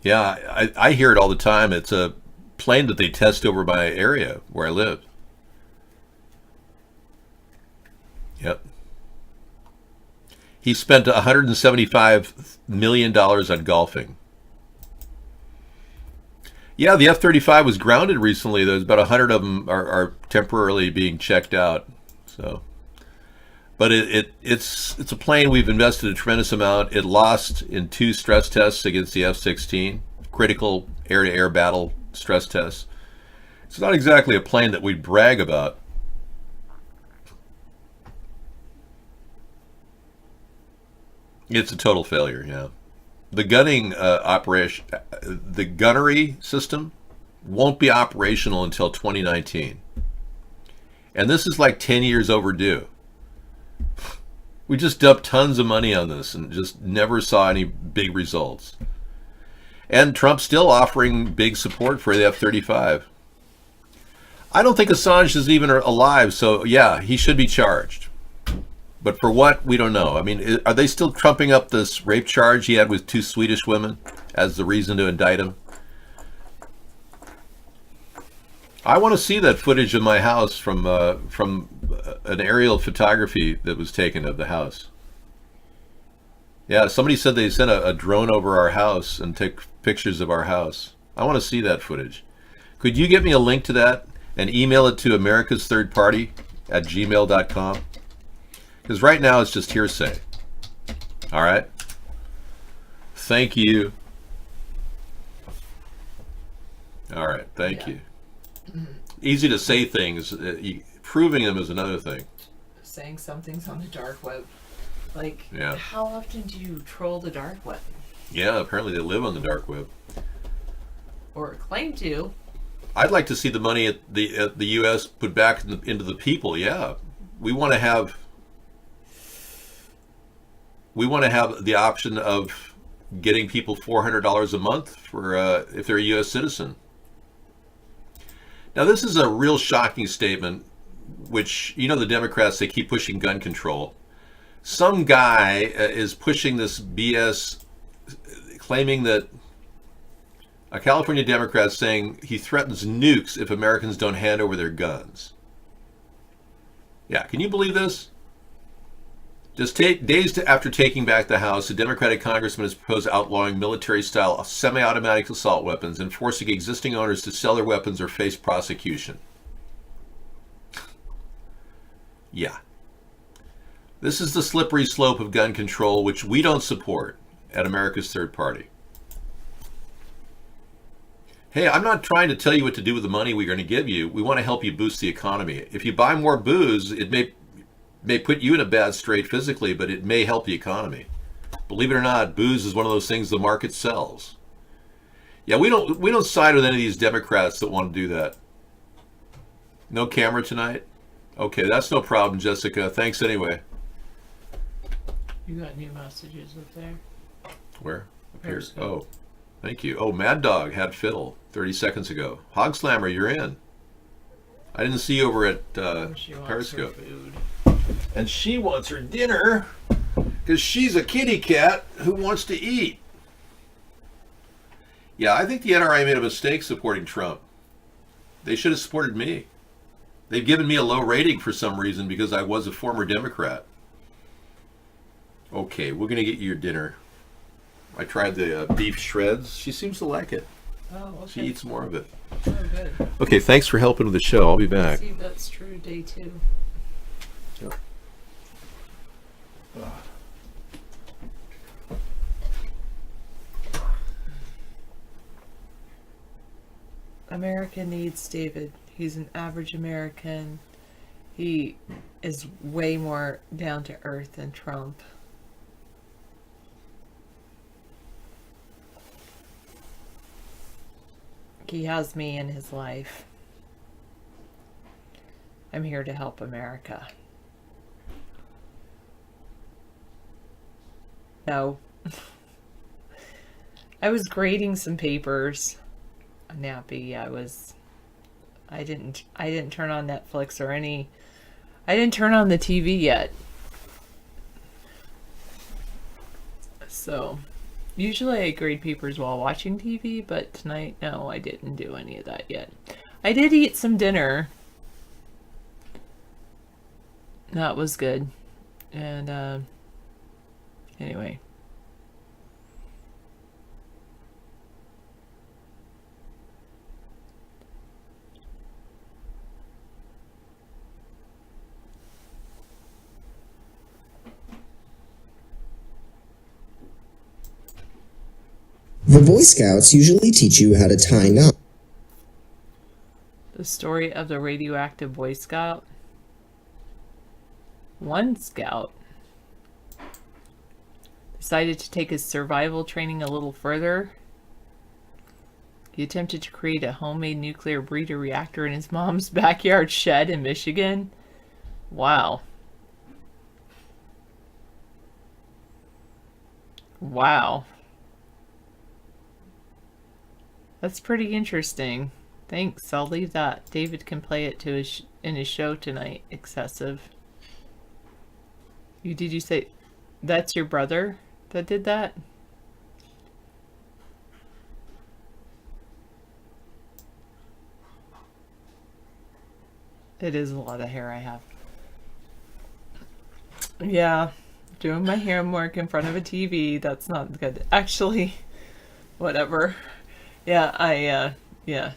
Speaker 2: Yeah, I hear it all the time. It's a plane that they test over my area where I live. Yep. He spent $175 million on golfing. Yeah, the F-35 was grounded recently. There's about 100 of them are temporarily being checked out. So, but it's a plane we've invested a tremendous amount. It lost in 2 stress tests against the F-16, critical air-to-air battle stress tests. It's not exactly a plane that we brag about. It's a total failure, yeah. The gunning operation, the gunnery system won't be operational until 2019. And this is like 10 years overdue. We just dumped tons of money on this and just never saw any big results. And Trump's still offering big support for the F-35. I don't think Assange is even alive, so yeah, he should be charged. But for what, we don't know. I mean, are they still trumping up this rape charge he had with 2 Swedish women as the reason to indict him? I want to see that footage of my house from an aerial photography that was taken of the house. Yeah, somebody said they sent a drone over our house and took pictures of our house. I want to see that footage. Could you get me a link to that and email it to americasthirdparty@gmail.com? Because right now it's just hearsay. All right? Thank you. All right, thank you. Easy to say things. Proving them is another thing.
Speaker 8: Saying something's on the dark web. Like,
Speaker 2: yeah.
Speaker 8: How often do you troll the dark web?
Speaker 2: Yeah, apparently they live on the dark web.
Speaker 8: Or claim to.
Speaker 2: I'd like to see the money at the U.S. put back into the people. Yeah, we want to have the option of getting people $400 a month for if they're a U.S. citizen. Now, this is a real shocking statement, which, the Democrats, they keep pushing gun control. Some guy is pushing this BS, claiming that a California Democrat saying he threatens nukes if Americans don't hand over their guns. Yeah, can you believe this? Just days after taking back the House, a Democratic congressman has proposed outlawing military-style semi-automatic assault weapons and forcing existing owners to sell their weapons or face prosecution. Yeah. This is the slippery slope of gun control, which we don't support at America's Third Party. Hey, I'm not trying to tell you what to do with the money we're going to give you. We want to help you boost the economy. If you buy more booze, it may put you in a bad strait physically, but it may help the economy. Believe it or not, booze is one of those things the market sells. Yeah, we don't side with any of these Democrats that want to do that. No camera tonight? Okay, that's no problem, Jessica. Thanks anyway.
Speaker 8: You got new messages up there.
Speaker 2: Where? Up here. Oh, thank you. Oh, Mad Dog had fiddle 30 seconds ago. Hog Slammer, you're in. I didn't see you over at Periscope. And she wants her dinner because she's a kitty cat who wants to eat. Yeah, I think the NRA made a mistake supporting Trump. They should have supported me. They've given me a low rating for some reason because I was a former Democrat. Okay, we're going to get you your dinner. I tried the beef shreds. She seems to like it.
Speaker 8: Oh, okay.
Speaker 2: She eats more of it.
Speaker 8: Oh, good.
Speaker 2: Okay, thanks for helping with the show. I'll be back.
Speaker 8: See if that's true. Day 2.
Speaker 2: Yep.
Speaker 8: America needs David. He's an average American. He is way more down to earth than Trump. He has me in his life. I'm here to help America. No. I was grading some papers. Nappy. I didn't turn on Netflix or any. I didn't turn on the TV yet. So, usually I grade papers while watching TV, but tonight, no, I didn't do any of that yet. I did eat some dinner. That was good. And, anyway.
Speaker 12: The Boy Scouts usually teach you how to tie knots.
Speaker 8: The story of the radioactive Boy Scout. One scout decided to take his survival training a little further. He attempted to create a homemade nuclear breeder reactor in his mom's backyard shed in Michigan. Wow. Wow. That's pretty interesting. Thanks. I'll leave that. David can play it to in his show tonight. Excessive. Did you say that's your brother that did that? It is a lot of hair I have. Yeah, doing my hair work in front of a TV. That's not good. Actually, whatever. Yeah, yeah.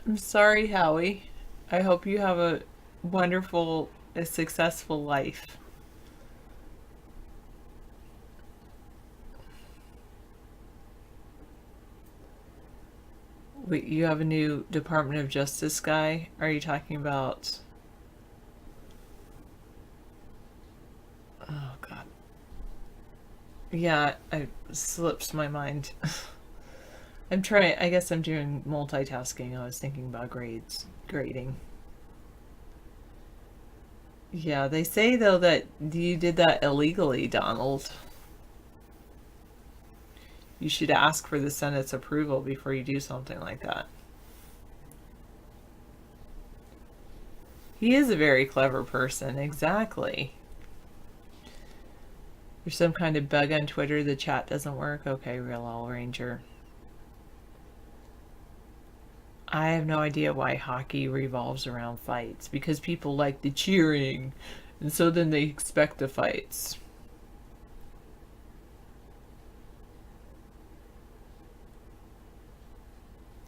Speaker 8: I'm sorry, Howie. I hope you have a wonderful, successful life. Wait, you have a new Department of Justice guy? Are you talking about... Oh, God. Yeah, it slips my mind. I'm trying, I guess I'm doing multitasking. I was thinking about grading. Yeah, they say though that you did that illegally, Donald. You should ask for the Senate's approval before you do something like that. He is a very clever person, exactly. There's some kind of bug on Twitter, the chat doesn't work. Okay, Real All Ranger. I have no idea why hockey revolves around fights. Because people like the cheering. And so then they expect the fights.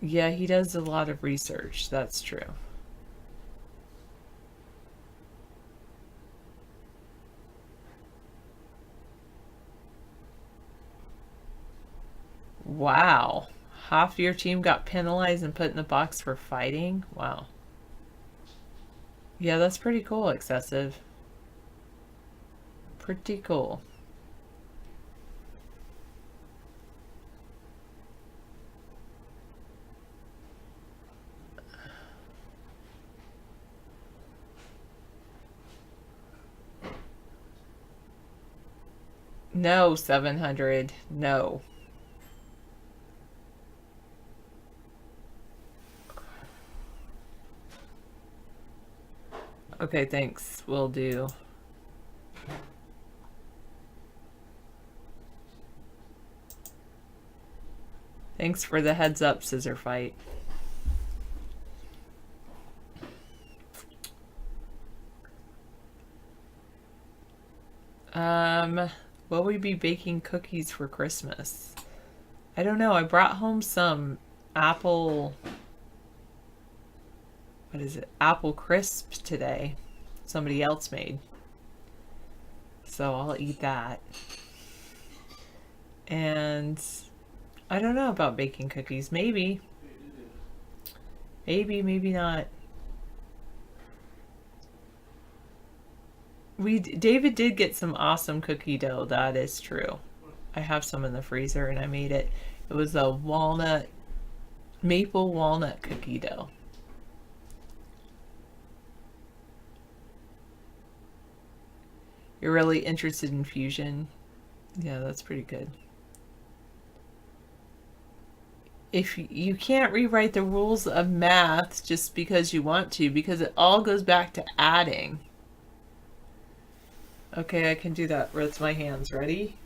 Speaker 8: Yeah, he does a lot of research. That's true. Wow. Half your team got penalized and put in the box for fighting? Wow. Yeah, that's pretty cool, Excessive. Pretty cool. No, 700. No. Okay, thanks. Will do. Thanks for the heads up, scissor fight. Will we be baking cookies for Christmas? I don't know. I brought home some apple... What is it? Apple crisp today. Somebody else made. So I'll eat that. And I don't know about baking cookies. Maybe. Maybe, maybe not. David did get some awesome cookie dough. That is true. I have some in the freezer and I made it. It was a maple walnut cookie dough. You're really interested in fusion? Yeah, that's pretty good. If you can't rewrite the rules of math just because you want to, because it all goes back to adding. Okay, I can do that with my hands. Ready?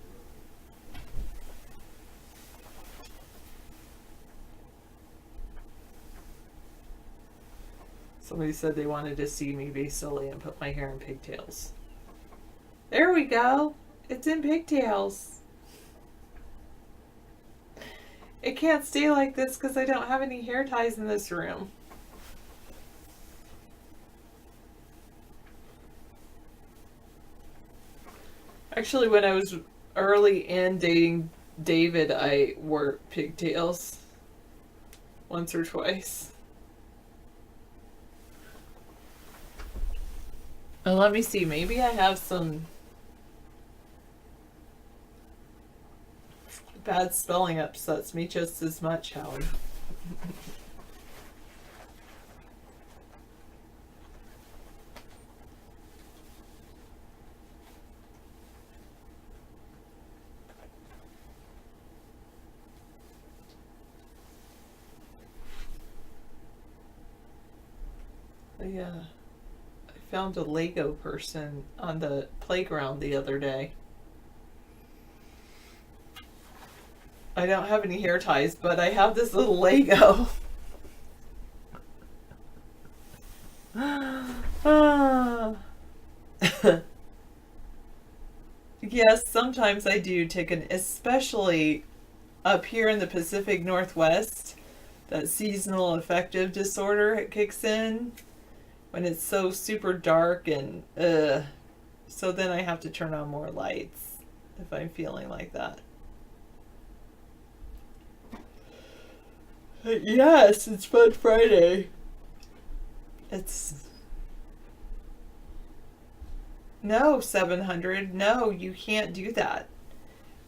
Speaker 8: Somebody said they wanted to see me be silly and put my hair in pigtails. There we go. It's in pigtails. It can't stay like this because I don't have any hair ties in this room. Actually, when I was early in dating David, I wore pigtails once or twice. Oh, let me see. Maybe I have some bad spelling upsets me just as much, Howard. I found a Lego person on the playground the other day. I don't have any hair ties, but I have this little Lego. Yes, sometimes I do take especially up here in the Pacific Northwest, that seasonal affective disorder kicks in when it's so super dark and so then I have to turn on more lights if I'm feeling like that. Yes, it's Fun Friday. No, 700. No, you can't do that.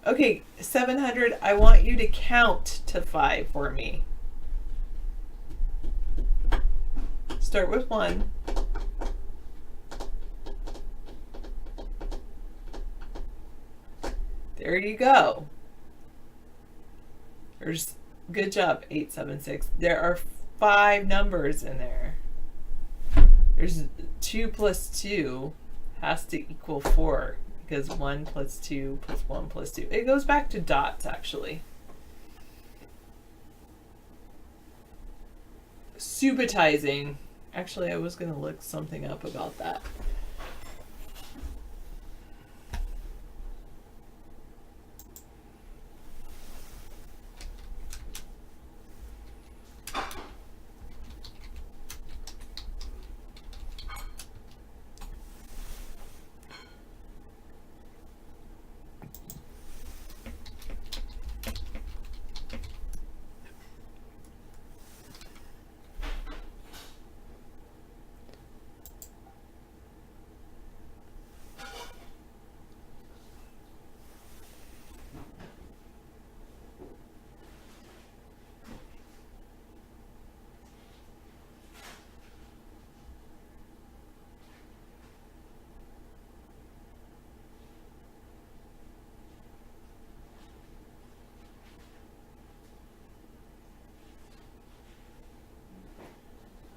Speaker 8: Okay, 700, I want you to count to 5 for me. Start with 1. There you go. Good job, 876. There are 5 numbers in there. There's 2 plus 2 has to equal 4 because 1 plus 2 plus 1 plus 2. It goes back to dots, actually. Subitizing. Actually, I was going to look something up about that.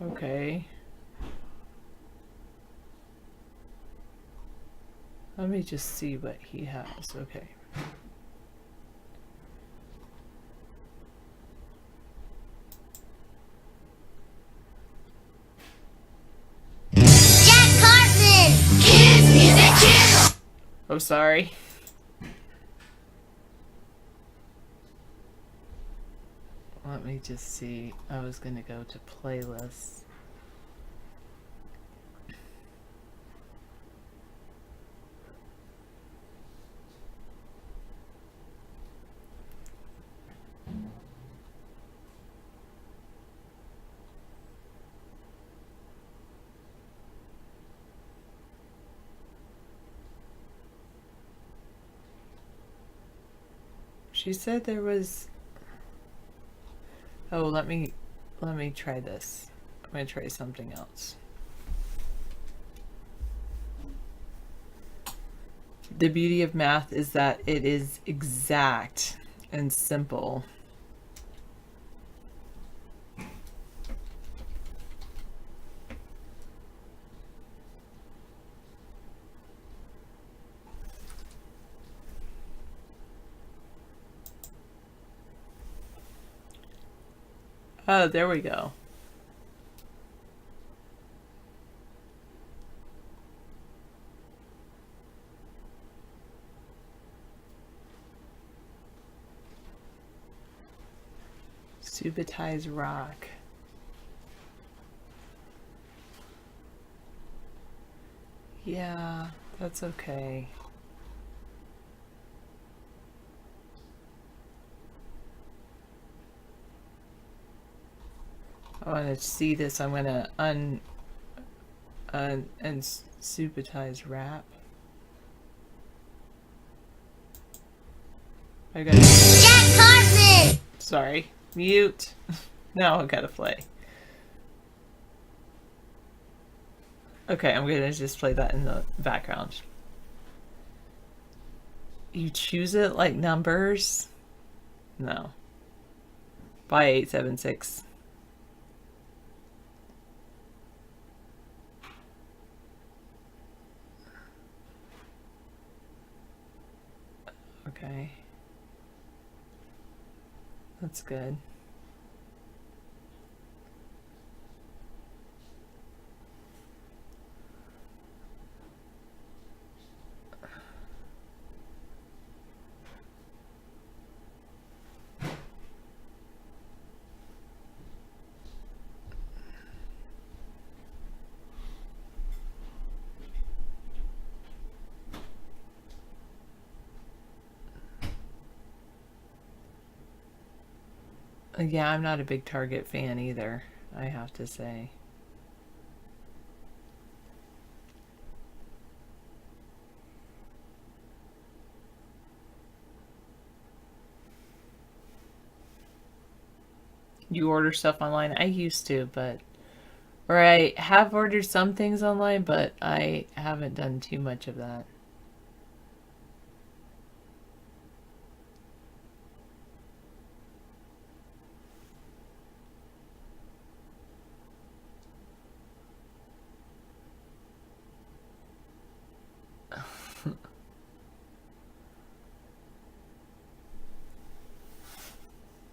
Speaker 8: Okay. Let me just see what he has. Okay. Oh, sorry. Let me just see. I was going to go to playlists. She said there was... Oh, let me try this. I'm going to try something else. The beauty of math is that it is exact and simple. Oh, there we go. Subitize rock. Yeah, that's okay. I want to see this. I'm going to and subitize wrap. I got Jack Carson. Sorry, mute. Now I gotta play. Okay, I'm gonna just play that in the background. You choose it like numbers? No. Bye 876. Okay. That's good. Yeah, I'm not a big Target fan either, I have to say. You order stuff online? I used to, or I have ordered some things online, but I haven't done too much of that.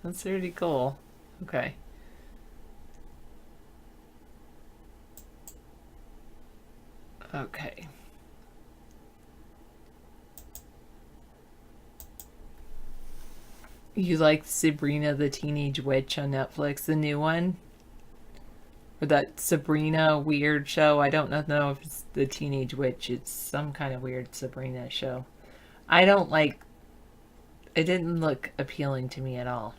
Speaker 8: That's pretty cool. Okay. Okay. You like Sabrina the Teenage Witch on Netflix, the new one? Or that Sabrina weird show? I don't know if it's the Teenage Witch. It's some kind of weird Sabrina show. I don't like... It didn't look appealing to me at all.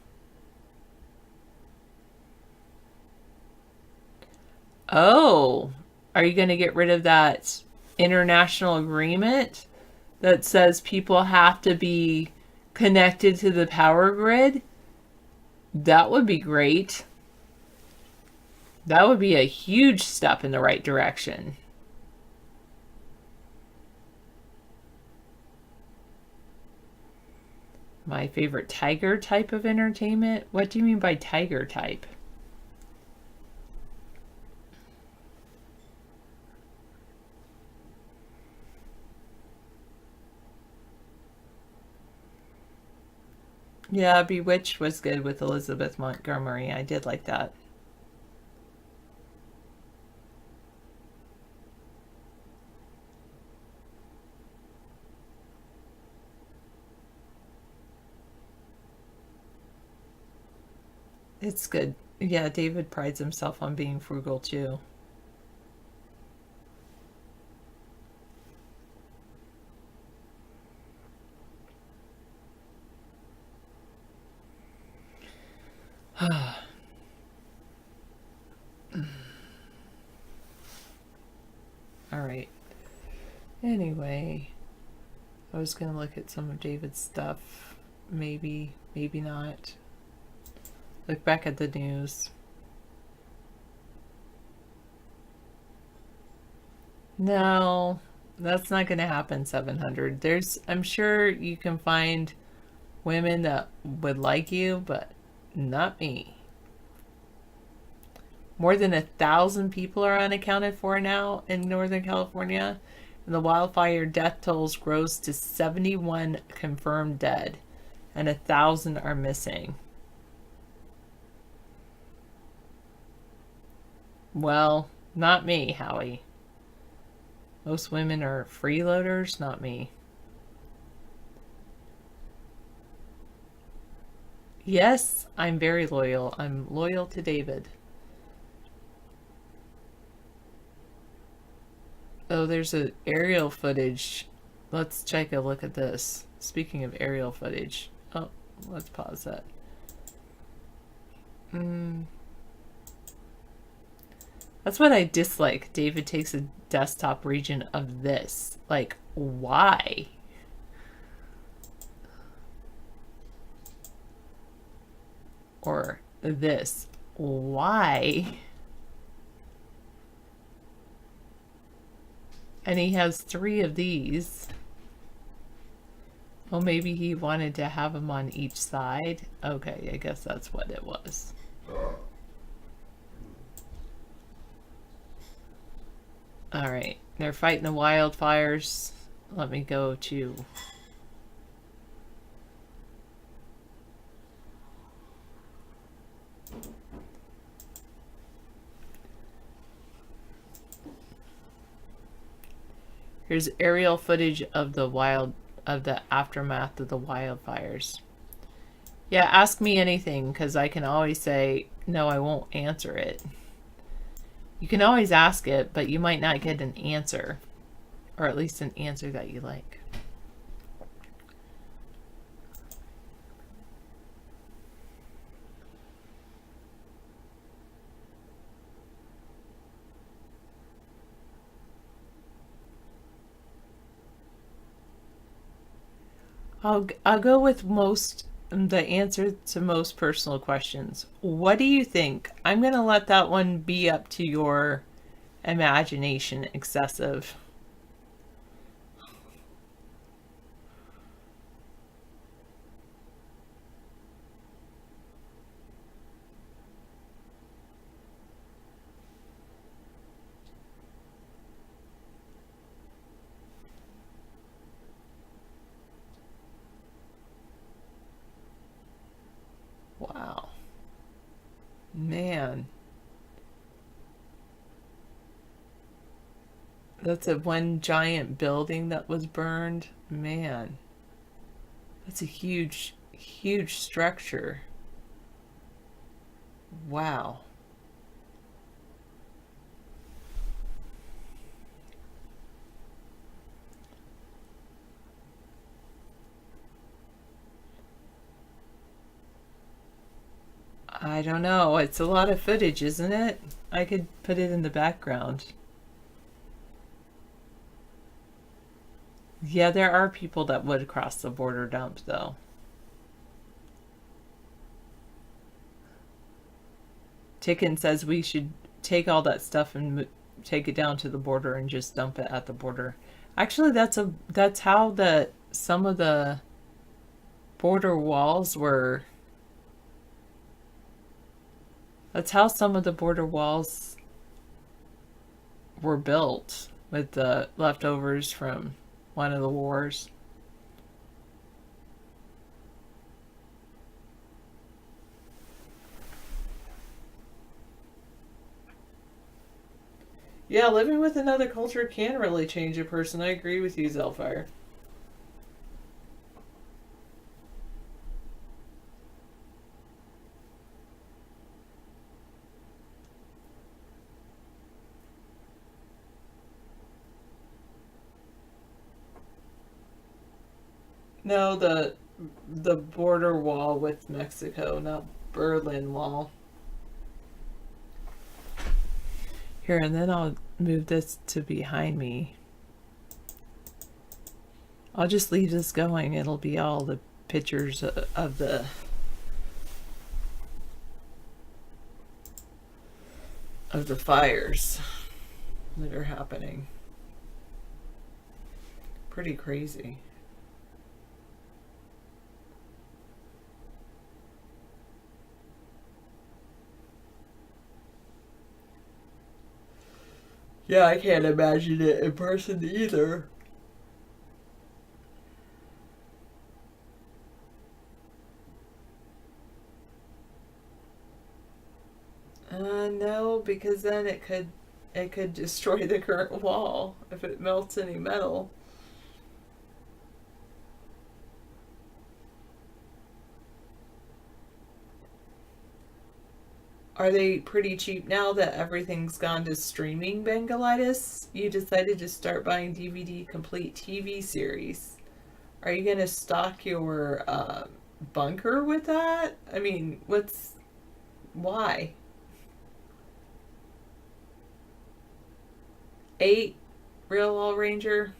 Speaker 8: Oh, are you going to get rid of that international agreement that says people have to be connected to the power grid? That would be great. That would be a huge step in the right direction. My favorite tiger type of entertainment? What do you mean by tiger type? Yeah, Bewitched was good with Elizabeth Montgomery. I did like that. It's good. Yeah, David prides himself on being frugal too. All right. Anyway, I was going to look at some of David's stuff. Maybe, maybe not. Look back at the news. No, that's not going to happen, 700. I'm sure you can find women that would like you, but not me. More than 1,000 people are unaccounted for now in Northern California, and the wildfire death tolls grows to 71 confirmed dead, and 1,000 are missing. Well, not me, Howie. Most women are freeloaders, not me. Yes, I'm very loyal. I'm loyal to David. Oh, there's an aerial footage. Let's take a look at this. Speaking of aerial footage. Oh, let's pause that. That's what I dislike. David takes a desktop region of this. Like, why? Or this. Why? And he has 3 of these. Oh, maybe he wanted to have them on each side. Okay, I guess that's what it was. All right, they're fighting the wildfires. Let me go to... Here's aerial footage of the aftermath of the wildfires. Yeah, ask me anything, because I can always say, no, I won't answer it. You can always ask it, but you might not get an answer. Or at least an answer that you like. I'll go with the answer to most personal questions. What do you think? I'm going to let that one be up to your imagination excessive. Wow. Man. That's one giant building that was burned. Man. That's a huge, huge structure. Wow. I don't know. It's a lot of footage, isn't it? I could put it in the background. Yeah, there are people that would cross the border dump, though. Ticken says we should take all that stuff and take it down to the border and just dump it at the border. Actually, that's how some of the border walls were. That's how some of the border walls were built, with the leftovers from one of the wars. Yeah, living with another culture can really change a person. I agree with you, Zelfire. No, the border wall with Mexico, not Berlin Wall. Here, and then I'll move this to behind me. I'll just leave this going. It'll be all the pictures of the fires that are happening. Pretty crazy. Yeah, I can't imagine it in person either. No, because then it could destroy the current wall if it melts any metal. Are they pretty cheap now that everything's gone to streaming, Bangalitis? You decided to start buying DVD complete TV series. Are you gonna stock your bunker with that? I mean, why? 8 Real All Ranger?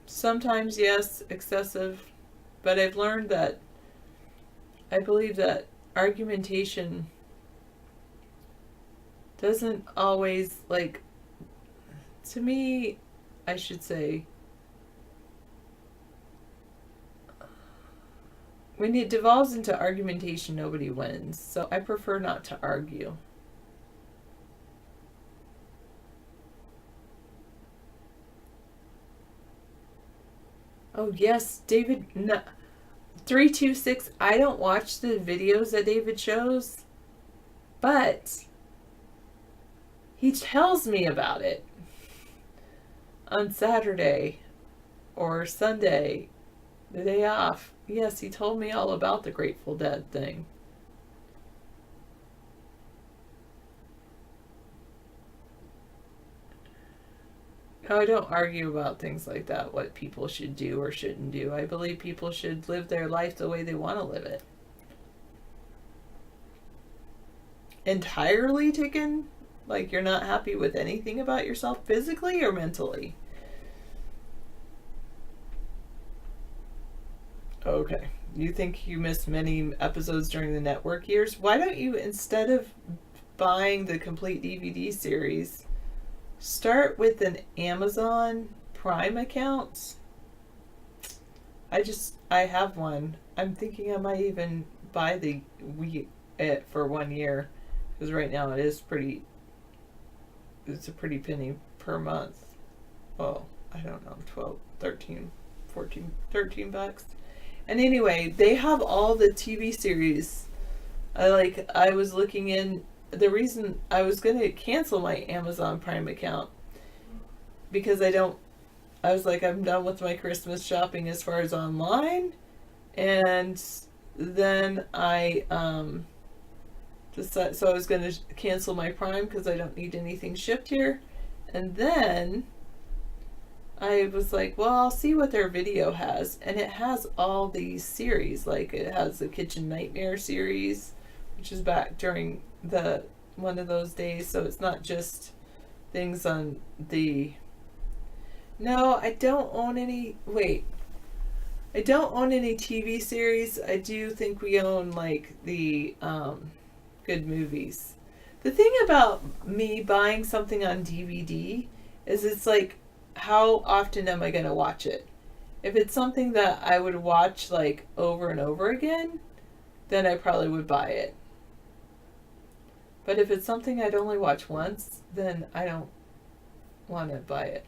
Speaker 8: Sometimes, yes, excessive. But I've learned that I believe that argumentation doesn't always, like, to me, I should say, when it devolves into argumentation, nobody wins. So I prefer not to argue. Oh, yes, David. No, 326. I don't watch the videos that David shows, but he tells me about it on Saturday or Sunday, the day off. Yes, he told me all about the Grateful Dead thing. I don't argue about things like that, what people should do or shouldn't do. I believe people should live their life the way they want to live it. Entirely taken? Like you're not happy with anything about yourself physically or mentally? Okay. You think you missed many episodes during the network years? Why don't you, instead of buying the complete DVD series, start with an Amazon Prime account? I have one. I'm thinking I might even buy it for 1 year, because right now it's a pretty penny per month. Oh, I don't know, 12, 13, 14, 13 bucks. And anyway, they have all the TV series. I was looking in. The reason I was going to cancel my Amazon Prime account, because I was like, I'm done with my Christmas shopping as far as online. And then I decided, so I was going to cancel my Prime because I don't need anything shipped here. And then I was like, well, I'll see what their video has. And it has all these series. Like it has the Kitchen Nightmare series, which is back during one of those days, so it's not just things on the. No, I don't own any. Wait, I don't own any TV series. I do think we own like the good movies. The thing about me buying something on DVD is it's like, how often am I going to watch it? If it's something that I would watch like over and over again, then I probably would buy it. But if it's something I'd only watch once, then I don't want to buy it.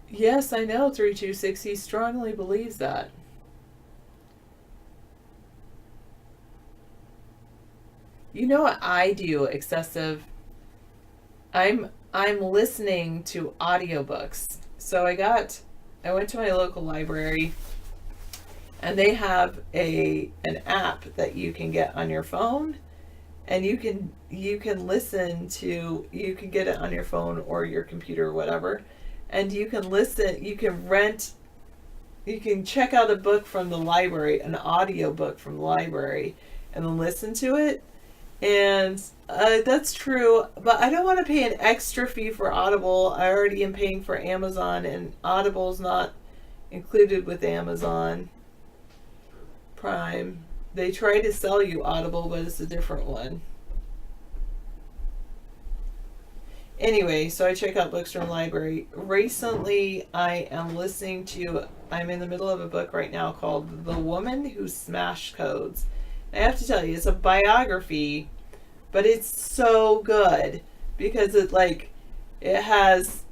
Speaker 8: Yes, I know 326. He strongly believes that. You know what I do excessive? I'm listening to audiobooks. So I went to my local library, and they have an app that you can get on your phone, and you can listen to, you can get it on your phone or your computer or whatever, and you can listen, you can check out a book from the library, an audio book from the library, and then listen to it. And that's true, but I don't want to pay an extra fee for Audible. I already am paying for Amazon, and Audible's not included with Amazon Prime. They try to sell you Audible, but it's a different one. Anyway, so I check out books from the library. Recently, I'm in the middle of a book right now called The Woman Who Smashed Codes. I have to tell you, it's a biography, but it's so good because it has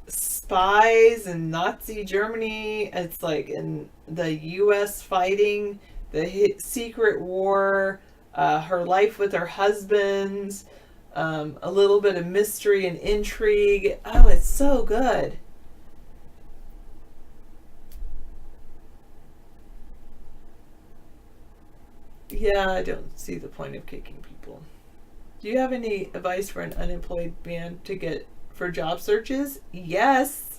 Speaker 8: spies in Nazi Germany. It's like in the U.S. fighting the secret war, her life with her husband, a little bit of mystery and intrigue. Oh, it's so good. Yeah, I don't see the point of kicking people. Do you have any advice for an unemployed man to get for job searches? Yes.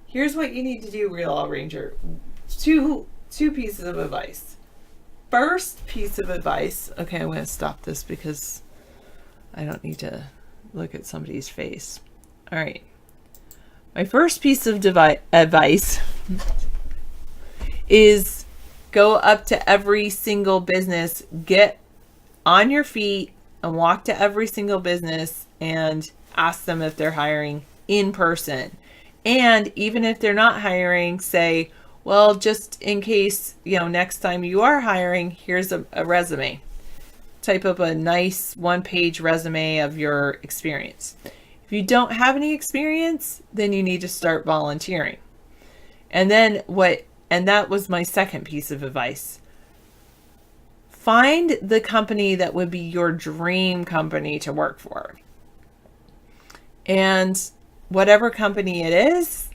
Speaker 8: Here's what you need to do, Real All Ranger. Two pieces of advice. First piece of advice. Okay, I'm going to stop this because I don't need to look at somebody's face. All right. My first piece of advice is go up to every single business, get on your feet and walk to every single business and ask them if they're hiring in person. And even if they're not hiring, say, well, just in case, next time you are hiring, here's a resume. Type up a nice one-page resume of your experience. If you don't have any experience, then you need to start volunteering. And that was my second piece of advice. Find the company that would be your dream company to work for. And whatever company it is,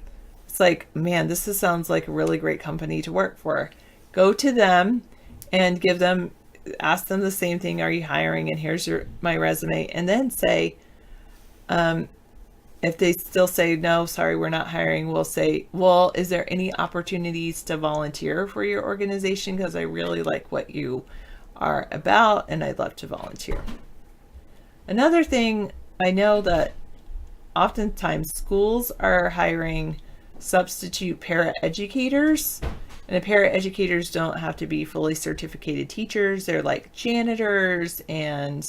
Speaker 8: it's like, man, this sounds like a really great company to work for. Go to them and ask them the same thing. Are you hiring? And here's my resume. And then say, if they still say, no, sorry, we're not hiring, we'll say, well, is there any opportunities to volunteer for your organization? Because I really like what you are about and I'd love to volunteer. Another thing, I know that oftentimes schools are hiring substitute para-educators, and the para-educators don't have to be fully certificated teachers. They're like janitors and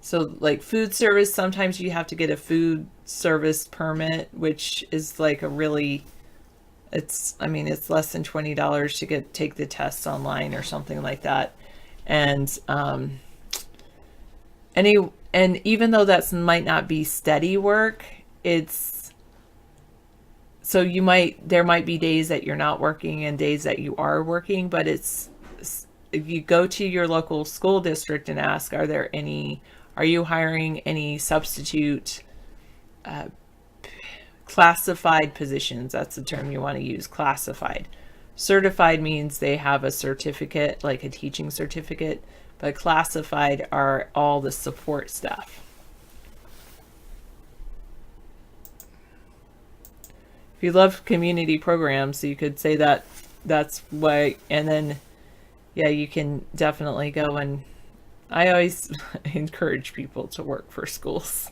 Speaker 8: so like food service, sometimes you have to get a food service permit, which is like it's less than $20 to take the tests online or something like that. And even though that might not be steady work, there might be days that you're not working and days that you are working, but if you go to your local school district and ask, are you hiring any substitute classified positions? That's the term you want to use, classified. Certified means they have a certificate, like a teaching certificate, but classified are all the support staff. If you love community programs, you could say that's why, and then, yeah, you can definitely go, and I always encourage people to work for schools.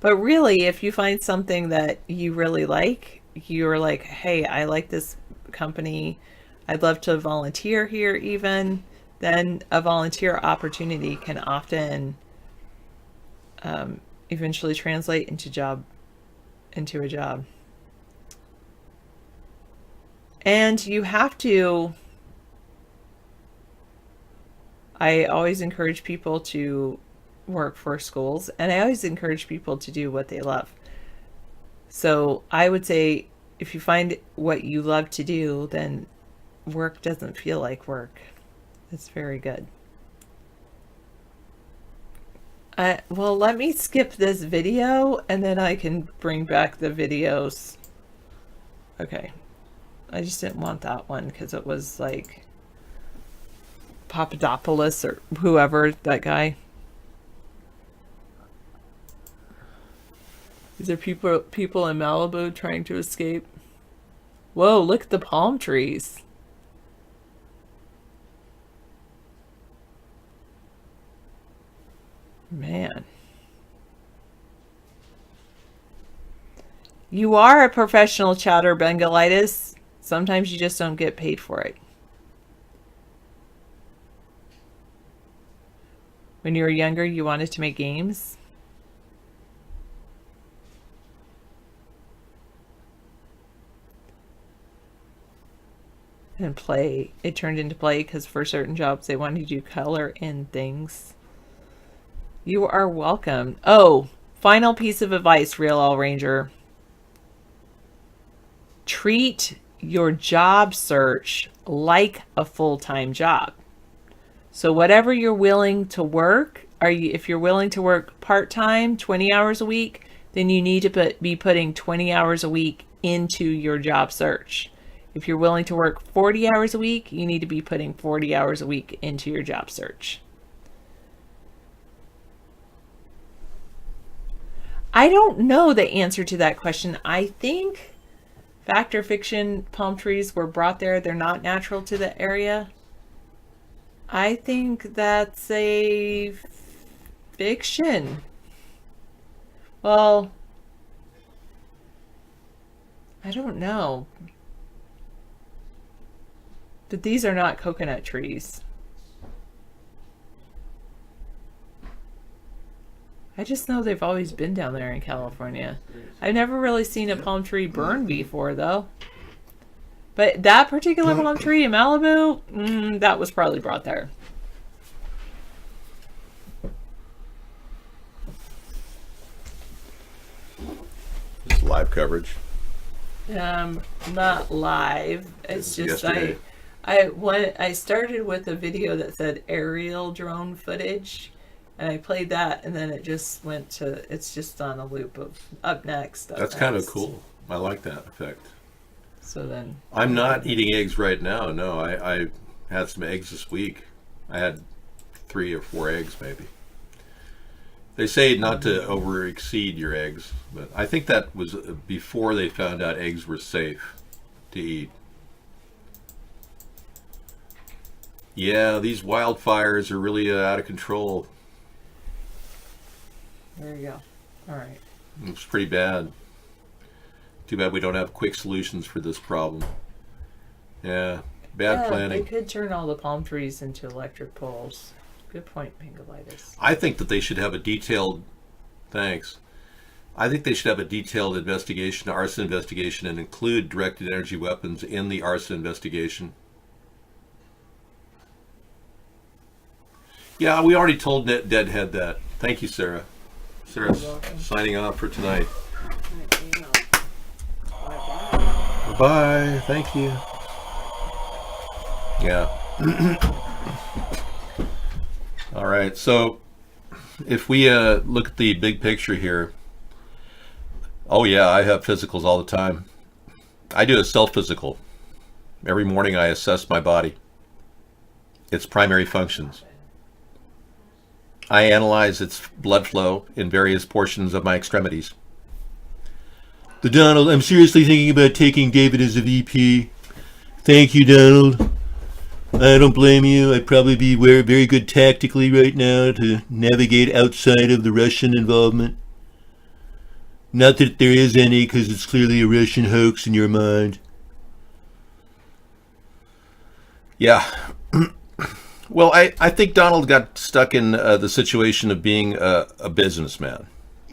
Speaker 8: But really, if you find something that you really like, you're like, hey, I like this company, I'd love to volunteer here even, then a volunteer opportunity can often eventually translate into a job. And you have to, I always encourage people to work for schools, and I always encourage people to do what they love. So I would say if you find what you love to do, then work doesn't feel like work. It's very good. Well, let me skip this video and then I can bring back the videos. Okay. I just didn't want that one because it was like Papadopoulos or whoever, that guy. These are people in Malibu trying to escape. Whoa, look at the palm trees. Man. You are a professional chowder Bengalitis. Sometimes you just don't get paid for it. When you were younger, you wanted to make games? And play. It turned into play because for certain jobs they wanted you to color in things. You are welcome. Oh, final piece of advice, Real All Ranger. Treat your job search like a full-time job. So whatever you're willing to work, if you're willing to work part-time, 20 hours a week, then you need to be putting 20 hours a week into your job search. If you're willing to work 40 hours a week, you need to be putting 40 hours a week into your job search. I don't know the answer to that question. I think fact or fiction palm trees were brought there. They're not natural to the area. I think that's a fiction. Well, I don't know. But these are not coconut trees. I just know they've always been down there in California. I've never really seen a palm tree burn before, though. But that particular palm tree in Malibu, that was probably brought there.
Speaker 2: It's live coverage.
Speaker 8: Not live. It's just
Speaker 2: yesterday.
Speaker 8: I started with a video that said aerial drone footage. And I played that, and then it just went to, it's just on a loop of up next.
Speaker 2: That's kind of cool. I like that effect.
Speaker 8: So then.
Speaker 2: I'm not eating eggs right now. No, I had some eggs this week. I had 3 or 4 eggs maybe. They say not to over exceed your eggs, but I think that was before they found out eggs were safe to eat. Yeah, these wildfires are really out of control.
Speaker 8: There you go. All right.
Speaker 2: It's pretty bad. Too bad we don't have quick solutions for this problem. Yeah, bad planning.
Speaker 8: They could turn all the palm trees into electric poles. Good point, Pingalitis.
Speaker 2: I think that they should have a detailed, thanks. I think they should have a detailed investigation, arson investigation, and include directed energy weapons in the arson investigation. Yeah, we already told Deadhead that. Thank you, Sarah. Sarah's signing off for tonight. Bye. Thank you. Yeah. All right. So if we look at the big picture here. Oh, yeah, I have physicals all the time. I do a self-physical. Every morning I assess my body, its primary functions. I analyze its blood flow in various portions of my extremities. The Donald, I'm seriously thinking about taking David as a VP. Thank you, Donald. I don't blame you. I'd probably be very good tactically right now to navigate outside of the Russian involvement. Not that there is any, because it's clearly a Russian hoax in your mind. Yeah. Well, I think Donald got stuck in the situation of being a businessman.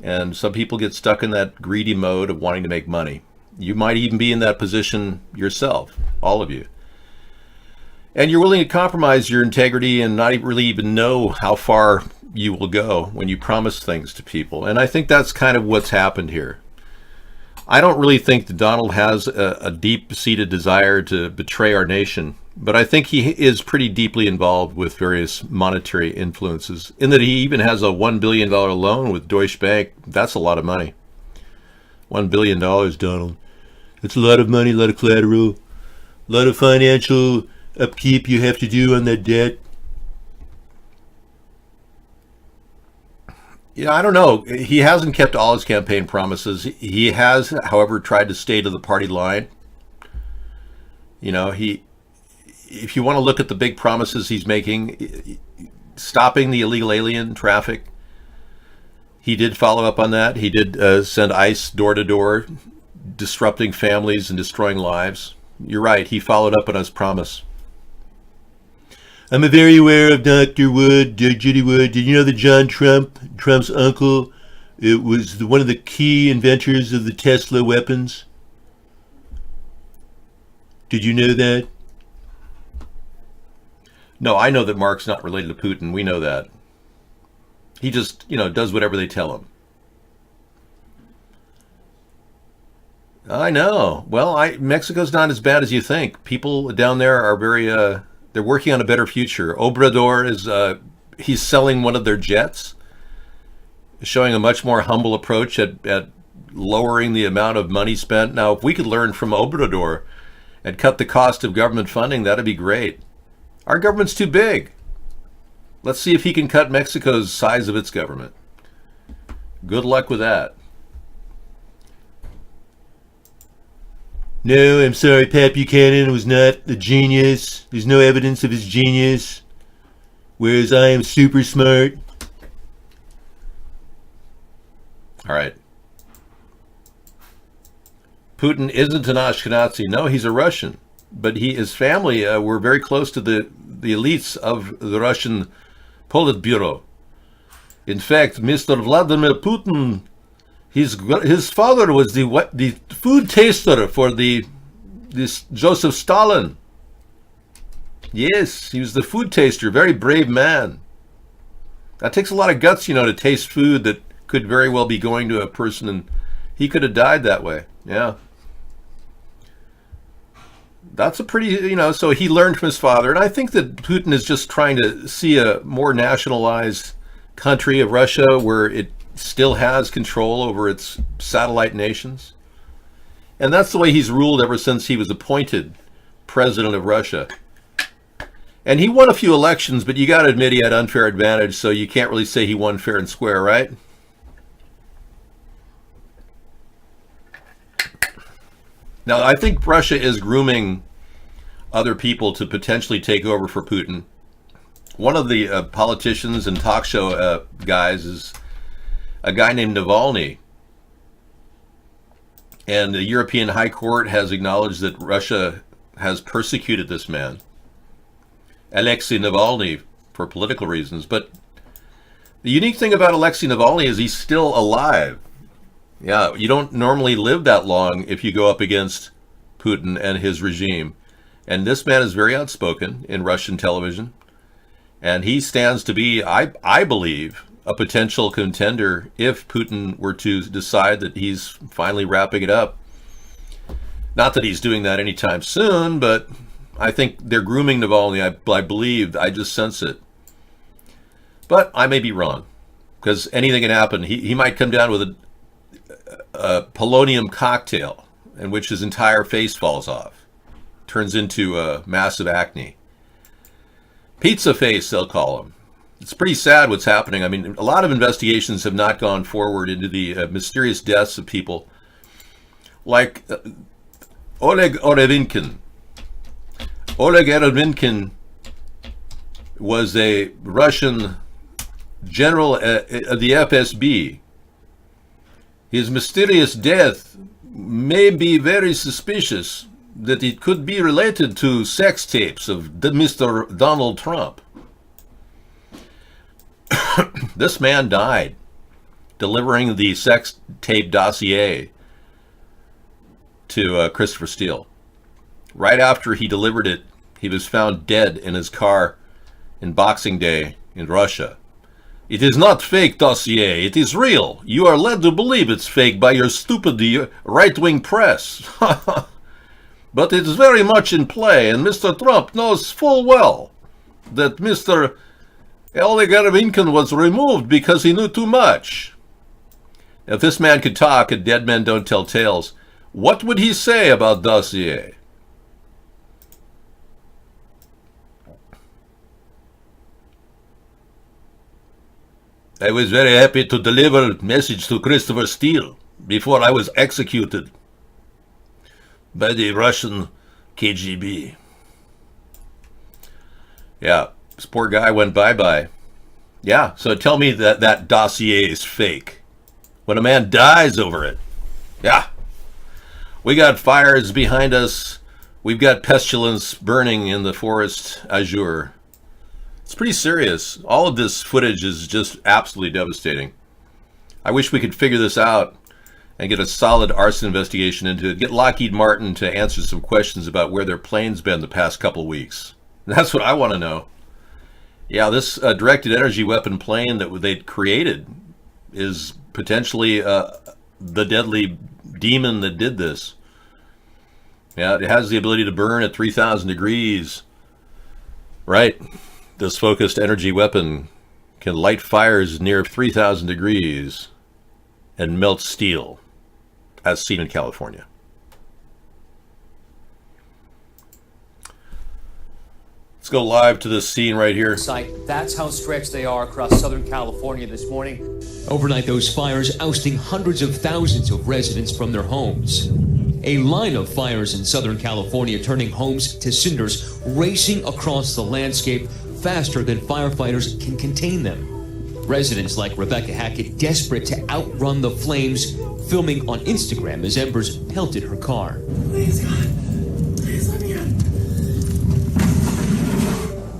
Speaker 2: And some people get stuck in that greedy mode of wanting to make money. You might even be in that position yourself, all of you. And you're willing to compromise your integrity and not really even know how far you will go when you promise things to people. And I think that's kind of what's happened here. I don't really think that Donald has a deep-seated desire to betray our nation, but I think he is pretty deeply involved with various monetary influences, in that he even has a $1 billion loan with Deutsche Bank. That's a lot of money. $1 billion, Donald. It's a lot of money, a lot of collateral. lot of financial upkeep you have to do on that debt. Yeah, I don't know. He hasn't kept all his campaign promises. He has, however, tried to stay to the party line. You know, if you want to look at the big promises he's making, stopping the illegal alien traffic, he did follow up on that. He did send ICE door to door, disrupting families and destroying lives. You're right. He followed up on his promise. I'm very aware of Dr. Wood, Judy Wood. Did you know that John Trump, Trump's uncle, it was one of the key inventors of the Tesla weapons? Did you know that? No, I know that Mark's not related to Putin. We know that. He just, does whatever they tell him. I know. Well, Mexico's not as bad as you think. People down there are very, they're working on a better future. Obrador is, he's selling one of their jets, showing a much more humble approach at lowering the amount of money spent. Now, if we could learn from Obrador and cut the cost of government funding, that'd be great. Our government's too big. Let's see if he can cut Mexico's size of its government. Good luck with that. No, I'm sorry, Pat Buchanan was not a genius. There's no evidence of his genius. Whereas I am super smart. All right. Putin isn't an Ashkenazi. No, he's a Russian. But his family were very close to the elites of the Russian Politburo. In fact, Mr. Vladimir Putin, his father was the food taster for this Joseph Stalin. Yes, he was the food taster, very brave man. That takes a lot of guts, to taste food that could very well be going to a person, and he could have died that way. Yeah. That's a pretty, so he learned from his father. And I think that Putin is just trying to see a more nationalized country of Russia where it still has control over its satellite nations. And that's the way he's ruled ever since he was appointed president of Russia. And he won a few elections, but you got to admit he had unfair advantage, so you can't really say he won fair and square, right? Now, I think Russia is grooming other people to potentially take over for Putin. One of the politicians and talk show guys is a guy named Navalny. And the European High Court has acknowledged that Russia has persecuted this man, Alexei Navalny, for political reasons. But the unique thing about Alexei Navalny is he's still alive. Yeah, you don't normally live that long if you go up against Putin and his regime. And this man is very outspoken in Russian television. And he stands to be, I believe, a potential contender if Putin were to decide that he's finally wrapping it up. Not that he's doing that anytime soon, but I think they're grooming Navalny. I believe, I just sense it. But I may be wrong, because anything can happen. He might come down with a polonium cocktail in which his entire face falls off, turns into massive acne. Pizza face, they'll call him. It's pretty sad what's happening. I mean, a lot of investigations have not gone forward into the mysterious deaths of people like Oleg Orevinkin. Oleg Orevinkin was a Russian general of the FSB. His mysterious death may be very suspicious that it could be related to sex tapes of Mr. Donald Trump. This man died delivering the sex tape dossier to Christopher Steele. Right after he delivered it, he was found dead in his car in Boxing Day in Russia. It is not fake dossier, it is real. You are led to believe it's fake by your stupid right-wing press. But it is very much in play, and Mr. Trump knows full well that Mr. Oleg Orevinkin was removed because he knew too much. If this man could talk and dead men don't tell tales, what would he say about dossier? I was very happy to deliver a message to Christopher Steele before I was executed by the Russian KGB. Yeah, this poor guy went bye-bye. Yeah, so tell me that that dossier is fake. When a man dies over it. Yeah. We got fires behind us. We've got pestilence burning in the forest azure. It's pretty serious. All of this footage is just absolutely devastating. I wish we could figure this out and get a solid arson investigation into it. Get Lockheed Martin to answer some questions about where their plane's been the past couple weeks. That's what I want to know. Yeah, this directed energy weapon plane that they'd created is potentially the deadly demon that did this. Yeah, it has the ability to burn at 3,000 degrees. Right. This focused energy weapon can light fires near 3,000 degrees and melt steel, as seen in California. Let's go live to this scene right here.
Speaker 13: That's how stretched they are across Southern California this morning. Overnight, those fires ousting hundreds of thousands of residents from their homes. A line of fires in Southern California turning homes to cinders, racing across the landscape faster than firefighters can contain them. Residents like Rebecca Hackett desperate to outrun the flames, filming on Instagram as embers pelted her car. Please, God. Please let me out.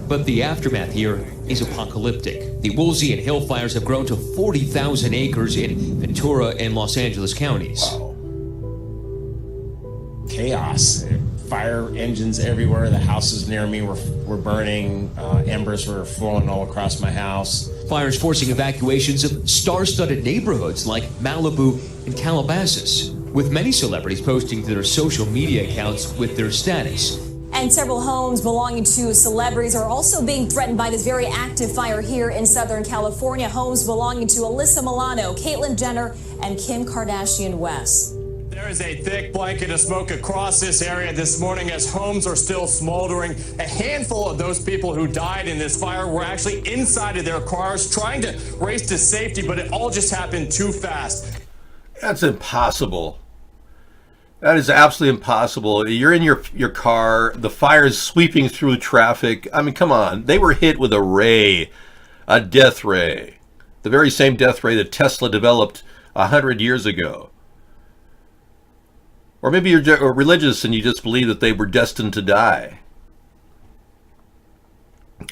Speaker 13: But the aftermath here is apocalyptic. The Woolsey and Hill fires have grown to 40,000 acres in Ventura and Los Angeles counties.
Speaker 14: Chaos. Fire engines everywhere. The houses near me were burning. Embers were flowing all across my house.
Speaker 13: Fires forcing evacuations of star-studded neighborhoods like Malibu and Calabasas, with many celebrities posting to their social media accounts with their status.
Speaker 15: And several homes belonging to celebrities are also being threatened by this very active fire here in Southern California. Homes belonging to Alyssa Milano, Caitlyn Jenner, and Kim Kardashian West.
Speaker 16: There is a thick blanket of smoke across this area this morning as homes are still smoldering. A handful of those people who died in this fire were actually inside of their cars trying to race to safety, but it all just happened too fast.
Speaker 2: That's impossible. That is absolutely impossible. You're in your car, the fire is sweeping through traffic. I mean, come on. They were hit with a death ray. The very same death ray that Tesla developed 100 years ago. Or maybe you're religious and you just believe that they were destined to die.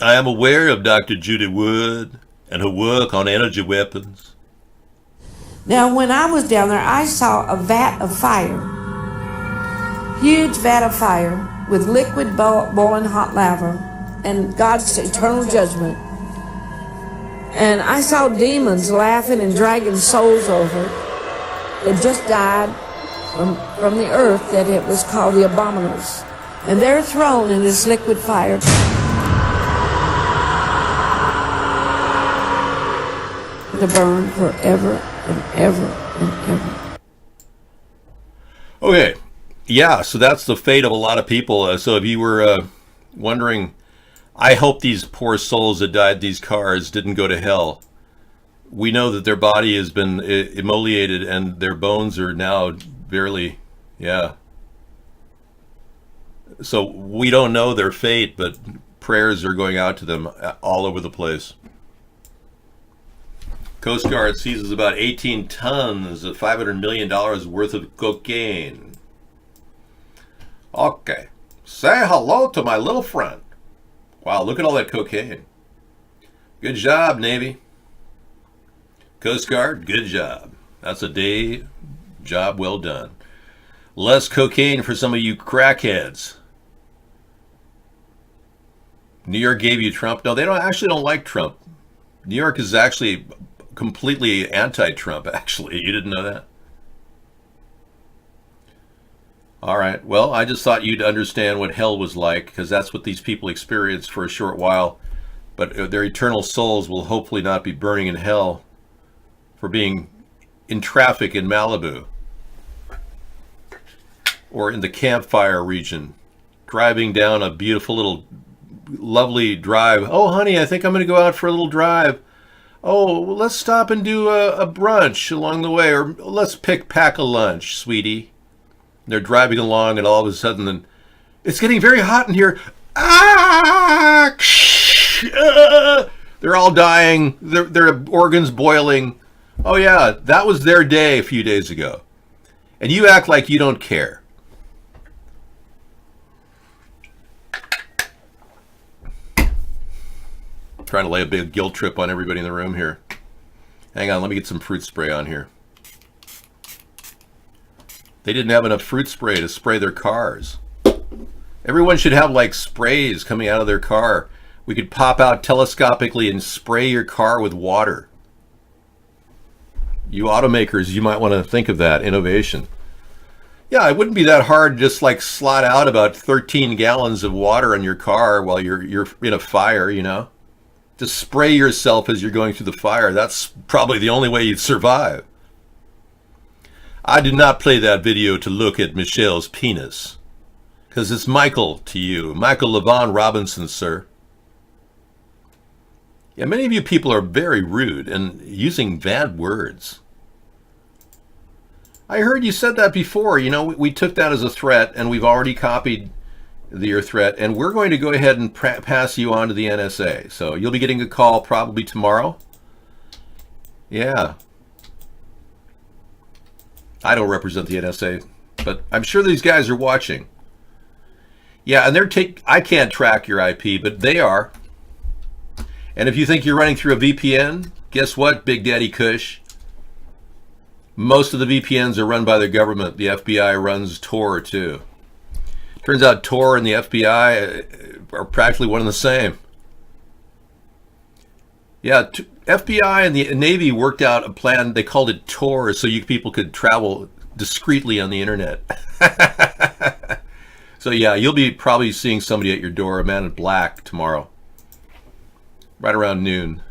Speaker 2: I am aware of Dr. Judy Wood and her work on energy weapons.
Speaker 25: Now, when I was down there, I saw a vat of fire. Huge vat of fire with liquid boiling hot lava and God's eternal judgment. And I saw demons laughing and dragging souls over it. They just died from the earth, that it was called the Abominals. And they're thrown in this liquid fire. To burn forever and ever and ever.
Speaker 2: Okay, yeah, so that's the fate of a lot of people. So if you were wondering, I hope these poor souls that died in these cars didn't go to hell. We know that their body has been immolated and their bones are now barely, yeah. So we don't know their fate, but prayers are going out to them all over the place. Coast Guard seizes about 18 tons of $500 million worth of cocaine. Okay. Say hello to my little friend. Wow, look at all that cocaine. Good job, Navy. Coast Guard, good job. That's a day job well done. Less cocaine for some of you crackheads. New York gave you Trump. No, they don't like Trump. New York is actually completely anti-Trump, actually. You didn't know that? All right. Well, I just thought you'd understand what hell was like, because that's what these people experienced for a short while. But their eternal souls will hopefully not be burning in hell for being in traffic in Malibu or in the Campfire region, driving down a beautiful little lovely drive. Oh, honey, I think I'm going to go out for a little drive. Oh, well, let's stop and do a brunch along the way, or let's pack a lunch, sweetie. They're driving along, and all of a sudden, it's getting very hot in here. Ah! They're all dying. Their organs boiling. Oh yeah, that was their day a few days ago. And you act like you don't care. Trying to lay a big guilt trip on everybody in the room here. Hang on, let me get some fruit spray on here. They didn't have enough fruit spray to spray their cars. Everyone should have like sprays coming out of their car. We could pop out telescopically and spray your car with water. You automakers, you might want to think of that innovation. Yeah, it wouldn't be that hard to just like slot out about 13 gallons of water in your car while you're in a fire, you know? Just spray yourself as you're going through the fire. That's probably the only way you'd survive. I did not play that video to look at Michelle's penis. Because it's Michael to you. Michael Levon Robinson, sir. Yeah, many of you people are very rude and using bad words. I heard you said that before. You know, we took that as a threat, and we've already copied your threat, and we're going to go ahead and pass you on to the NSA. So you'll be getting a call probably tomorrow. Yeah. I don't represent the NSA, but I'm sure these guys are watching. Yeah, and I can't track your IP, but they are. And if you think you're running through a VPN, guess what, Big Daddy Kush? Most of the VPNs are run by the government. The FBI runs Tor too. Turns out Tor and the FBI are practically one and the same. Yeah, FBI and the Navy worked out a plan. They called it Tor, so you people could travel discreetly on the internet. So yeah, you'll be probably seeing somebody at your door, a man in black, tomorrow. Right around noon.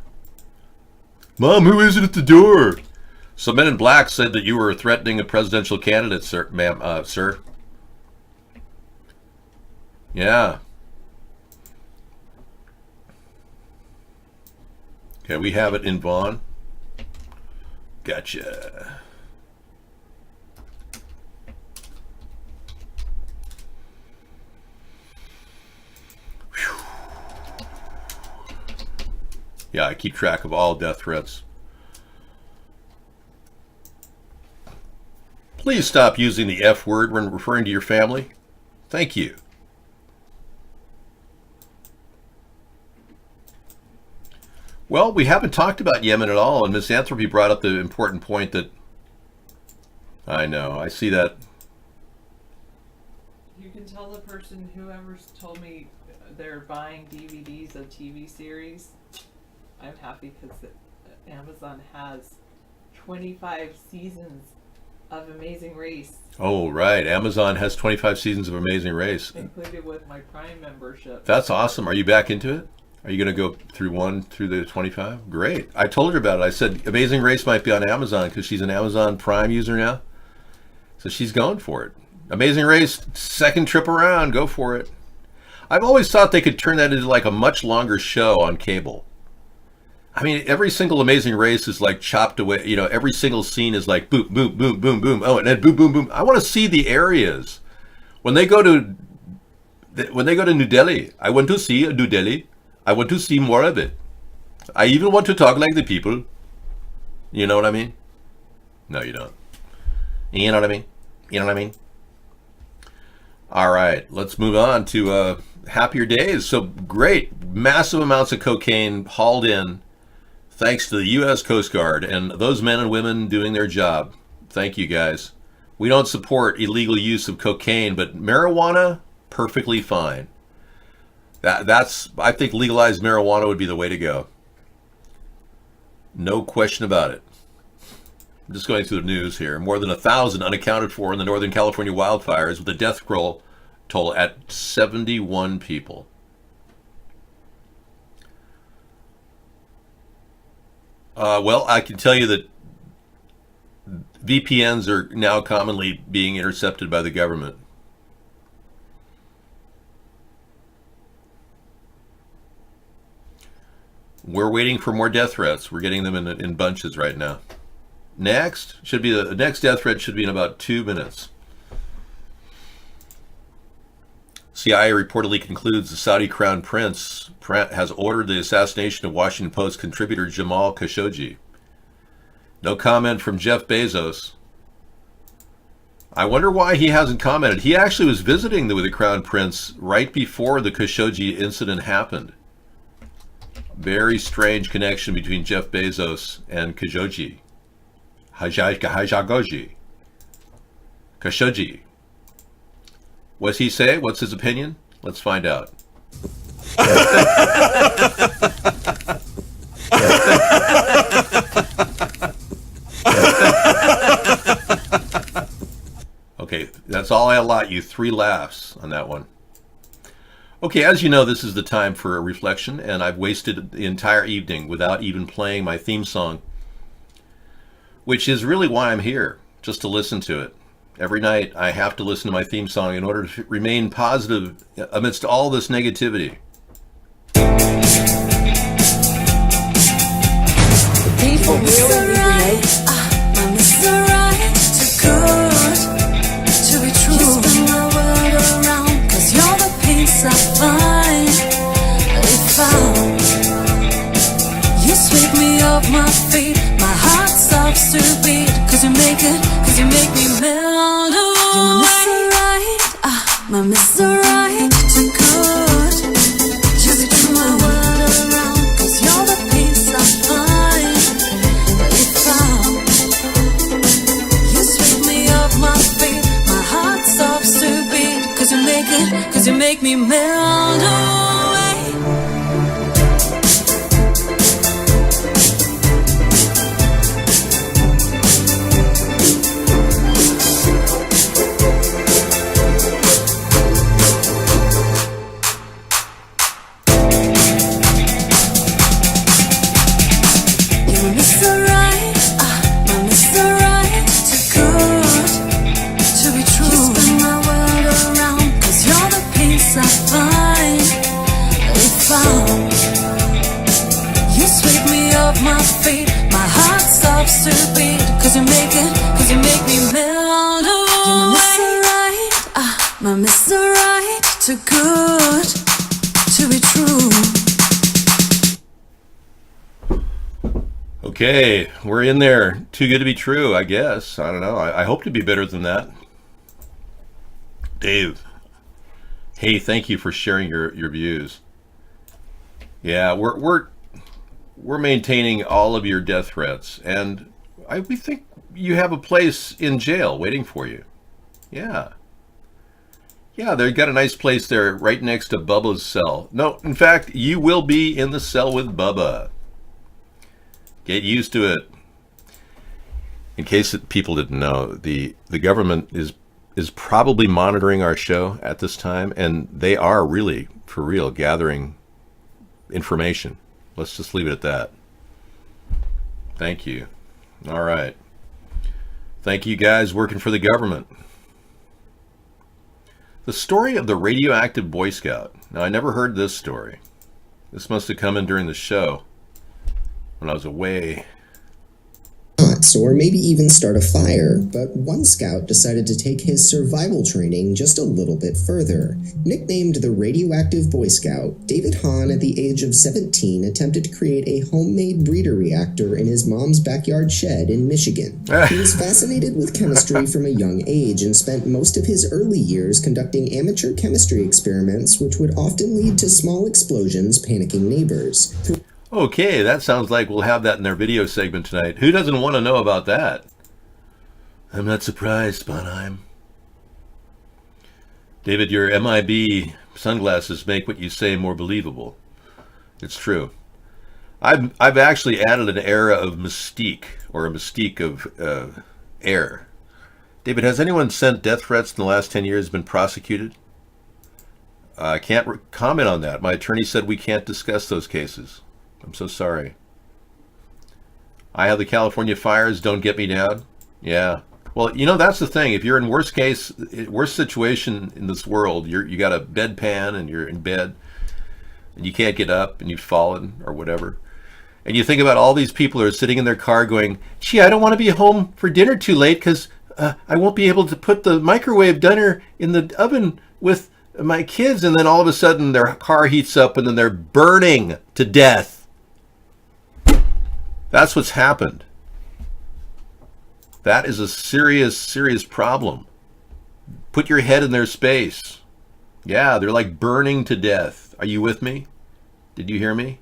Speaker 2: Mom, who is it at the door? So Men in Black said that you were threatening a presidential candidate, sir, ma'am, sir. Yeah. Okay, we have it in Vaughn. Gotcha. Whew. Yeah, I keep track of all death threats. Please stop using the F word when referring to your family. Thank you. Well, we haven't talked about Yemen at all, and Misanthropy brought up the important point that... I know, I see that.
Speaker 8: You can tell the person, whoever's told me they're buying DVDs of TV series, I'm happy because Amazon has 25 seasons of Amazing Race.
Speaker 2: Oh, right. Amazon has 25 seasons of Amazing Race.
Speaker 8: Included with my Prime membership.
Speaker 2: That's awesome. Are you back into it? Are you going to go through the 25? Great. I told her about it. I said Amazing Race might be on Amazon because she's an Amazon Prime user now. So she's going for it. Amazing Race, second trip around. Go for it. I've always thought they could turn that into like a much longer show on cable. I mean, every single Amazing Race is like chopped away. You know, every single scene is like boom, boom, boom, boom, boom. Oh, and then boom, boom, boom. I want to see the areas. When they go to New Delhi, I want to see New Delhi. I want to see more of it. I even want to talk like the people. You know what I mean? No, you don't. You know what I mean? You know what I mean? All right, let's move on to happier days. So great, massive amounts of cocaine hauled in. Thanks to the U.S. Coast Guard and those men and women doing their job. Thank you, guys. We don't support illegal use of cocaine, but marijuana, perfectly fine. I think legalized marijuana would be the way to go. No question about it. I'm just going through the news here. More than 1,000 unaccounted for in the Northern California wildfires, with a death toll at 71 people. Well, I can tell you that VPNs are now commonly being intercepted by the government. We're waiting for more death threats. We're getting them in bunches right now. Next should be the next death threat should be in about 2 minutes. CIA reportedly concludes the Saudi Crown Prince has ordered the assassination of Washington Post contributor Jamal Khashoggi. No comment from Jeff Bezos. I wonder why he hasn't commented. He actually was visiting with the Crown Prince right before the Khashoggi incident happened. Very strange connection between Jeff Bezos and Khashoggi. Khashoggi. What's he say? What's his opinion? Let's find out. Okay, that's all I allot you. 3 laughs on that one. Okay, as you know, this is the time for a reflection, and I've wasted the entire evening without even playing my theme song, which is really why I'm here, just to listen to it. Every night I have to listen to my theme song in order to remain positive amidst all this negativity.
Speaker 18: People really need Mr. Right, too good to be true. You spin my world around, 'cause you're the peace I find. If you sweep me off my feet, my heart stops to beat. 'Cause you make me melt away. You're Mr. Right, my Mr. Right, too good to be true. My world around, 'cause you're the peace I find. You sweep me off my feet, my heart stops to beat. 'Cause you make me melt away. To beat, 'cause you make me melt away. You're Mr. Right, my Mr. Right, too good to be true.
Speaker 2: Okay, we're in there. Too good to be true, I guess. I don't know. I hope to be better than that. Dave, hey, thank you for sharing your views. Yeah, we're maintaining all of your death threats, and we think you have a place in jail waiting for you. Yeah, they've got a nice place there right next to Bubba's cell. No, in fact, you will be in the cell with Bubba. Get used to it. In case people didn't know, the government is probably monitoring our show at this time, and they are really, for real, gathering information. Let's just leave it at that. Thank you. All right. Thank you guys working for the government. The story of the radioactive Boy Scout. Now, I never heard this story. This must have come in during the show when I was away.
Speaker 12: Or maybe even start a fire, but one scout decided to take his survival training just a little bit further. Nicknamed the Radioactive Boy Scout, David Hahn at the age of 17 attempted to create a homemade breeder reactor in his mom's backyard shed in Michigan. He was fascinated with chemistry from a young age and spent most of his early years conducting amateur chemistry experiments, which would often lead to small explosions, panicking neighbors.
Speaker 2: Okay, that sounds like we'll have that in our video segment tonight. Who doesn't want to know about that? I'm not surprised, Sponheim. David, your MIB sunglasses make what you say more believable. It's true. I've actually added an era of mystique, or a mystique of air. David, has anyone sent death threats in the last 10 years been prosecuted? I can't comment on that. My attorney said we can't discuss those cases. I'm so sorry. I have the California fires. Don't get me down. Yeah. Well, that's the thing. If you're in worst situation in this world, you got a bedpan and you're in bed and you can't get up and you've fallen or whatever. And you think about all these people who are sitting in their car going, gee, I don't want to be home for dinner too late because I won't be able to put the microwave dinner in the oven with my kids. And then all of a sudden their car heats up and then they're burning to death. That's what's happened. That is a serious, serious problem. Put your head in their space. Yeah, they're like burning to death. Are you with me? Did you hear me?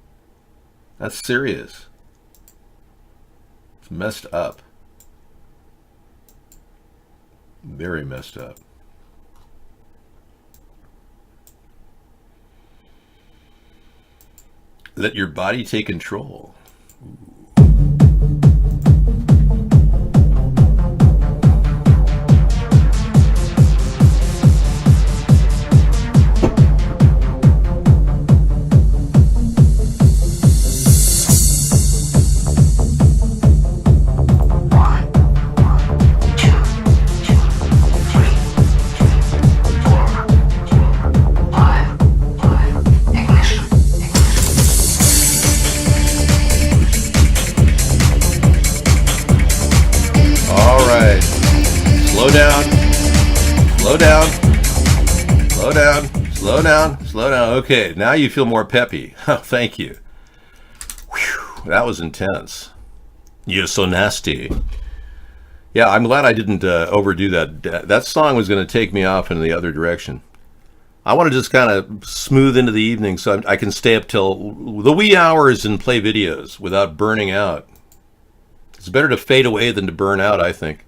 Speaker 2: That's serious. It's messed up. Very messed up. Let your body take control. Ooh. Slow down. Okay, now you feel more peppy. Oh, thank you. Whew, that was intense. You're so nasty. Yeah, I'm glad I didn't overdo that. That song was going to take me off in the other direction. I want to just kind of smooth into the evening so I can stay up till the wee hours and play videos without burning out. It's better to fade away than to burn out, I think.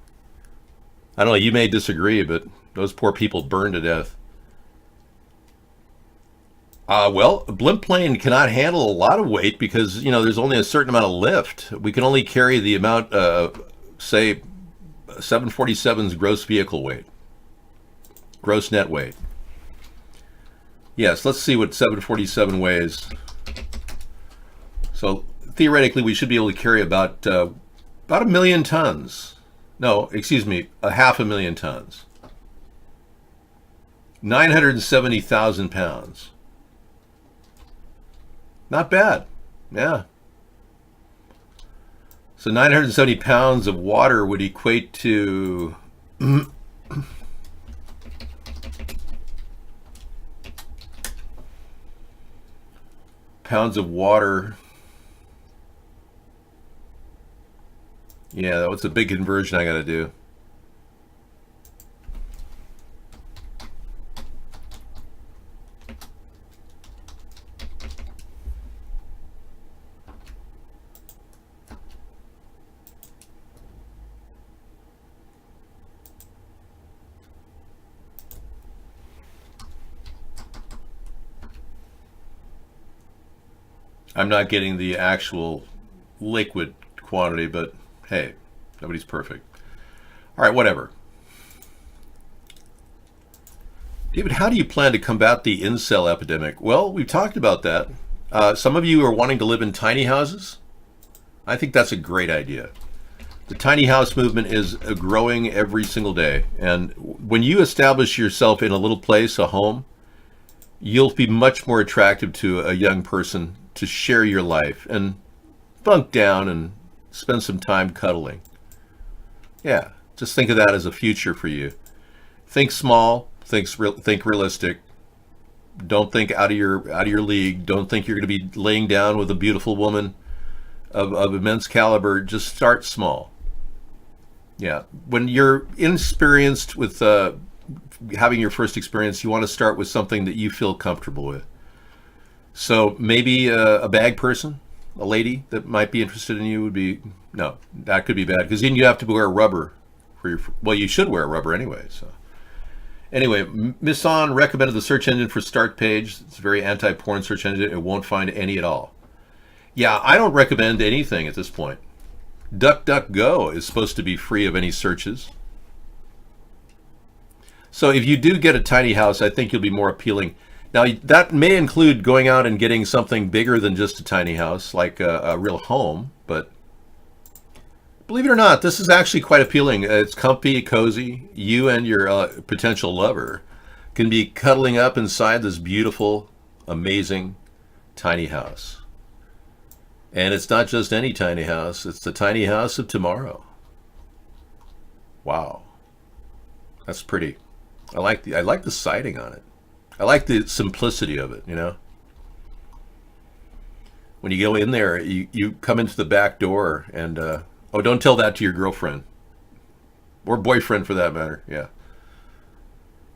Speaker 2: I don't know, you may disagree, but those poor people burn to death. Well, a blimp plane cannot handle a lot of weight because, you know, there's only a certain amount of lift. We can only carry the amount, say, 747's gross vehicle weight. Gross net weight. Yes, let's see what 747 weighs. So, theoretically, we should be able to carry about 1 million tons. No, excuse me, 500,000 tons. 970,000 pounds. Not bad. Yeah. So 970 pounds of water would equate to pounds of water. Yeah, that's a big conversion I got to do. I'm not getting the actual liquid quantity, but hey, nobody's perfect. All right, whatever. David, how do you plan to combat the incel epidemic? Well, we've talked about that. Some of you are wanting to live in tiny houses. I think that's a great idea. The tiny house movement is growing every single day. And when you establish yourself in a little place, a home, you'll be much more attractive to a young person to share your life and bunk down and spend some time cuddling. Yeah, just think of that as a future for you. Think small, think realistic. Don't think out of your league. Don't think you're going to be laying down with a beautiful woman of immense caliber. Just start small. Yeah, when you're inexperienced with having your first experience, you want to start with something that you feel comfortable with. So maybe a bag person, a lady that might be interested in you would be, no, that could be bad because then you have to wear rubber for your, well, you should wear rubber anyway. So anyway, Miss On recommended the search engine for Start Page. It's a very anti-porn search engine. It won't find any at all. Yeah, I don't recommend anything at this point. DuckDuckGo is supposed to be free of any searches. So if you do get a tiny house, I think you'll be more appealing. Now, that may include going out and getting something bigger than just a tiny house, like a real home. But believe it or not, this is actually quite appealing. It's comfy, cozy. You and your potential lover can be cuddling up inside this beautiful, amazing tiny house. And it's not just any tiny house, it's the tiny house of tomorrow. Wow. That's pretty. I like the siding on it. I like the simplicity of it, you know. When you go in there, you come into the back door and oh, don't tell that to your girlfriend. Or boyfriend for that matter, yeah.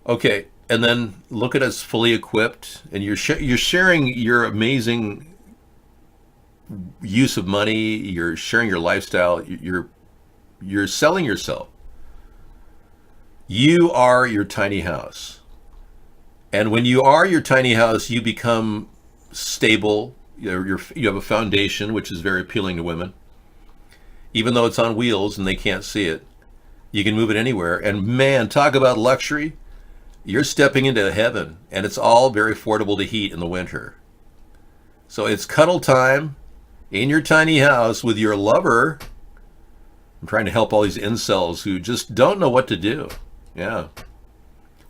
Speaker 2: Okay, and then look at us fully equipped, and you're sharing your amazing use of money, you're sharing your lifestyle, you're selling yourself. You are your tiny house. And when you are your tiny house, you become stable. You have a foundation, which is very appealing to women. Even though it's on wheels and they can't see it, you can move it anywhere. And man, talk about luxury. You're stepping into heaven, and it's all very affordable to heat in the winter. So it's cuddle time in your tiny house with your lover. I'm trying to help all these incels who just don't know what to do. Yeah.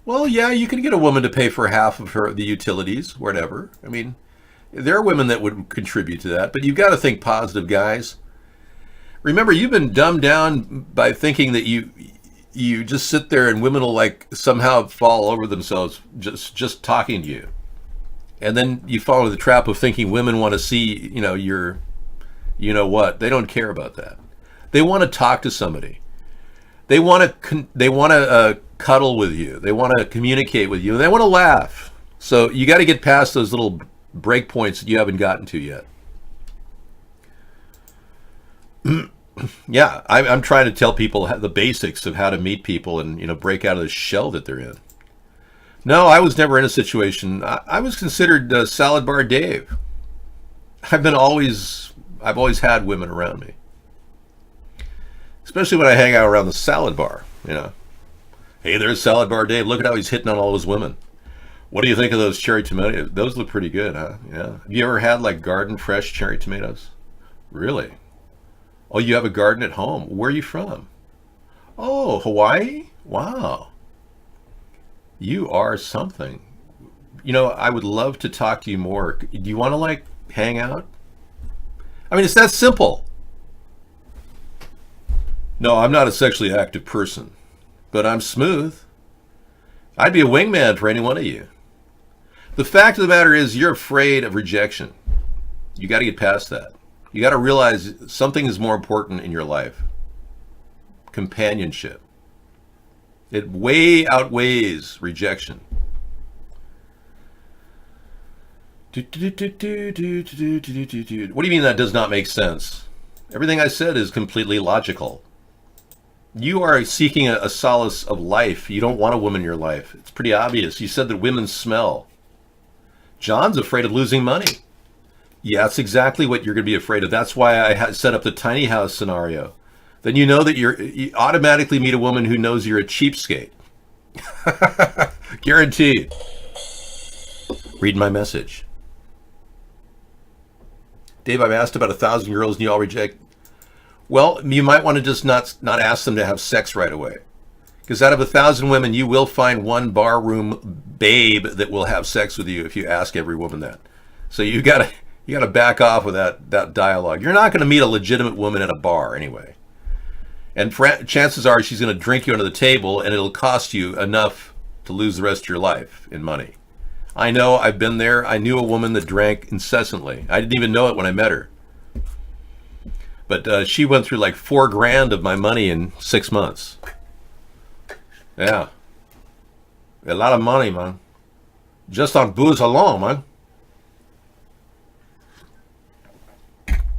Speaker 2: Well, yeah, you can get a woman to pay for half of the utilities, whatever. I mean, there are women that would contribute to that, but you've got to think positive, guys. Remember, you've been dumbed down by thinking that you just sit there and women will like somehow fall over themselves just talking to you. And then you fall into the trap of thinking women want to see, your, what. They don't care about that. They want to talk to somebody. They want to cuddle with you. They want to communicate with you. They want to laugh. So you got to get past those little break points that you haven't gotten to yet. Yeah, I'm trying to tell people the basics of how to meet people and break out of the shell that they're in. No, I was never in a situation. I was considered Salad Bar Dave. I've always had women around me, especially when I hang out around the salad bar. Hey, there's Salad Bar Dave. Look at how he's hitting on all his women. What do you think of those cherry tomatoes? Those look pretty good, huh? Yeah. Have you ever had like garden fresh cherry tomatoes? Really? Oh, you have a garden at home. Where are you from? Oh, Hawaii? Wow. You are something. I would love to talk to you more. Do you want to hang out? I mean, it's that simple. No, I'm not a sexually active person, but I'm smooth. I'd be a wingman for any one of you. The fact of the matter is you're afraid of rejection. You got to get past that. You got to realize something is more important in your life. Companionship. It way outweighs rejection. What do you mean that does not make sense? Everything I said is completely logical. You are seeking a solace of life. You don't want a woman in your life. It's pretty obvious. You said that women smell. John's afraid of losing money. Yeah, that's exactly what you're going to be afraid of. That's why I set up the tiny house scenario. Then you know that you automatically meet a woman who knows you're a cheapskate. Guaranteed. Read my message. Dave, I've asked about 1,000 girls and you all reject. Well, you might want to just not ask them to have sex right away. Because out of 1,000 women, you will find one barroom babe that will have sex with you if you ask every woman that. So you got to back off with that dialogue. You're not going to meet a legitimate woman at a bar anyway. And chances are she's going to drink you under the table and it'll cost you enough to lose the rest of your life in money. I know, I've been there. I knew a woman that drank incessantly. I didn't even know it when I met her. But she went through like $4,000 of my money in 6 months. Yeah. A lot of money, man. Just on booze alone, man.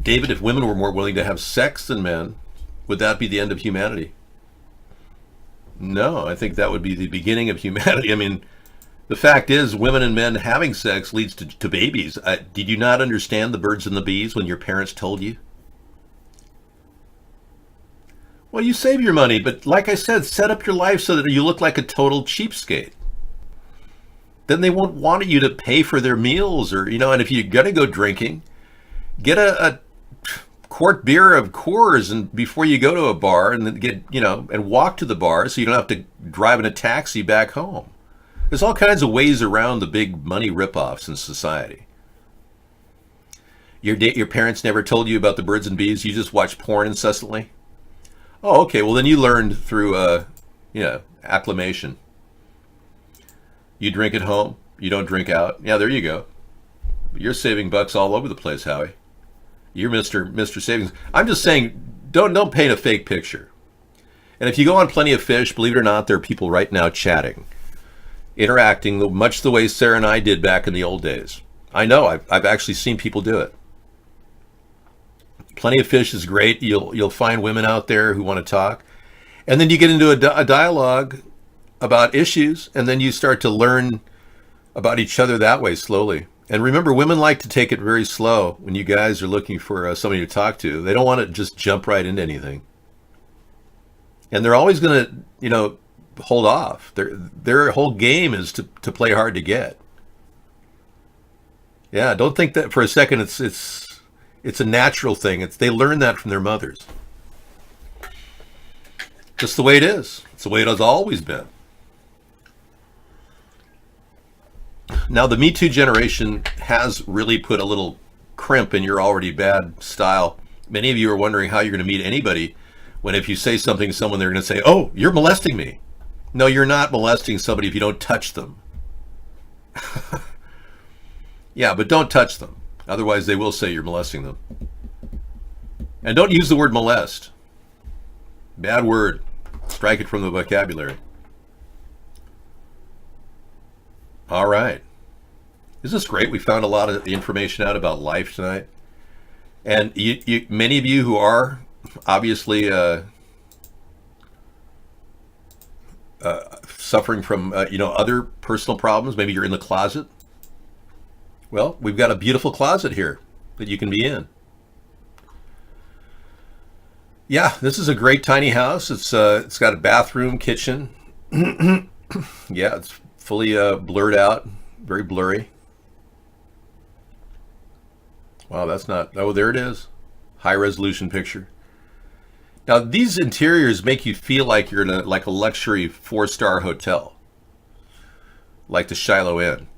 Speaker 2: David, if women were more willing to have sex than men, would that be the end of humanity? No, I think that would be the beginning of humanity. I mean, the fact is, women and men having sex leads to babies. Did you not understand the birds and the bees when your parents told you? Well, you save your money, but like I said, set up your life so that you look like a total cheapskate. Then they won't want you to pay for their meals and if you're going to go drinking, get a quart beer of Coors and before you go to a bar and then get, and walk to the bar so you don't have to drive in a taxi back home. There's all kinds of ways around the big money ripoffs in society. Your parents never told you about the birds and bees. You just watch porn incessantly. Oh, okay. Well, then you learned through, acclimation. You drink at home. You don't drink out. Yeah, there you go. You're saving bucks all over the place, Howie. You're Mr. Savings. I'm just saying, don't paint a fake picture. And if you go on Plenty of Fish, believe it or not, there are people right now chatting, interacting, much the way Sarah and I did back in the old days. I know. I've actually seen people do it. Plenty of Fish is great. You'll find women out there who want to talk, and then you get into a dialogue about issues, and then you start to learn about each other that way slowly. And remember, women like to take it very slow when you guys are looking for somebody to talk to. They don't want to just jump right into anything. And they're always going to, hold off. Their whole game is to play hard to get. Yeah, don't think that for a second it's a natural thing. They learn that from their mothers. Just the way it is. It's the way it has always been. Now, the Me Too generation has really put a little crimp in your already bad style. Many of you are wondering how you're going to meet anybody when if you say something to someone, they're going to say, oh, you're molesting me. No, you're not molesting somebody if you don't touch them. Yeah, but don't touch them. Otherwise, they will say you're molesting them. And don't use the word molest. Bad word. Strike it from the vocabulary. All right. Isn't this great? We found a lot of information out about life tonight. And many of you who are obviously suffering from other personal problems. Maybe you're in the closet. Well, we've got a beautiful closet here that you can be in. Yeah, this is a great tiny house. It's got a bathroom, kitchen. Yeah, it's fully blurred out, very blurry. Wow, that's not. Oh, there it is. High resolution picture. Now, these interiors make you feel like you're in a luxury 4-star hotel, like the Shiloh Inn.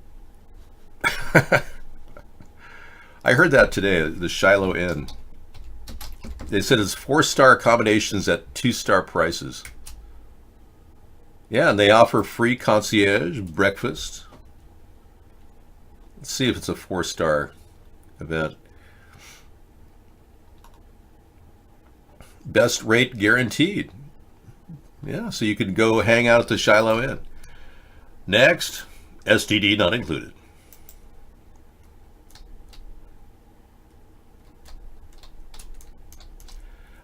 Speaker 2: I heard that today, the Shiloh Inn. They said it's 4-star accommodations at 2-star prices. Yeah, and they offer free concierge breakfast. Let's see if it's a 4-star event. Best rate guaranteed. Yeah, so you could go hang out at the Shiloh Inn. Next, STD not included.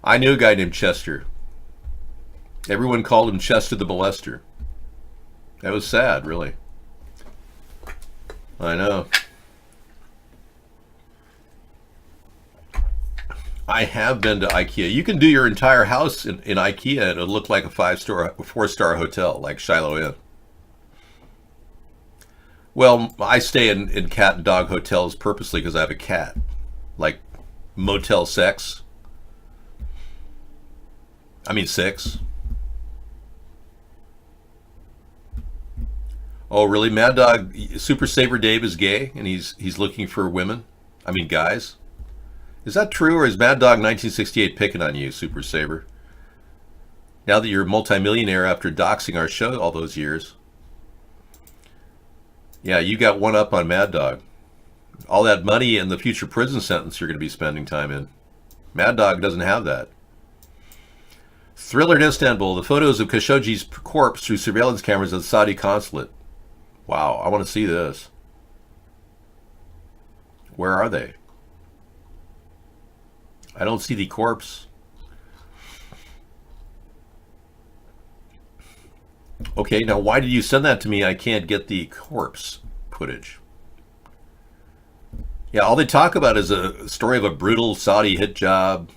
Speaker 2: I knew a guy named Chester. Everyone called him Chester the Molester. That was sad, really. I know. I have been to IKEA. You can do your entire house in IKEA and it'll look like a 4-star hotel, like Shiloh Inn. Well, I stay in cat and dog hotels purposely because I have a cat. Like Motel 6. I mean 6. Oh, really? Mad Dog, Super Saver Dave is gay and he's looking for women? I mean guys? Is that true, or is Mad Dog 1968 picking on you, Super Saver? Now that you're a multimillionaire after doxing our show all those years. Yeah, you got one up on Mad Dog. All that money and the future prison sentence you're going to be spending time in. Mad Dog doesn't have that. Thriller in Istanbul, the photos of Khashoggi's corpse through surveillance cameras at the Saudi consulate. Wow, I want to see this. Where are they? I don't see the corpse. Okay, now why did you send that to me? I can't get the corpse footage. Yeah, all they talk about is a story of a brutal Saudi hit job,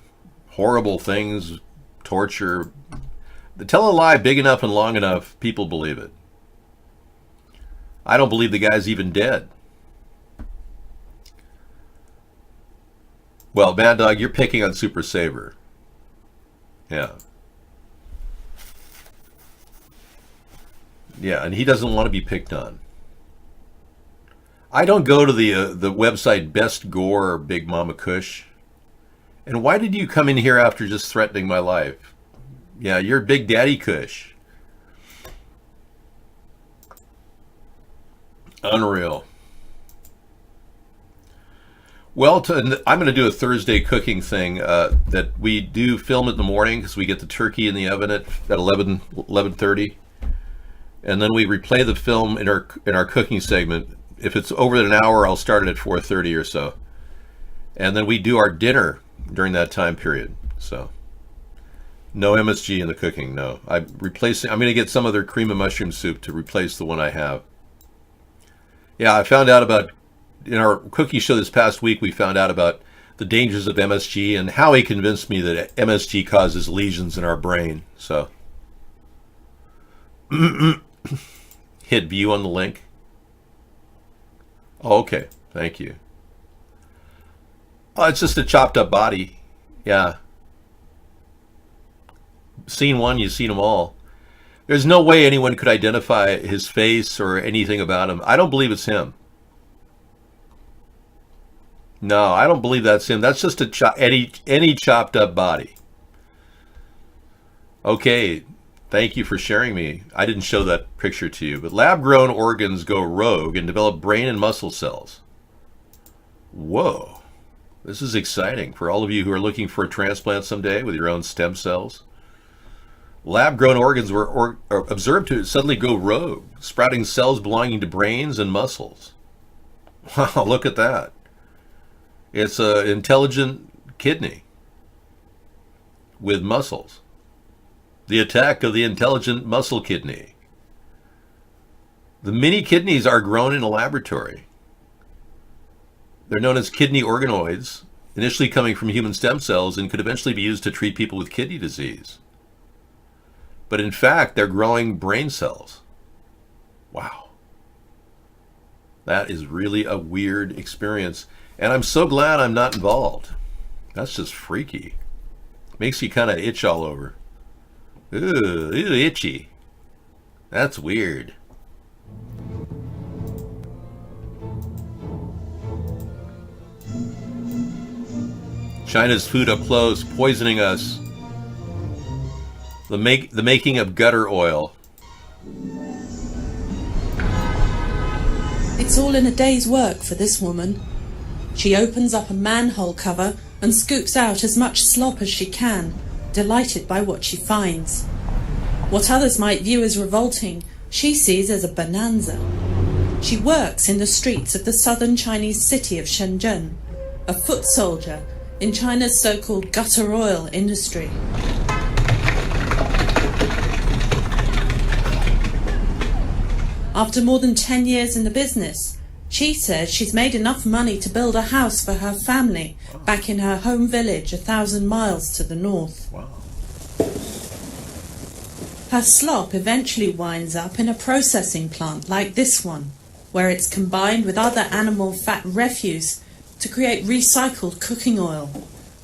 Speaker 2: horrible things, torture. Tell a lie big enough and long enough, people believe it. I don't believe the guy's even dead. Well, Mad Dog, you're picking on Super Saver. Yeah. Yeah, and he doesn't want to be picked on. I don't go to the website Best Gore or Big Mama Kush. And why did you come in here after just threatening my life? Yeah, you're Big Daddy Kush. Unreal. Well, I'm going to do a Thursday cooking thing that we do film in the morning because we get the turkey in the oven at 11:30, and then we replay the film in our cooking segment. If it's over an hour, I'll start it at 4:30 or so, and then we do our dinner during that time period. So no MSG in the cooking. No, I'm going to get some other cream of mushroom soup to replace the one I have. Yeah, I found out about. In our cooking show this past week, we found out about the dangers of MSG, and Howie convinced me that MSG causes lesions in our brain. So, hit view on the link. Oh, okay, thank you. Oh, it's just a chopped up body. Yeah. Seen one, you've seen them all. There's no way anyone could identify his face or anything about him. I don't believe it's him. No, I don't believe that's him. That's just any chopped up body. Okay, thank you for sharing me. I didn't show that picture to you, but lab-grown organs go rogue and develop brain and muscle cells. Whoa, this is exciting for all of you who are looking for a transplant someday with your own stem cells. Lab-grown organs were observed to suddenly go rogue, sprouting cells belonging to brains and muscles. Wow, look at that. It's an intelligent kidney with muscles. The attack of the intelligent muscle kidney. The mini kidneys are grown in a laboratory. They're known as kidney organoids, initially coming from human stem cells and could eventually be used to treat people with kidney disease. But in fact, they're growing brain cells. Wow. That is really a weird experience. And I'm so glad I'm not involved. That's just freaky. Makes you kind of itch all over. Ooh, itchy. That's weird. China's food up close, poisoning us. The making of gutter oil.
Speaker 25: It's all in a day's work for this woman. She opens up a manhole cover and scoops out as much slop as she can, delighted by what she finds. What others might view as revolting, she sees as a bonanza. She works in the streets of the southern Chinese city of Shenzhen, a foot soldier in China's so-called gutter oil industry. After more than 10 years in the business, she says she's made enough money to build a house for her family back in her home village 1,000 miles to the north.
Speaker 2: Wow.
Speaker 25: Her slop eventually winds up in a processing plant like this one, where it's combined with other animal fat refuse to create recycled cooking oil.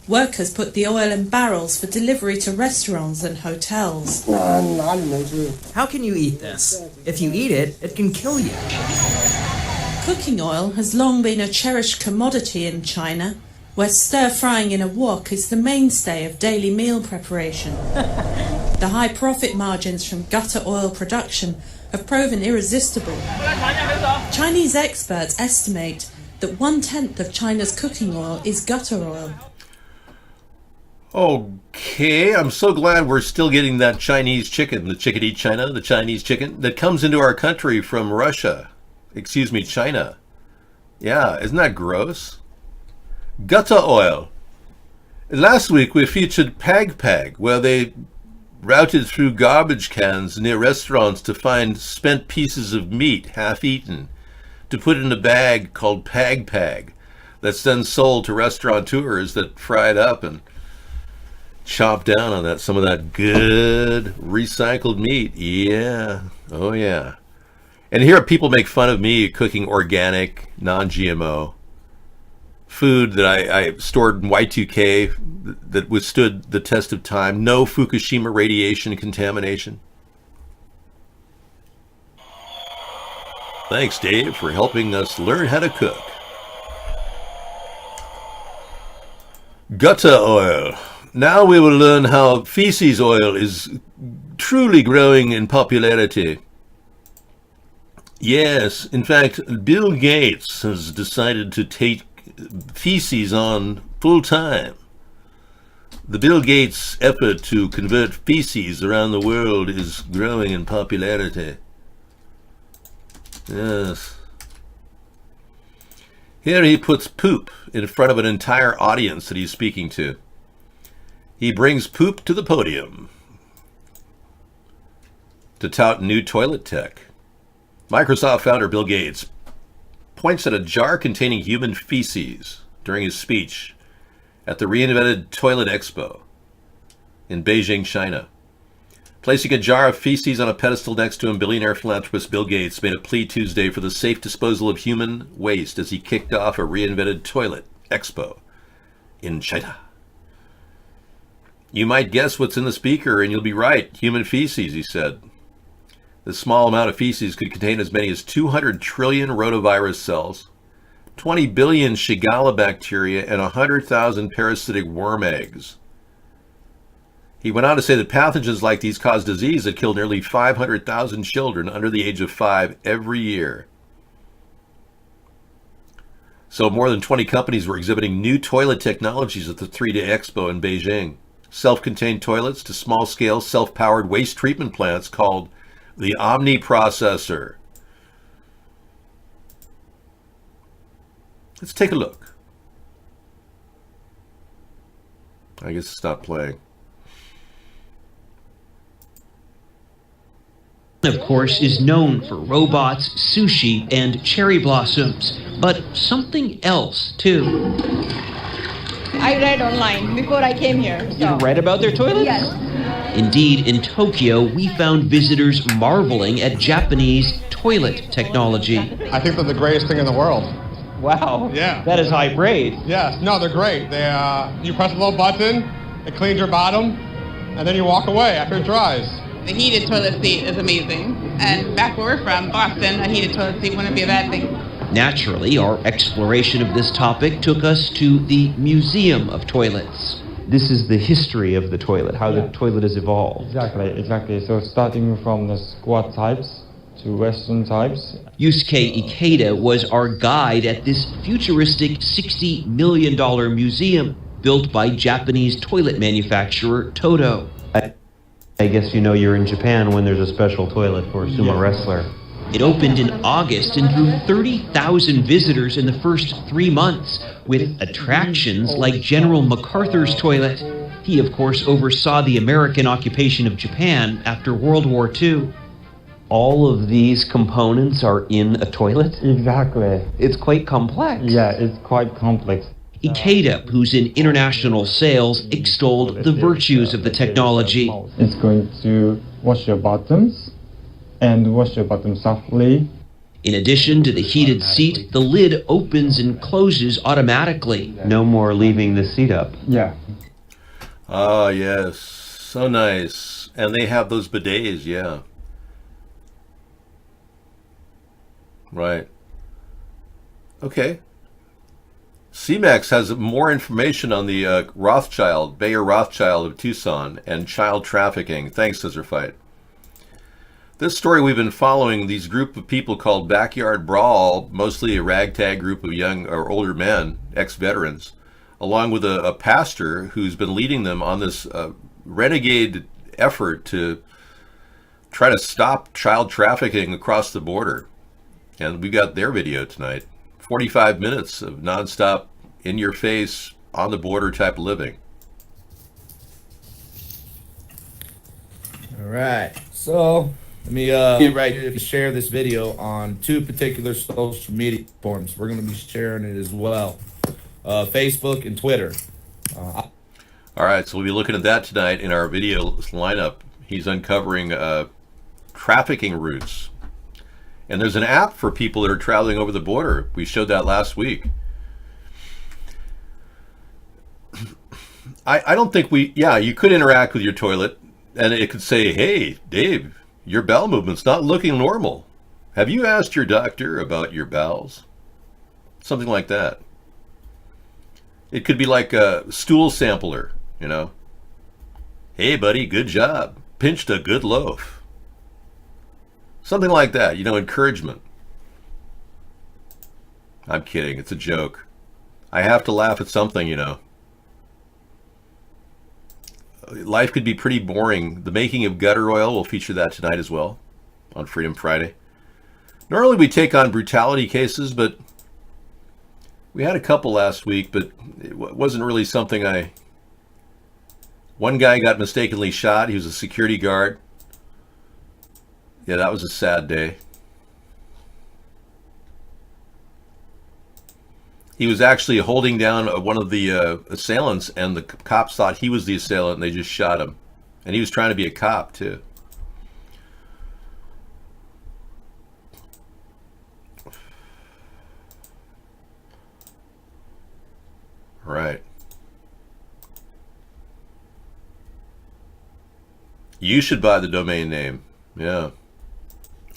Speaker 25: Workers put the oil in barrels for delivery to restaurants and hotels.
Speaker 19: How can you eat this? If you eat it, it can kill you.
Speaker 25: Cooking oil has long been a cherished commodity in China, where stir-frying in a wok is the mainstay of daily meal preparation. The high profit margins from gutter oil production have proven irresistible. Chinese experts estimate that 1/10 of China's cooking oil is gutter oil.
Speaker 2: Okay, I'm so glad we're still getting that Chinese chicken, the chickadee China, the Chinese chicken that comes into our country from Russia. Excuse me, China. Yeah, isn't that gross? Gutter oil. Last week we featured Pag, where they routed through garbage cans near restaurants to find spent pieces of meat, half-eaten, to put in a bag called Pag, that's then sold to restaurateurs that fry it up and chop down on that, some of that good recycled meat. Yeah, oh yeah. And here people make fun of me cooking organic, non-GMO food that I stored in Y2K that withstood the test of time. No Fukushima radiation contamination. Thanks, Dave, for helping us learn how to cook. Gutter oil. Now we will learn how feces oil is truly growing in popularity. Yes, in fact, Bill Gates has decided to take feces on full time. The Bill Gates effort to convert feces around the world is growing in popularity. Yes. Here he puts poop in front of an entire audience that he's speaking to. He brings poop to the podium to tout new toilet tech. Microsoft founder Bill Gates points at a jar containing human feces during his speech at the Reinvented Toilet Expo in Beijing, China. Placing a jar of feces on a pedestal next to him, billionaire philanthropist Bill Gates made a plea Tuesday for the safe disposal of human waste as he kicked off a Reinvented Toilet Expo in China. You might guess what's in the speaker, and you'll be right. Human feces, he said. This small amount of feces could contain as many as 200 trillion rotavirus cells, 20 billion Shigella bacteria, and 100,000 parasitic worm eggs. He went on to say that pathogens like these cause disease that kill nearly 500,000 children under the age of 5 every year. So more than 20 companies were exhibiting new toilet technologies at the 3-day expo in Beijing. Self-contained toilets to small-scale self-powered waste treatment plants called the Omni Processor. Let's take a look. I guess it's not playing.
Speaker 4: Of course, is known for robots, sushi, and cherry blossoms, but something else, too.
Speaker 20: I read online before I came here.
Speaker 4: You read about their toilets?
Speaker 20: Yes.
Speaker 4: Indeed, in Tokyo, we found visitors marveling at Japanese toilet technology.
Speaker 21: I think they're the greatest thing in the world.
Speaker 4: Wow.
Speaker 21: Yeah.
Speaker 4: That is high praise.
Speaker 21: Yes. No, they're great. They, you press a little button, it cleans your bottom, and then you walk away after it dries.
Speaker 20: The heated toilet seat is amazing. And back where we're from, Boston, a heated toilet seat wouldn't be a bad thing.
Speaker 4: Naturally, our exploration of this topic took us to the Museum of Toilets. This is the history of the toilet, how the toilet has evolved.
Speaker 22: Exactly. So starting from the squat types to Western types.
Speaker 4: Yusuke Ikeda was our guide at this futuristic $60 million museum built by Japanese toilet manufacturer Toto.
Speaker 23: I guess you know you're in Japan when there's a special toilet for a sumo wrestler.
Speaker 4: It opened in August and drew 30,000 visitors in the first 3 months, with attractions like General MacArthur's toilet. He, of course, oversaw the American occupation of Japan after World War II.
Speaker 23: All of these components are in a toilet?
Speaker 22: Exactly.
Speaker 23: It's quite complex.
Speaker 22: Yeah, it's quite complex.
Speaker 4: Ikeda, who's in international sales, extolled the virtues of the technology.
Speaker 22: It's going to wash your bottoms and wash your bottoms softly.
Speaker 4: In addition to the heated seat, the lid opens and closes automatically.
Speaker 23: No more leaving the seat up.
Speaker 22: Yeah.
Speaker 2: Ah, yes. So nice. And they have those bidets, yeah. Right. Okay. CMAX has more information on the Bayer Rothschild of Tucson and child trafficking. Thanks, Scissorfight. This story we've been following, these group of people called Backyard Brawl, mostly a ragtag group of young or older men, ex-veterans, along with a pastor who's been leading them on this renegade effort to try to stop child trafficking across the border. And we got their video tonight. 45 minutes of nonstop, in-your-face, on-the-border type of living.
Speaker 26: All right, so let me get right here to share this video on 2 particular social media platforms. We're going to be sharing it as well, Facebook and Twitter.
Speaker 2: All right, so we'll be looking at that tonight in our video lineup. He's uncovering trafficking routes. And there's an app for people that are traveling over the border. We showed that last week. I don't think you could interact with your toilet and it could say, hey, Dave, your bowel movement's not looking normal. Have you asked your doctor about your bowels? Something like that. It could be like a stool sampler, you know. Hey, buddy, good job. Pinched a good loaf. Something like that, you know, encouragement. I'm kidding. It's a joke. I have to laugh at something, you know. Life could be pretty boring. The making of gutter oil, will feature that tonight as well on Freedom Friday. Normally we take on brutality cases, but we had a couple last week, but it wasn't really something One guy got mistakenly shot. He was a security guard. Yeah, that was a sad day. He was actually holding down one of the assailants, and the cops thought he was the assailant, and they just shot him. And he was trying to be a cop, too. Right. You should buy the domain name. Yeah.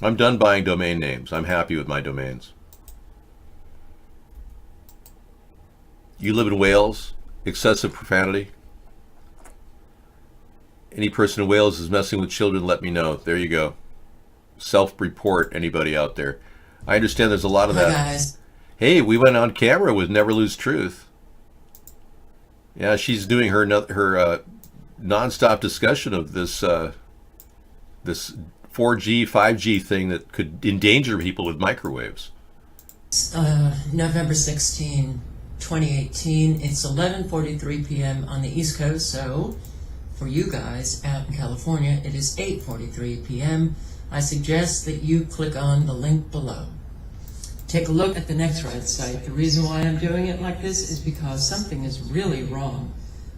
Speaker 2: I'm done buying domain names. I'm happy with my domains. You live in Wales? Excessive profanity? Any person in Wales is messing with children, let me know. There you go. Self-report, anybody out there. I understand there's a lot of that.
Speaker 1: Hi, guys.
Speaker 2: Hey, we went on camera with Never Lose Truth. Yeah, she's doing her non-stop discussion of this this 4G, 5G thing that could endanger people with microwaves.
Speaker 1: November 16, 2018. It's 11:43 p.m. on the East Coast, so for you guys out in California, it is 8:43 p.m. I suggest that you click on the link below. Take a look at the NextRide site. The reason why I'm doing it like this is because something is really wrong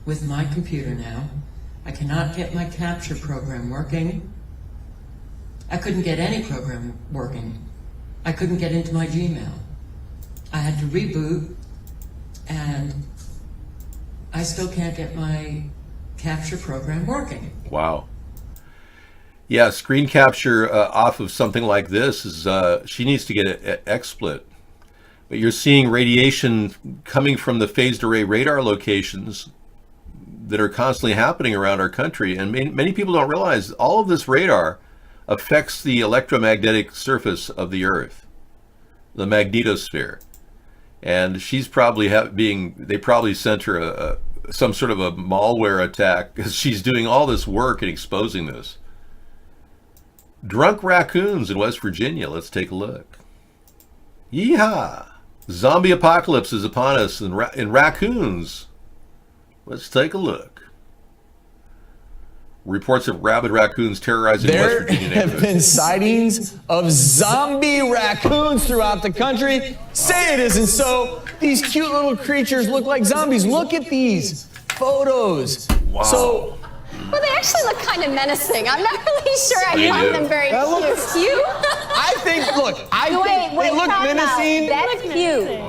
Speaker 1: with my computer now. I cannot get my capture program working. I couldn't get any program working. I couldn't get into my Gmail. I had to reboot, and I still can't get my capture program working.
Speaker 2: Wow. Yeah, screen capture off of something like this is, she needs to get an XSplit. But you're seeing radiation coming from the phased array radar locations that are constantly happening around our country. And many people don't realize all of this radar affects the electromagnetic surface of the Earth, the magnetosphere. And she's probably they probably sent her some sort of a malware attack because she's doing all this work and exposing this. Drunk raccoons in West Virginia. Let's take a look. Yeehaw! Zombie apocalypse is upon us in raccoons. Let's take a look. Reports of rabid raccoons terrorizing West Virginia
Speaker 3: There have been sightings of zombie raccoons throughout the country. Say it isn't so. These cute little creatures look like zombies. Look at these photos.
Speaker 2: Wow.
Speaker 3: So,
Speaker 5: Well, they actually look kind of menacing. I'm not really sure I
Speaker 2: They
Speaker 5: find
Speaker 2: do.
Speaker 5: them very
Speaker 3: That
Speaker 5: cute. looks cute.
Speaker 3: I think, look, I think they look
Speaker 5: time out.
Speaker 3: menacing.
Speaker 5: That's cute.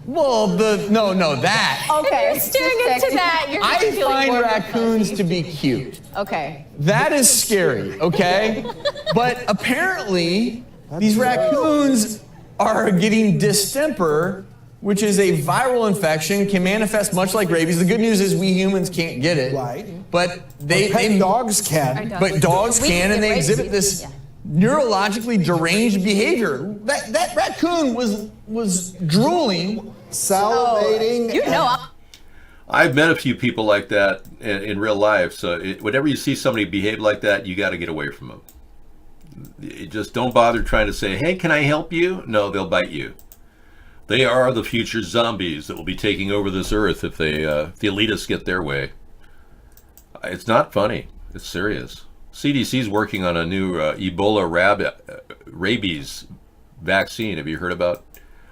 Speaker 3: Well, no, that.
Speaker 5: Okay. You're staring into that. You're
Speaker 3: I
Speaker 5: feeling
Speaker 3: find
Speaker 5: more
Speaker 3: raccoons to be cute.
Speaker 5: Okay.
Speaker 3: That is scary, okay? But apparently, these raccoons are getting distemper, which is a viral infection, can manifest much like rabies. The good news is we humans can't get it. Right. But dogs can. But dogs
Speaker 5: We
Speaker 3: can,
Speaker 5: can
Speaker 3: and they
Speaker 5: get rabies.
Speaker 3: exhibit this neurologically deranged behavior. That raccoon was drooling,
Speaker 5: Salivating. You know,
Speaker 2: I've met a few people like that in real life. So whenever you see somebody behave like that, you got to get away from them. You just don't bother trying to say, hey, can I help you? No, they'll bite you. They are the future zombies that will be taking over this earth if the elitists get their way. It's not funny. It's serious. CDC's working on a new Ebola rabies vaccine. Have you heard about?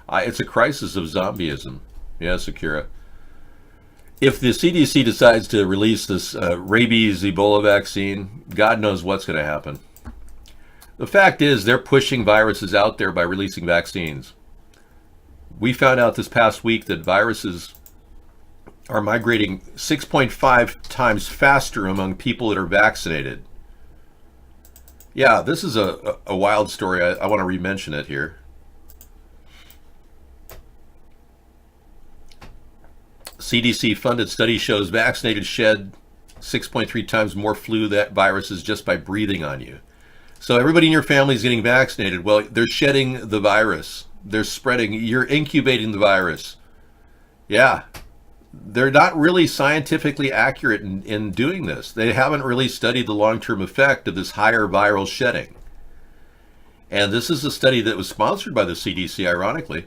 Speaker 2: It's a crisis of zombieism. Yes, Akira. If the CDC decides to release this rabies Ebola vaccine, God knows what's going to happen. The fact is, they're pushing viruses out there by releasing vaccines. We found out this past week that viruses are migrating 6.5 times faster among people that are vaccinated. Yeah, this is a wild story. I want to re-mention it here. CDC-funded study shows vaccinated shed 6.3 times more flu viruses just by breathing on you. So everybody in your family is getting vaccinated. Well, they're shedding the virus. They're spreading. You're incubating the virus. Yeah. They're not really scientifically accurate in doing this. They haven't really studied the long-term effect of this higher viral shedding. And this is a study that was sponsored by the CDC, ironically.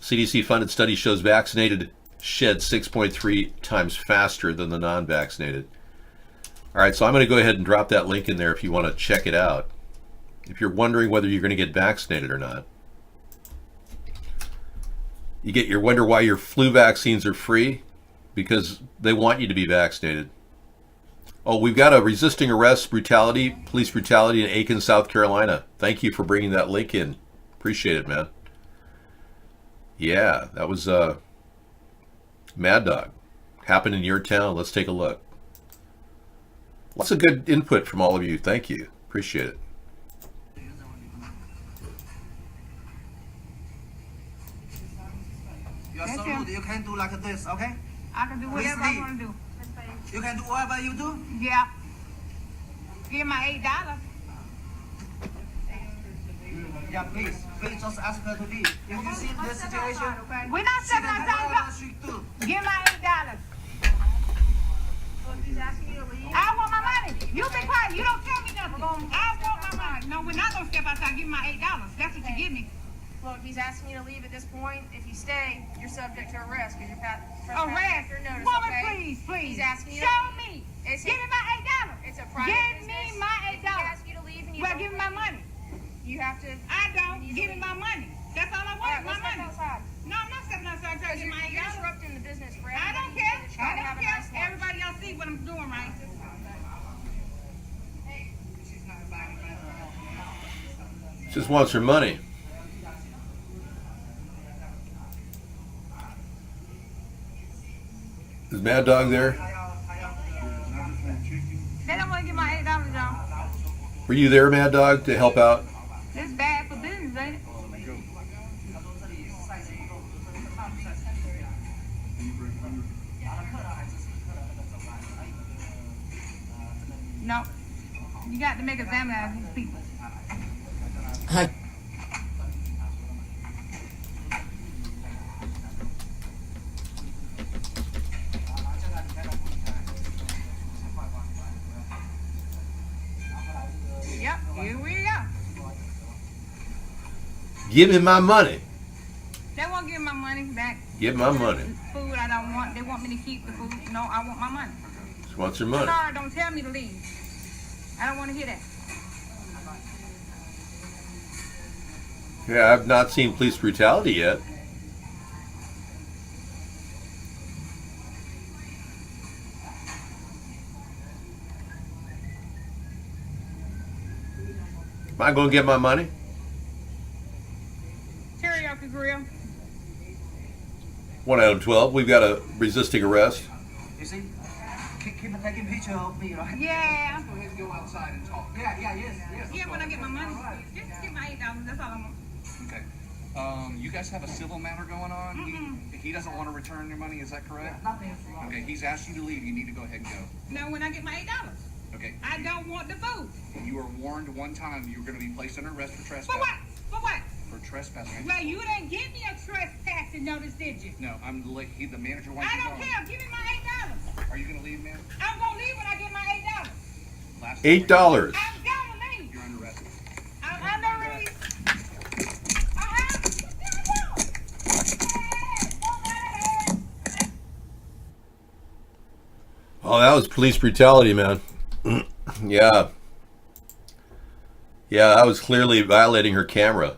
Speaker 2: CDC-funded study shows vaccinated shed 6.3 times faster than the non-vaccinated. All right, so I'm going to go ahead and drop that link in there if you want to check it out. If you're wondering whether you're going to get vaccinated or not. You wonder why your flu vaccines are free? Because they want you to be vaccinated. Oh, we've got a resisting arrest police brutality in Aiken, South Carolina. Thank you for bringing that link in. Appreciate it, man. Yeah, that was Mad Dog. Happened in your town. Let's take a look. Lots of good input from all of you. Thank you. Appreciate it.
Speaker 6: You are so rude. You can do like this, okay?
Speaker 7: I can do whatever I want to do.
Speaker 6: You can do whatever you do?
Speaker 7: Yeah. Give my $8.
Speaker 6: Yeah, please. Please just ask her to leave. If you see this situation,
Speaker 7: we're not stepping outside. Give my $8. I want my money. You be quiet. You don't tell me nothing. I want my money. No, we're not going to step outside. Give me my $8. That's what you give me.
Speaker 9: Look, he's asking you to leave at this point. If you stay, you're subject to arrest because you're
Speaker 7: arrest.
Speaker 9: Your notice,
Speaker 7: Woman,
Speaker 9: okay?
Speaker 7: please.
Speaker 9: He's asking you.
Speaker 7: Show me.
Speaker 9: Give
Speaker 7: me my $8.
Speaker 9: It's a private
Speaker 7: Give
Speaker 9: business.
Speaker 7: me my $8.
Speaker 9: If he asks you to leave and you
Speaker 7: well,
Speaker 9: don't
Speaker 7: give me my
Speaker 9: leave,
Speaker 7: money.
Speaker 9: You have to.
Speaker 7: I don't. Give me my money. That's all I want.
Speaker 9: All right,
Speaker 7: my
Speaker 9: let's step
Speaker 7: money.
Speaker 9: outside.
Speaker 7: No, I'm not stepping outside.
Speaker 9: Because
Speaker 7: Give my
Speaker 9: you're
Speaker 7: $8.
Speaker 9: disrupting the business for
Speaker 7: I don't
Speaker 9: everybody.
Speaker 7: care.
Speaker 9: You're trying to
Speaker 7: I
Speaker 9: have
Speaker 7: don't
Speaker 9: a
Speaker 7: care.
Speaker 9: nice lunch.
Speaker 7: Everybody else see what I'm doing, right?
Speaker 2: Just wants her money. Is Mad Dog there?
Speaker 7: They don't want to give my $8, y'all.
Speaker 2: Were you there, Mad Dog, to help out?
Speaker 7: It's bad for business, ain't it? No. You got to make a family out of these people.
Speaker 1: Hi.
Speaker 7: Yep, here we go.
Speaker 2: Give me my money.
Speaker 7: They won't give my money back.
Speaker 2: Give my money.
Speaker 7: Food I don't want. They want me to keep the food. No, I want my money.
Speaker 2: Just wants her money.
Speaker 7: Sorry, don't tell me to leave. I don't want to hear that.
Speaker 2: Yeah, I've not seen police brutality yet. Am I going to get my money?
Speaker 7: Teriyaki grill.
Speaker 2: 1 out of 12. We've got a resisting arrest.
Speaker 6: you see, keep taking picture of me, right?
Speaker 7: Yeah.
Speaker 6: Let's go ahead and go outside and talk. Yes.
Speaker 7: Yeah, when I get my money. Just get my $8. That's all I want.
Speaker 10: Okay. You guys have a civil matter going on. He doesn't want to return your money. Is that correct?
Speaker 7: Nothing.
Speaker 10: Okay. He's asked you to leave. You need to go ahead and go.
Speaker 7: No, when I get my $8.
Speaker 10: Okay.
Speaker 7: I don't want the food.
Speaker 10: You were warned one time you were going to be placed under arrest for trespassing.
Speaker 7: For what? For what?
Speaker 10: For trespassing.
Speaker 7: Well, you didn't give me a trespassing notice, did you?
Speaker 10: No, the manager wants
Speaker 7: I
Speaker 10: you
Speaker 7: don't
Speaker 10: gone.
Speaker 7: care. Give me my $8.
Speaker 10: Are you going to leave, man?
Speaker 7: I'm going to leave when I get my $8.
Speaker 2: $8.
Speaker 7: I'm going to leave.
Speaker 10: You're under arrest.
Speaker 7: I'm under arrest.
Speaker 2: Oh, that was police brutality, man. Yeah. Yeah, that was clearly violating her camera.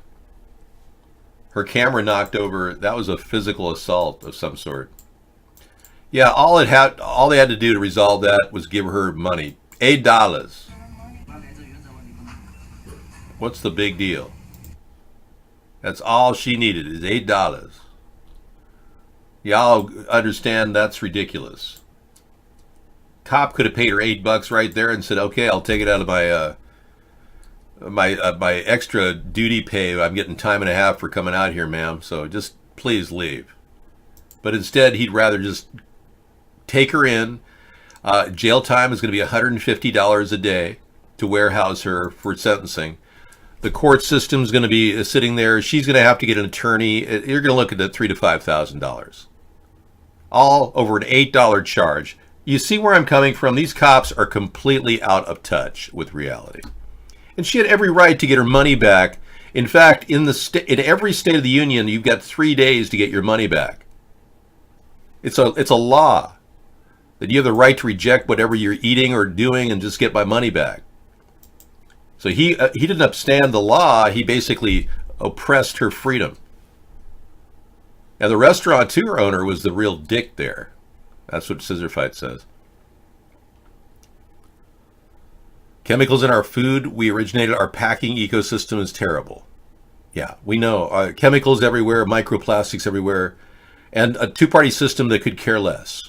Speaker 2: Her camera knocked over. That was a physical assault of some sort. Yeah, all they had to do to resolve that was give her money. $8. What's the big deal? That's all she needed is $8. Y'all understand that's ridiculous. Cop could have paid her $8 right there and said, "Okay, I'll take it out of my my extra duty pay. I'm getting time and a half for coming out here, ma'am. So just please leave. But instead, he'd rather just take her in. Jail time is going to be $150 a day to warehouse her for sentencing. The court system is going to be sitting there. She's going to have to get an attorney. You're going to look at the $3,000 to $5,000, all over an $8 charge. You see where I'm coming from? These cops are completely out of touch with reality. And she had every right to get her money back. In fact, in every state of the union, you've got 3 days to get your money back. It's a law that you have the right to reject whatever you're eating or doing and just get my money back. So he didn't upstand the law. He basically oppressed her freedom. Now the restaurateur owner was the real dick there. That's what Scissor Fight says. Chemicals in our food we originated. Our packing ecosystem is terrible. Yeah, we know. Chemicals everywhere, microplastics everywhere, and a two-party system that could care less.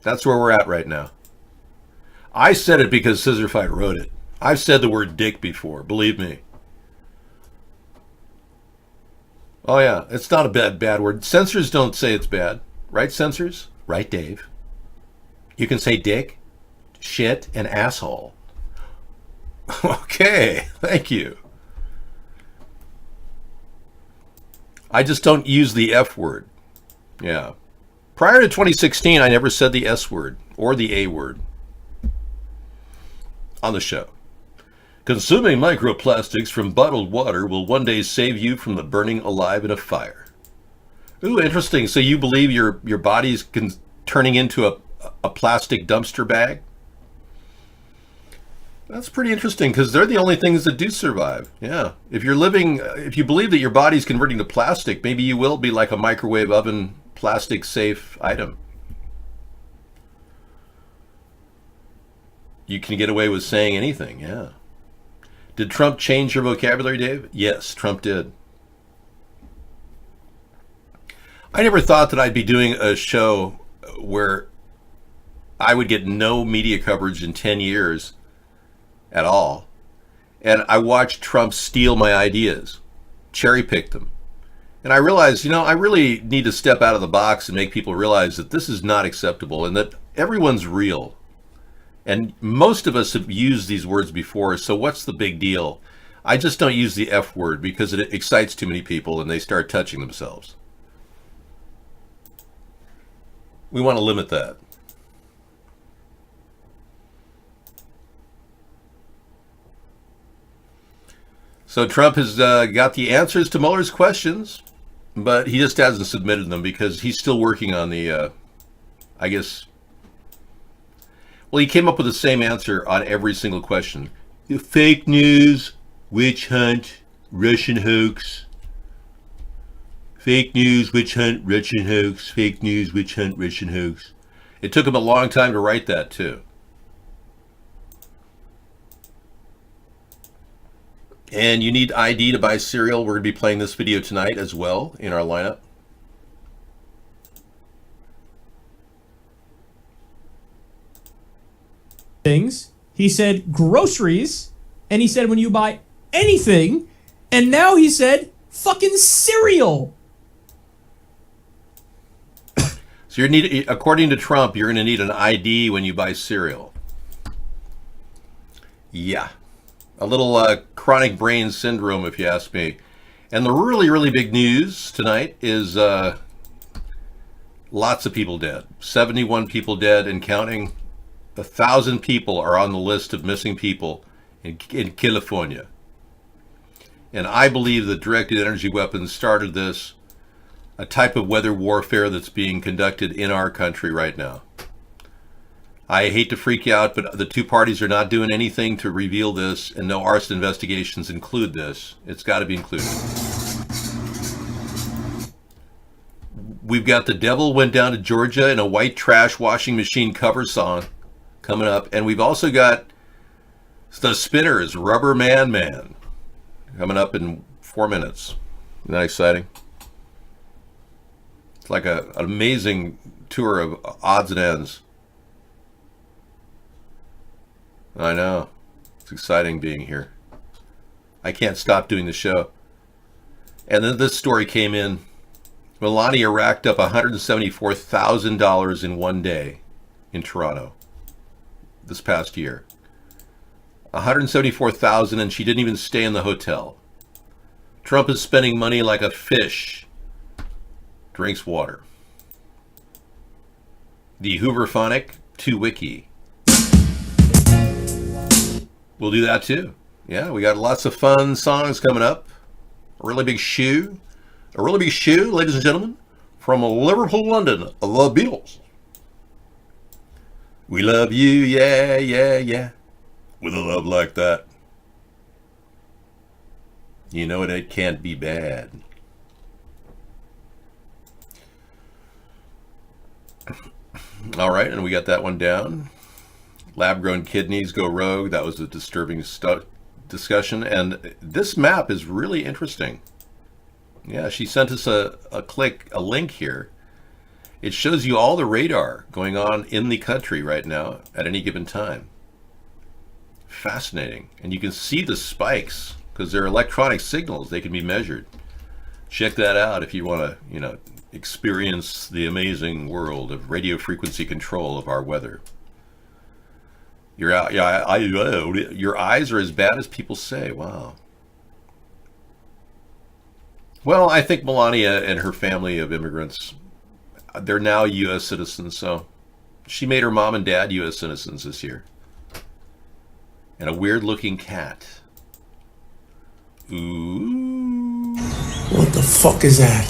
Speaker 2: That's where we're at right now. I said it because Scissor Fight wrote it. I've said the word dick before, believe me. Oh yeah, it's not a bad word. Censors don't say it's bad. Right, censors? Right, Dave? You can say dick, shit, and asshole. Okay, thank you. I just don't use the F word. Yeah. Prior to 2016, I never said the S word or the A word on the show. Consuming microplastics from bottled water will one day save you from the burning alive in a fire. Ooh, interesting. So you believe your body's turning into a plastic dumpster bag? That's pretty interesting because they're the only things that do survive. Yeah. If you believe that your body's converting to plastic, maybe you will be like a microwave oven plastic safe item. You can get away with saying anything. Yeah. Did Trump change your vocabulary, Dave? Yes, Trump did. I never thought that I'd be doing a show where I would get no media coverage in 10 years at all. And I watched Trump steal my ideas, cherry pick them. And I realized, I really need to step out of the box and make people realize that this is not acceptable and that everyone's real. And most of us have used these words before, so what's the big deal? I just don't use the F word because it excites too many people and they start touching themselves. We want to limit that. So Trump has got the answers to Mueller's questions, but he just hasn't submitted them because he's still working on the, well, he came up with the same answer on every single question. Fake news, witch hunt, Russian hoax. Fake news, witch hunt, Russian hoax. Fake news, witch hunt, Russian hoax. It took him a long time to write that, too. And you need ID to buy cereal. We're going to be playing this video tonight as well in our lineup.
Speaker 11: Things. He said groceries, and he said when you buy anything, and now he said fucking cereal.
Speaker 2: So according to Trump, you're going to need an ID when you buy cereal. Yeah. A little chronic brain syndrome, if you ask me. And the really, really big news tonight is lots of people dead. 71 people dead and counting. 1,000 people are on the list of missing people in California. And I believe that directed energy weapons started this, a type of weather warfare that's being conducted in our country right now. I hate to freak you out, but the two parties are not doing anything to reveal this, and no arson investigations include this. It's got to be included. We've got The Devil Went Down to Georgia in a white trash washing machine cover song coming up, and we've also got The Spinners, Rubber Man, coming up in 4 minutes. Isn't that exciting? It's like an amazing tour of odds and ends. I know. It's exciting being here. I can't stop doing the show. And then this story came in. Melania racked up $174,000 in one day in Toronto this past year. $174,000, and she didn't even stay in the hotel. Trump is spending money like a fish drinks water. The Hooverphonic to Wiki. We'll do that too. Yeah, we got lots of fun songs coming up. A really big shoe, ladies and gentlemen, from Liverpool, London, the Beatles. We love you, yeah, yeah, yeah, with a love like that. You know it can't be bad. All right, and we got that one down. Lab-grown kidneys go rogue. That was a disturbing discussion, and this map is really interesting. Yeah, she sent us a link here. It shows you all the radar going on in the country right now at any given time. Fascinating. And you can see the spikes because they're electronic signals. They can be measured. Check that out if you want to, experience the amazing world of radio frequency control of our weather. Your eyes are as bad as people say. Wow. Well, I think Melania and her family of immigrants, they're now U.S. citizens, so she made her mom and dad U.S. citizens this year. And a weird-looking cat. Ooh.
Speaker 13: What the fuck is that?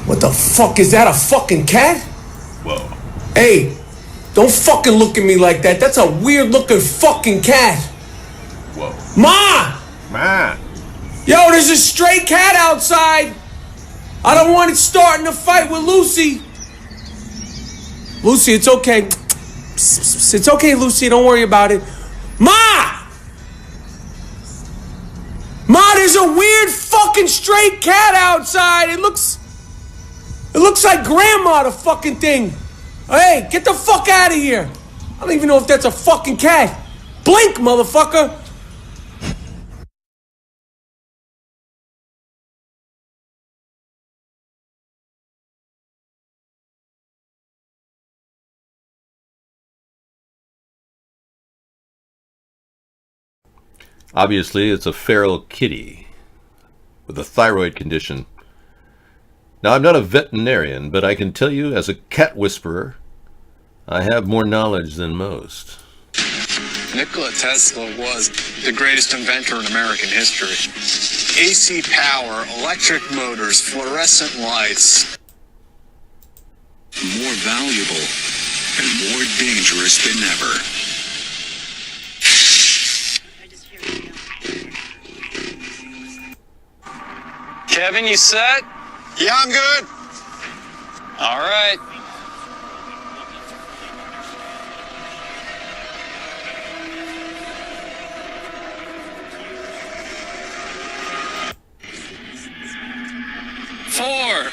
Speaker 13: What the fuck is that? A fucking cat?
Speaker 2: Whoa.
Speaker 13: Hey, don't fucking look at me like that. That's a weird-looking fucking cat.
Speaker 2: Whoa.
Speaker 13: Ma!
Speaker 2: Ma!
Speaker 13: Yo, there's a stray cat outside. I don't want it starting a fight with Lucy. Lucy, it's okay. It's okay, Lucy. Don't worry about it. Ma! Ma, there's a weird fucking stray cat outside. It looks like Grandma, the fucking thing. Hey, get the fuck out of here. I don't even know if that's a fucking cat. Blink, motherfucker.
Speaker 2: Obviously, it's a feral kitty with a thyroid condition. Now, I'm not a veterinarian, but I can tell you as a cat whisperer, I have more knowledge than most.
Speaker 14: Nikola Tesla was the greatest inventor in American history. AC power, electric motors, fluorescent lights.
Speaker 15: More valuable and more dangerous than ever.
Speaker 14: Kevin, you set? Yeah, I'm good. All right. Four.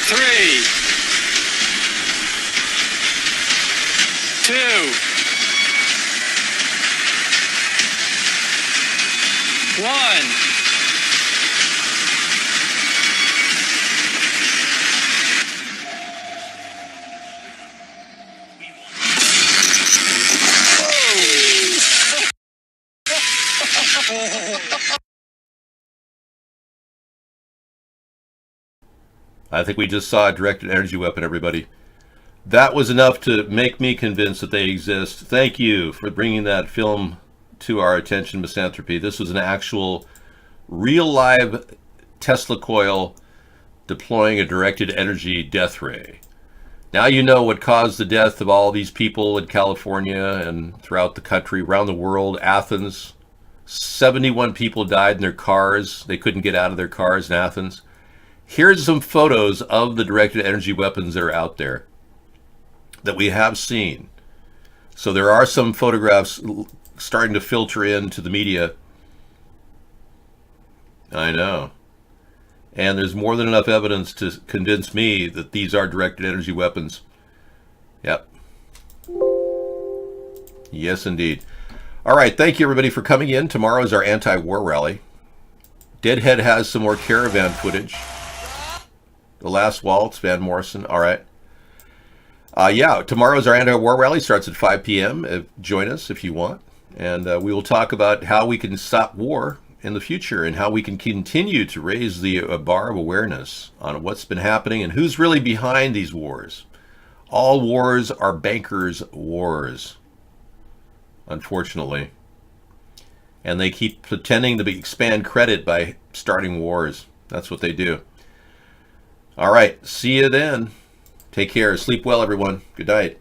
Speaker 14: 3. 2. 1.
Speaker 2: I think we just saw a directed energy weapon, everybody. That was enough to make me convinced that they exist. Thank you for bringing that film to our attention, Misanthropy. This was an actual, real live Tesla coil deploying a directed energy death ray. Now you know what caused the death of all these people in California and throughout the country, around the world. Athens, 71 people died in their cars. They couldn't get out of their cars in Athens. Here's some photos of the directed energy weapons that are out there that we have seen. So there are some photographs starting to filter into the media. I know. And there's more than enough evidence to convince me that these are directed energy weapons. Yep. Yes, indeed. All right, thank you everybody for coming in. Tomorrow is our anti-war rally. Deadhead has some more Caravan footage. The Last Waltz, Van Morrison. All right. Yeah, tomorrow's our anti-war rally. Starts at 5 p.m. Join us if you want. And we will talk about how we can stop war in the future and how we can continue to raise the bar of awareness on what's been happening and who's really behind these wars. All wars are bankers' wars, unfortunately. And they keep pretending to expand credit by starting wars. That's what they do. All right, see you then. Take care. Sleep well, everyone. Good night.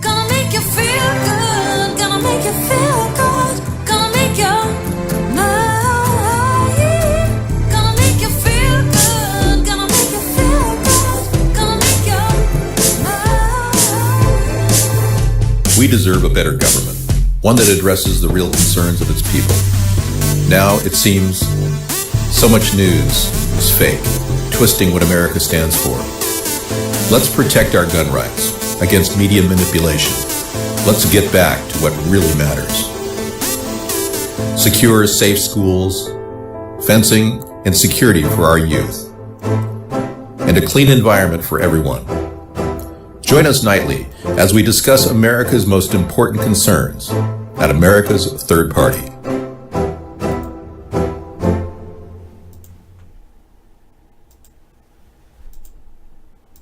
Speaker 8: Gonna make you feel good. Gonna make you feel good. Gonna make you mine. Gonna make you feel good. Gonna make you feel good. Gonna make you mine.
Speaker 2: We deserve a better government, one that addresses the real concerns of its people. Now, it seems, so much news is fake, twisting what America stands for. Let's protect our gun rights against media manipulation. Let's get back to what really matters. Secure, safe schools, fencing, and security for our youth, and a clean environment for everyone. Join us nightly as we discuss America's most important concerns at America's Third Party.